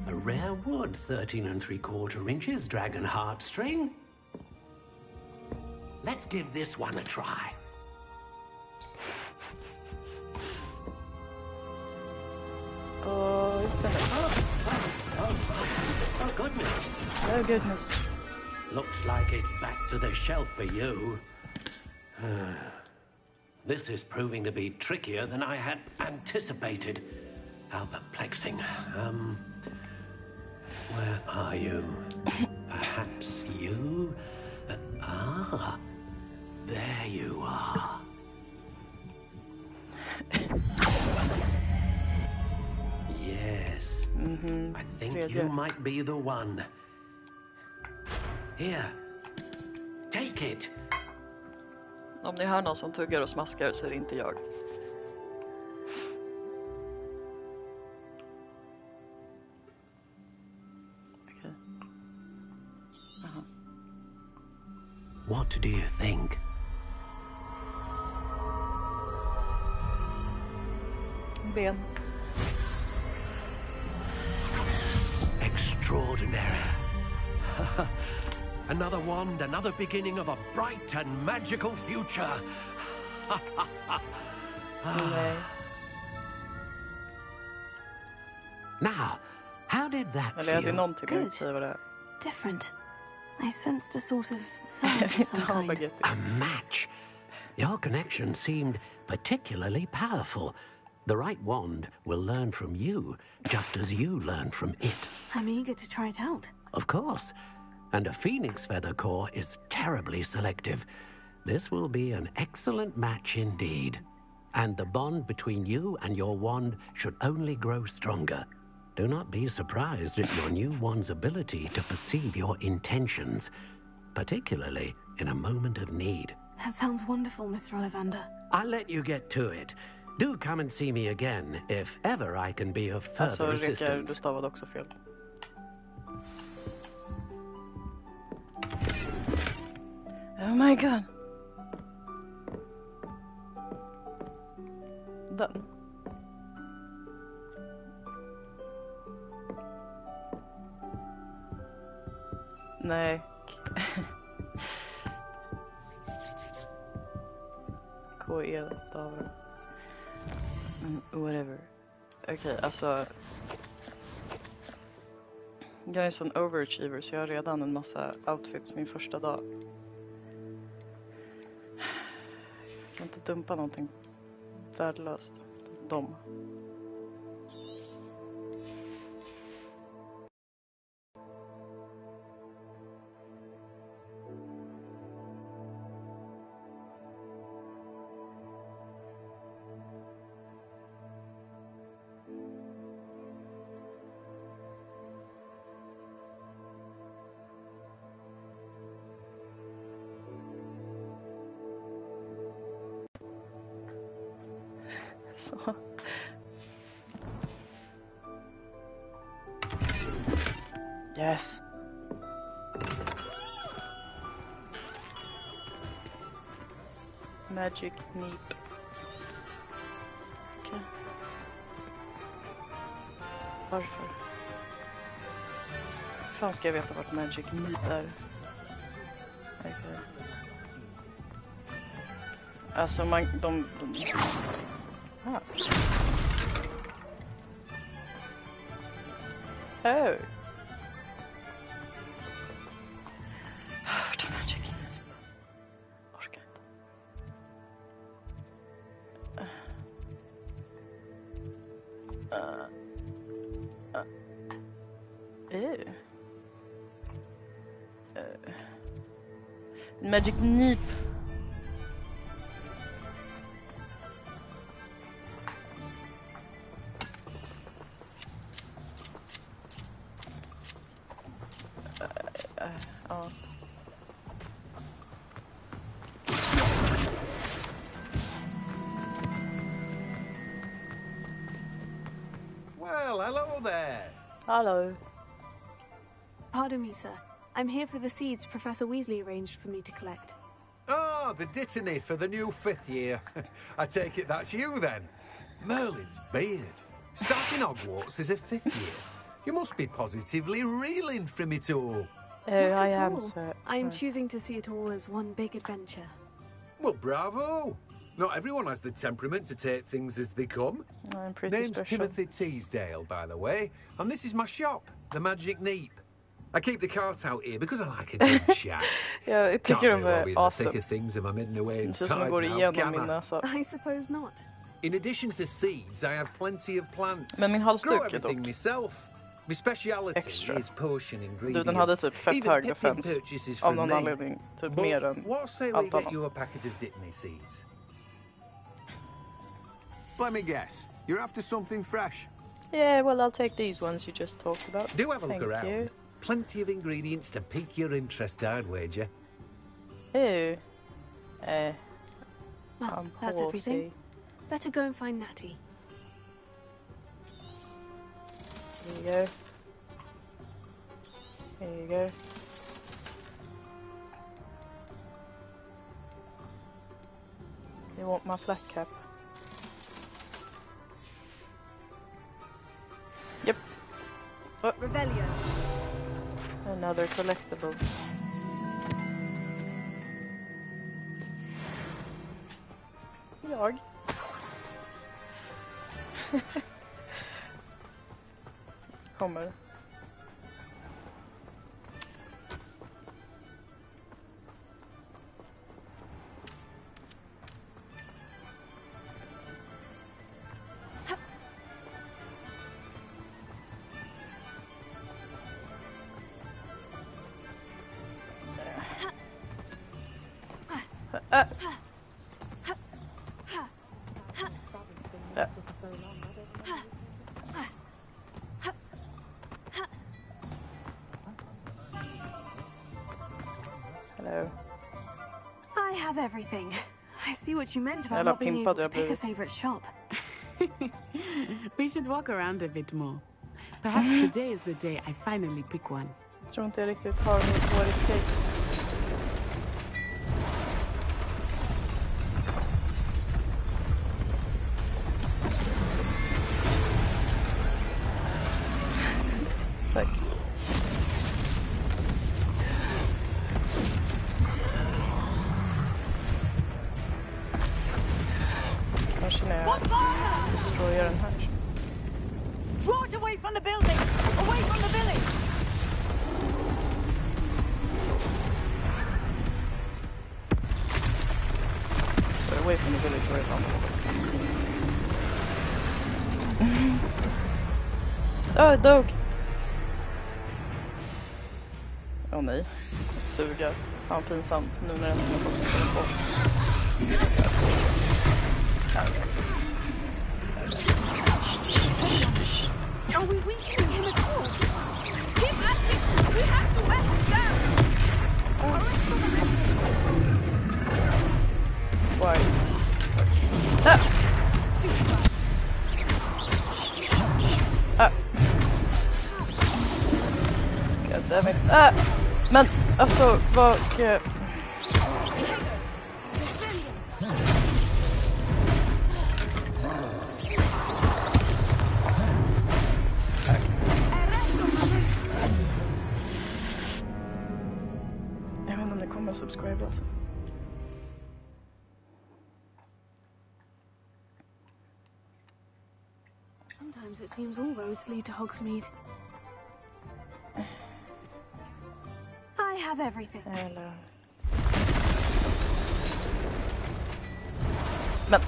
A rare wood, 13 3/4 inches, dragon heartstring. Let's give this one a try. Oh, it's in it. Oh, goodness. Oh, goodness. Looks like it's back to the shelf for you. This is proving to be trickier than I had anticipated. How perplexing. Where are you? Perhaps you? There you are. Yes. I think you might be the one. Here. Take it. Om ni hör någon som tuggar och smaskar så är det inte jag. Okej. What do you think? Ben. Extraordinary. Another wand, another beginning of a bright and magical future. Nej. Now, how did that Eller är det feel? någonting jag inte säger vad det är? Different. I sensed a sort of surge of some kind. A match. Your connection seemed particularly powerful. The right wand will learn from you, just as you learn from it. I'm eager to try it out. Of course. And a phoenix feather core is terribly selective. This will be an excellent match indeed. And the bond between you and your wand should only grow stronger. Do not be surprised at your new wand's ability to perceive your intentions, particularly in a moment of need. That sounds wonderful, Mr. Ollivander. I'll let you get to it. Do come and see me again if ever I can be of further Rickard, du assistance. stavade också fel. Oh my god. Den. Nej. KE David. Whatever. Okej, alltså. Jag är en sån overachiever så jag har redan en massa outfits min första dag. Jag kan inte dumpa någonting värdelöst. Dom. Så. Yes. Magic Neep. Okej. Varför? Fan ska jag veta vart Magic Neep är? Okej. Alltså de... Ah. Oh. Vart är Magic? Orkar inte. Magic Neep. Ja. Well, hello there. Hello. Pardon me, sir. I'm here for the seeds Professor Weasley arranged for me to collect. Ah, the dittany for the new 5th year. I take it that's you then. Merlin's beard. Starting Hogwarts as a 5th year. You must be positively reeling from it all. Not I at am, all. sir. I'm choosing to see it all as one big adventure. Well, bravo. Not everyone has the temperament to take things as they come. I'm pretty Name's special. Timothy Teasdale, by the way. And this is my shop, the Magic Neep. I keep the cart out here because I like a good chat. Jag Can't tycker really de be är in the awesome. thick of things if I'm hidden away Det ser inside som det går now, igenom can min I? näsa. I suppose not. In addition to seeds, I have plenty of plants. Men min halsduk Grow är everything dock myself. My speciality extra. is potion ingredients. Du, den hade typ fett Even hög Pippin defense. purchases Av from någon me. anledning. Typ But mer än what say we allt get annat. you a packet of Dittany seeds? Let me guess. You're after something fresh. Yeah, well, I'll take these ones you just talked about. Do have a look Thank around. you. Plenty of ingredients to pique your interest, I'd wager. Ew. Well, that's horsey. everything. Better go and find Natty. Here you go. Here you go. You want my flat cap? Yep. Oh. Revelio. Another collectible. Jag. kommer. Hello. I have everything. I see what you meant about not being able to pick a favorite shop. We should walk around a bit more. Perhaps today is the day I finally pick one. Jag tror inte jag riktigt har what it takes. Tack. Kanske när jag destroyar den här. Draw it away from the building! Away from the village! So away from the village, where it's on. Oh, dog! Åh nej, jag suger. Fan pinsamt nu när jag inte har fått mig på. Are we weakening him at all? Keep at it! We have to wear him down! Why? Ah! Ah! God damn it. Ah! Men alltså, vad ska jag... Jag vet inte om det kommer subscribe alltså. Sometimes it seems all roads lead to Hogsmeade. I have everything. Eller... Men...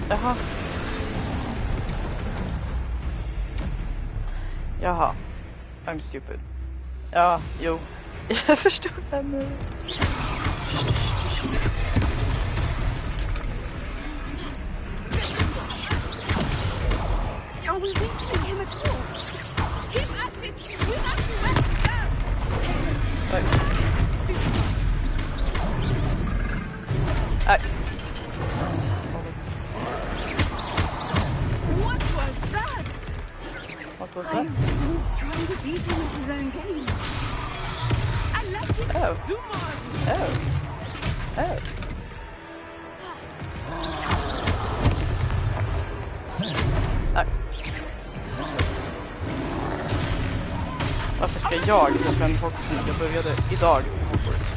Jaha. Jaha. I'm stupid. Ja, jo. Jag förstod det nu. Are we weakening him at all? Keep at it! We have to wear him down! Right. What was that? What was I that? was trying to beat him at his own game. I left him Oh. do more! Oh. Oh. Varför ska jag åka en Hogsmeade? Jag började idag med Hogwarts.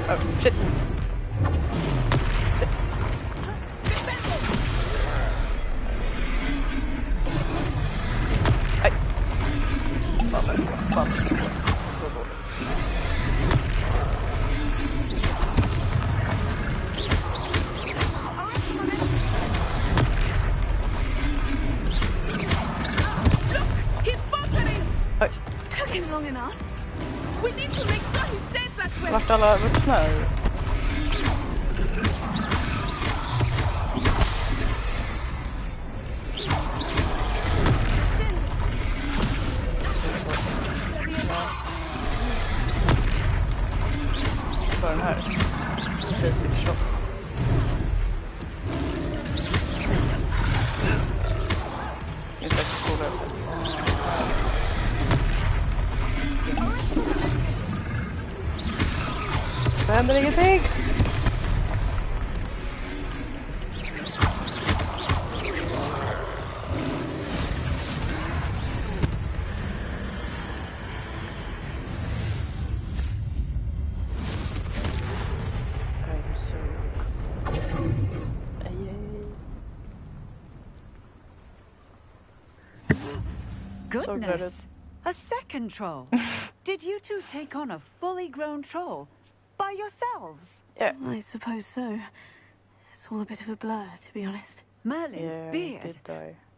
Oh, shit. Took him long enough. We need to make sure he stays that way! Vart alla vuxna är? För den här. Basic shop. Det är säkert coolare. händer ingenting! Goodness! A second troll. Did you two take on a fully grown troll by yourselves? Yeah. I suppose so. It's all a bit of a blur, to be honest. Merlin's beard.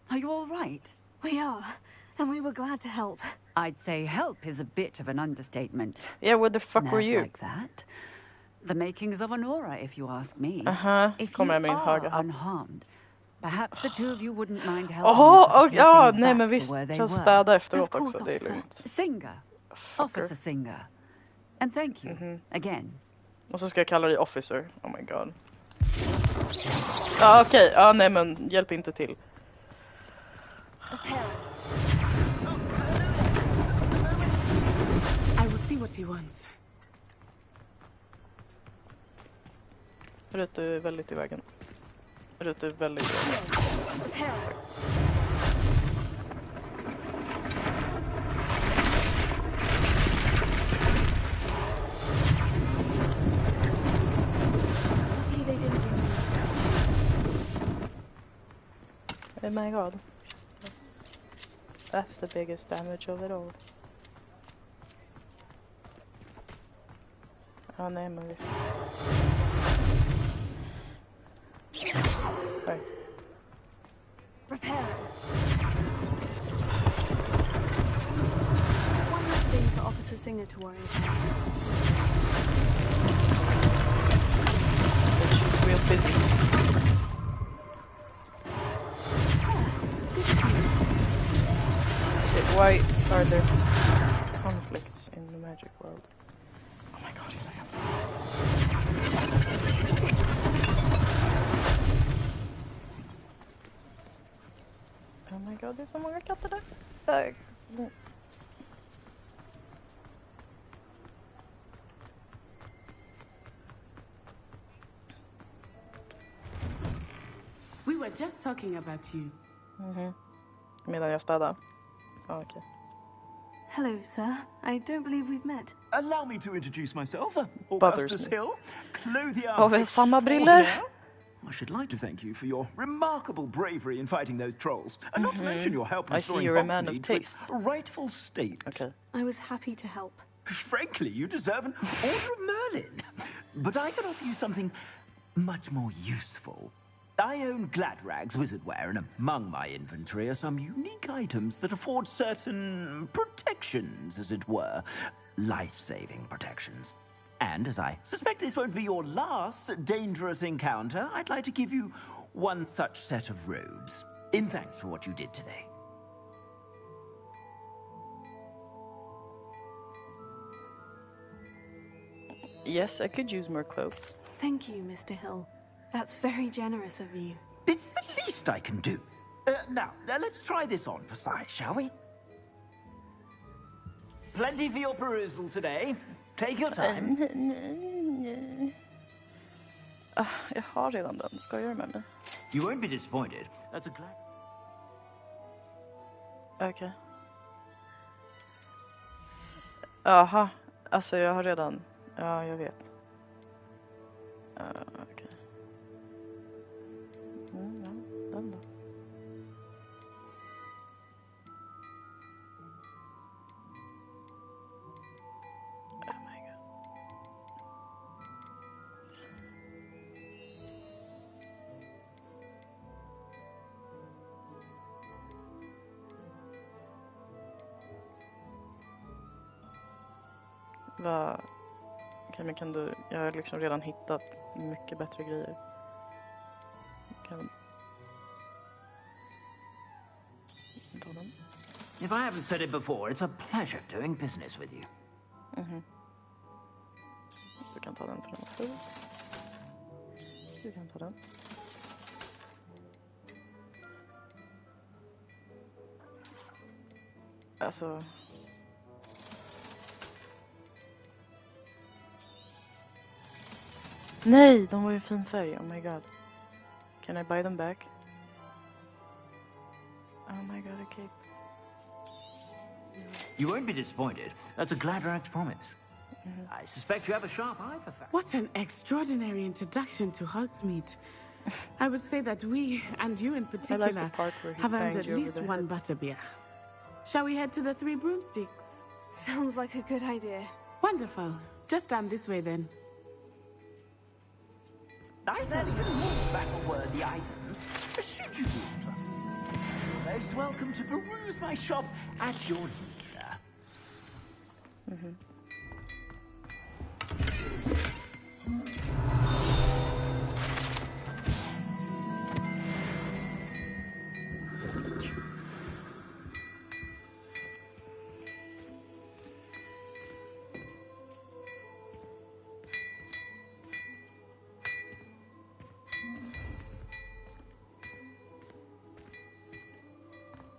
Are you all right? We are, and we were glad to help. I'd say help is a bit of an understatement. Yeah, what the fuck were Nerve you? like that? The makings of an aura, if you ask me. If Kommer you jag med min are höga hatt. unharmed, perhaps the two of you wouldn't mind helping Jaha, me put a few ja, things nej back men to visst, where they kan were. städa efteråt Of course, också, det är officer. lugnt. Singer. Officer Singer. And thank you, again. Och så ska jag kalla dig officer, oh my god. Ja okej, ja nej men hjälp inte till. I will see what he wants. Rut är väldigt i vägen. Rut är väldigt i vägen. Oh my god. That's the biggest damage of it all. Ja nej men visst. Sorry. Repair. One less thing for Officer Singer to worry about. She's real busy. Why are there conflicts in the magic world? Oh my god, I have oh my god, det är så många katter där. We were just talking about you. Medan jag städar. Okay. Hello, sir. I don't believe we've met. Allow me to introduce myself. Bothers Augustus me. Hill, clothier. Har vi samma briller? I should like to thank you for your remarkable bravery in fighting those trolls, and not to mention your help in I see restoring you're a man of Hogsmeade to its taste. rightful state. Okay. I was happy to help. Frankly, you deserve an Order of Merlin. But I can offer you something much more useful. I own Gladrag's wizardware, and among my inventory are some unique items that afford certain protections, as it were. Life-saving protections. And as I suspect this won't be your last dangerous encounter, I'd like to give you one such set of robes, in thanks for what you did today. Yes, I could use more clothes. Thank you, Mr. Hill. That's very generous of you. It's the least I can do. Now, let's try this on for size, shall we? Plenty for your perusal today. Take your time. Jag har redan den. Ska jag med mig? You won't be disappointed. That's a glad... Okej. Aha. Alltså jag har redan... Ja, jag vet. Okej. Ja, den då. Oh my god. Va... Okej, men kan du... Jag har liksom redan hittat mycket bättre grejer. Kan... Ta den. If I haven't said it before, it's a pleasure doing business with you. Du kan ta den för den var full. Du kan ta den. Alltså... Nej, de var ju fin färg. Oh my god. Can I buy them back? Oh my god, okay. You won't be disappointed. That's a Gladrag's promise. I suspect you have a sharp eye for facts. What an extraordinary introduction to Hogsmeade. I would say that we, and you in particular, have earned at least one butterbeer. Shall we head to the Three Broomsticks? Sounds like a good idea. Wonderful. Just down this way then. I sell even more battle-worthy items, should you be most welcome to peruse my shop at your leisure.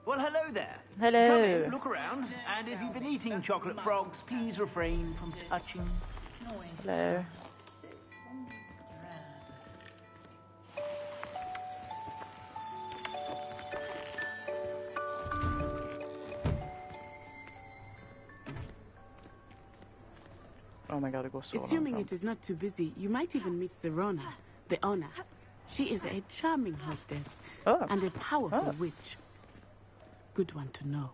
Well, hello there. Hello. Come in, look around, and if you've been eating chocolate frogs, please refrain from touching. Hello. Oh my god, det går så Assuming långsamt. it is not too busy, you might even meet Serona, the owner. She is a charming hostess and a powerful witch. Good one to know.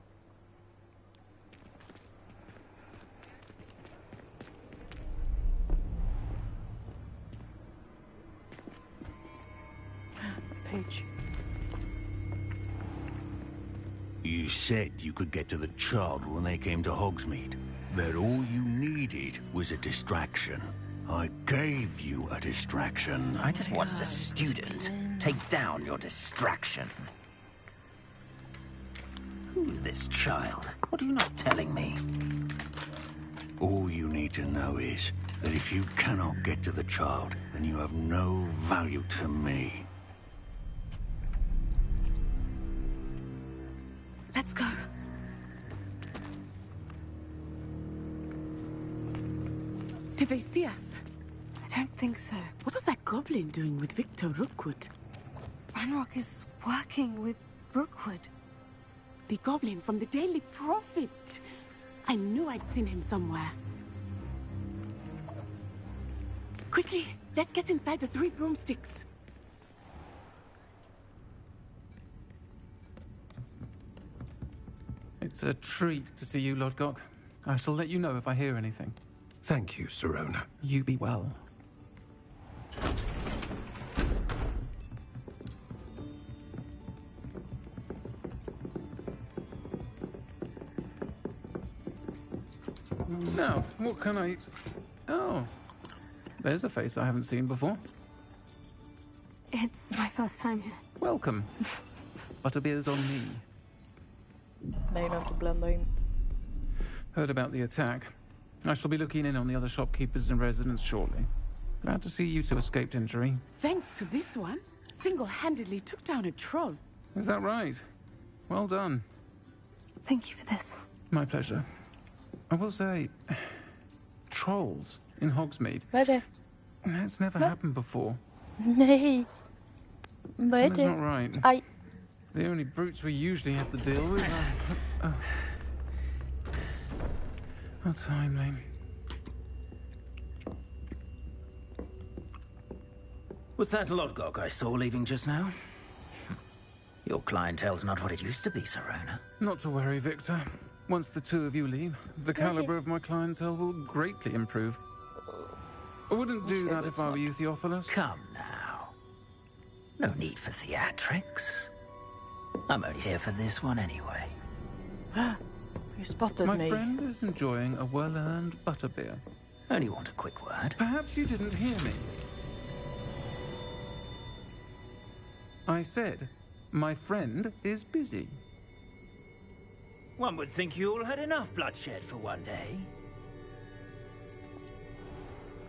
Page. You said you could get to the child when they came to Hogsmeade. That all you needed was a distraction. I gave you a distraction. I just watched a student take down your distraction. Who's this child? What are you not telling me? All you need to know is that if you cannot get to the child, then you have no value to me. Let's go. Did they see us? I don't think so. What was that goblin doing with Victor Rookwood? Ranrock is working with Rookwood. The goblin from the Daily Prophet. I knew I'd seen him somewhere. Quickly, let's get inside the Three Broomsticks. It's a treat to see you, Lodgok. I shall let you know if I hear anything. Thank you, Serona. You be well. Now, what can I... Oh, there's a face I haven't seen before. It's my first time here. Welcome. Butterbeer's on me. Nej, inte blanda in. Heard about the attack. I shall be looking in on the other shopkeepers and residents shortly. Glad to see you two escaped injury. Thanks to this one, single-handedly took down a troll. Is that right? Well done. Thank you for this. My pleasure. I will say, trolls in Hogsmeade. Vad är det? That's never happened before. Nej. Vad är That's det? not right. Aj. The only brutes we usually have to deal with are... How timely. Was that Lodgok I saw leaving just now? Your clientele's not what it used to be, Serona. Not to worry, Victor. Once the two of you leave, the caliber of my clientele will greatly improve. I wouldn't do that if I were you, Theophilus. Come now. No need for theatrics. I'm only here for this one anyway. You spotted My me. friend is enjoying a well-earned butterbeer. Only want a quick word. Perhaps you didn't hear me. I said, my friend is busy. One would think you all had enough bloodshed for one day.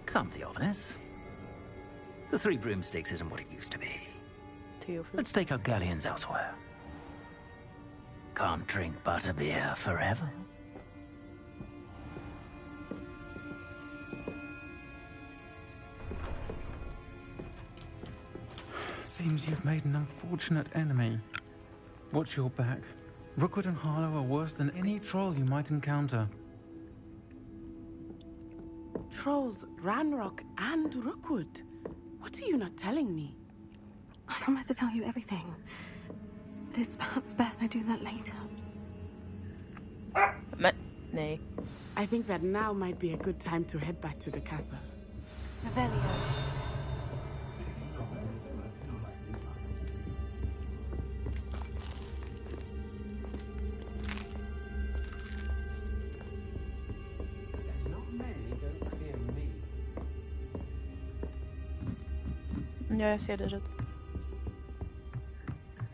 Come, Theophilus. The Three Broomsticks isn't what it used to be. Let's take our galleons elsewhere. Can't drink butterbeer forever. Seems you've made an unfortunate enemy. Watch your back. Rookwood and Harlow are worse than any troll you might encounter. Trolls, Ranrock, and Rookwood. What are you not telling me? I promise to tell you everything. But it's perhaps best I do that later. Nej. I think that now might be a good time to head back to the castle. Revelio. Ja, jag ser det rätt.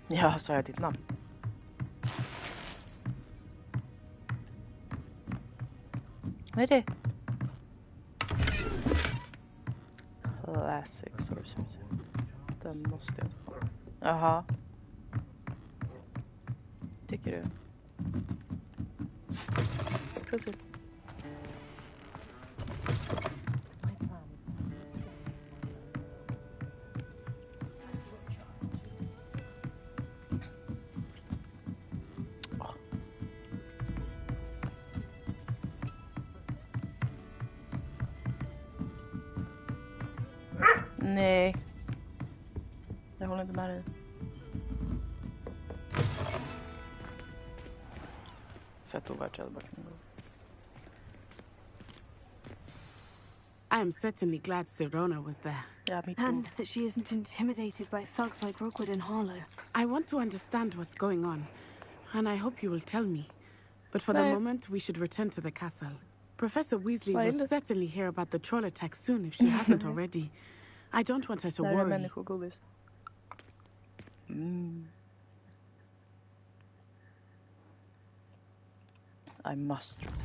Ja, sa jag ditt namn? Vad är det? Classic sorceress. Den måste jag ta. Jaha. Tycker du? Prosit. Nej. Jag håller inte med dig. Fett ovärd jag hade bara kunnat gå. I am certainly glad Sirona was there. Yeah, me too. And that she isn't intimidated by thugs like Rookwood and Harlow. I want to understand what's going on, and I hope you will tell me. But for the moment, we should return to the castle. Professor Weasley will certainly hear about the troll attack soon if she hasn't already. I don't want her to worry. Människogodis. I must return.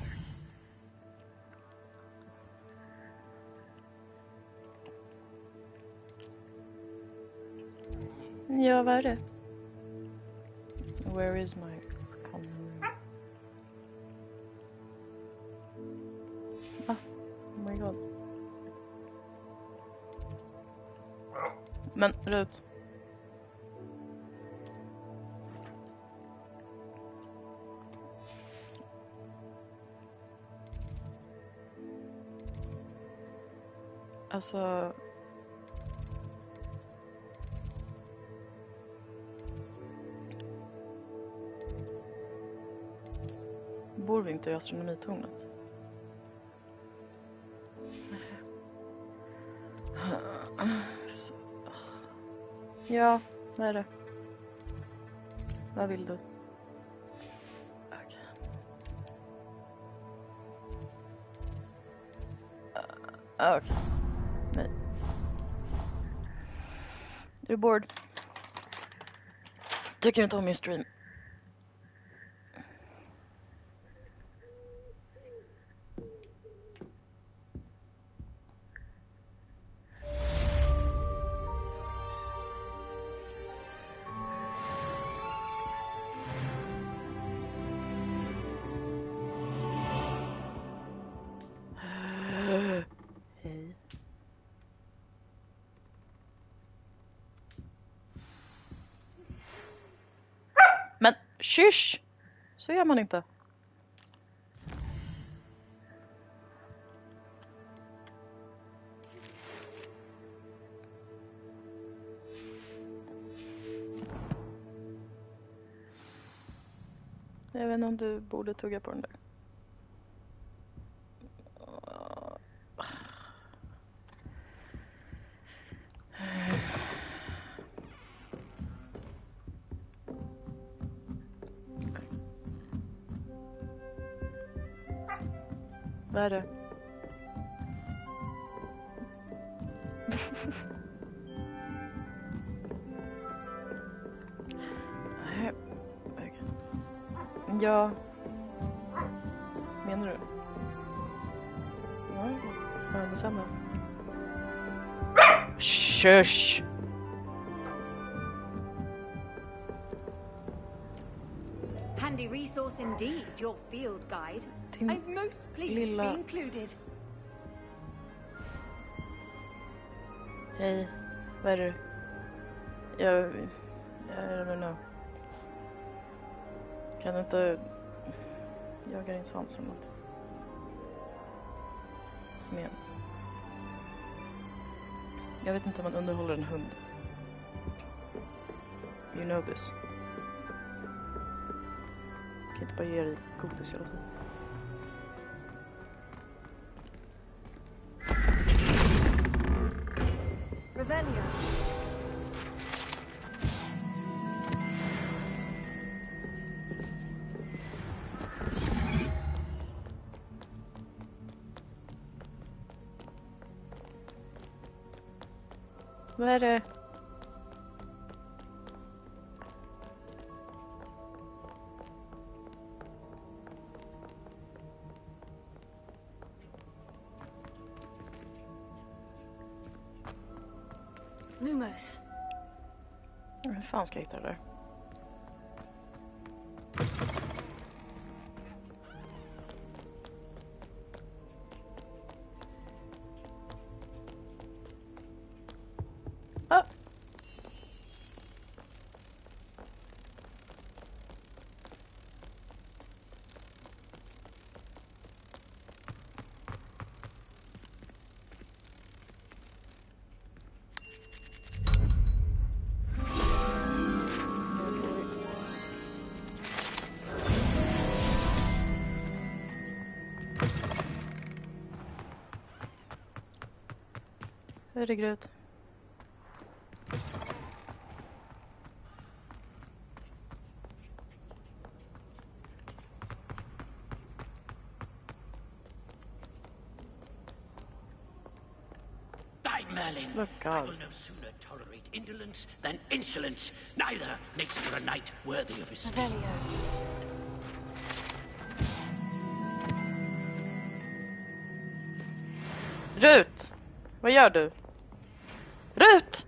Ja, vad är det? Where is my camera? Ah, oh my god. Men, Rut. Alltså... Bor vi inte i astronomitornet? Ja, det är det. Vad vill du? Okej. Okej. Nej. Är du bored? Tycker du inte om min stream? Men, kysch! Så gör man inte. Jag vet inte om du borde tugga på den där. Vad är det? Ja. Menar du? Ja, detsamma. Shush! Handy resource indeed, your field guide. I'm most pleased to be included. Hej, vad är det? I don't know. Kan du inte jaga din svans eller något? Kom igen. Jag vet inte om man underhåller en hund. You know this. Jag kan inte bara ge dig godis hela tiden. Revelio. Vad är det? Lumos. Hur fan ska jag hitta det där? Ah. Herregud. By Merlin, Look, I God. will no sooner tolerate indolence than insolence. Neither makes for a knight worthy of his esteem. Rut! Vad gör du? Rut!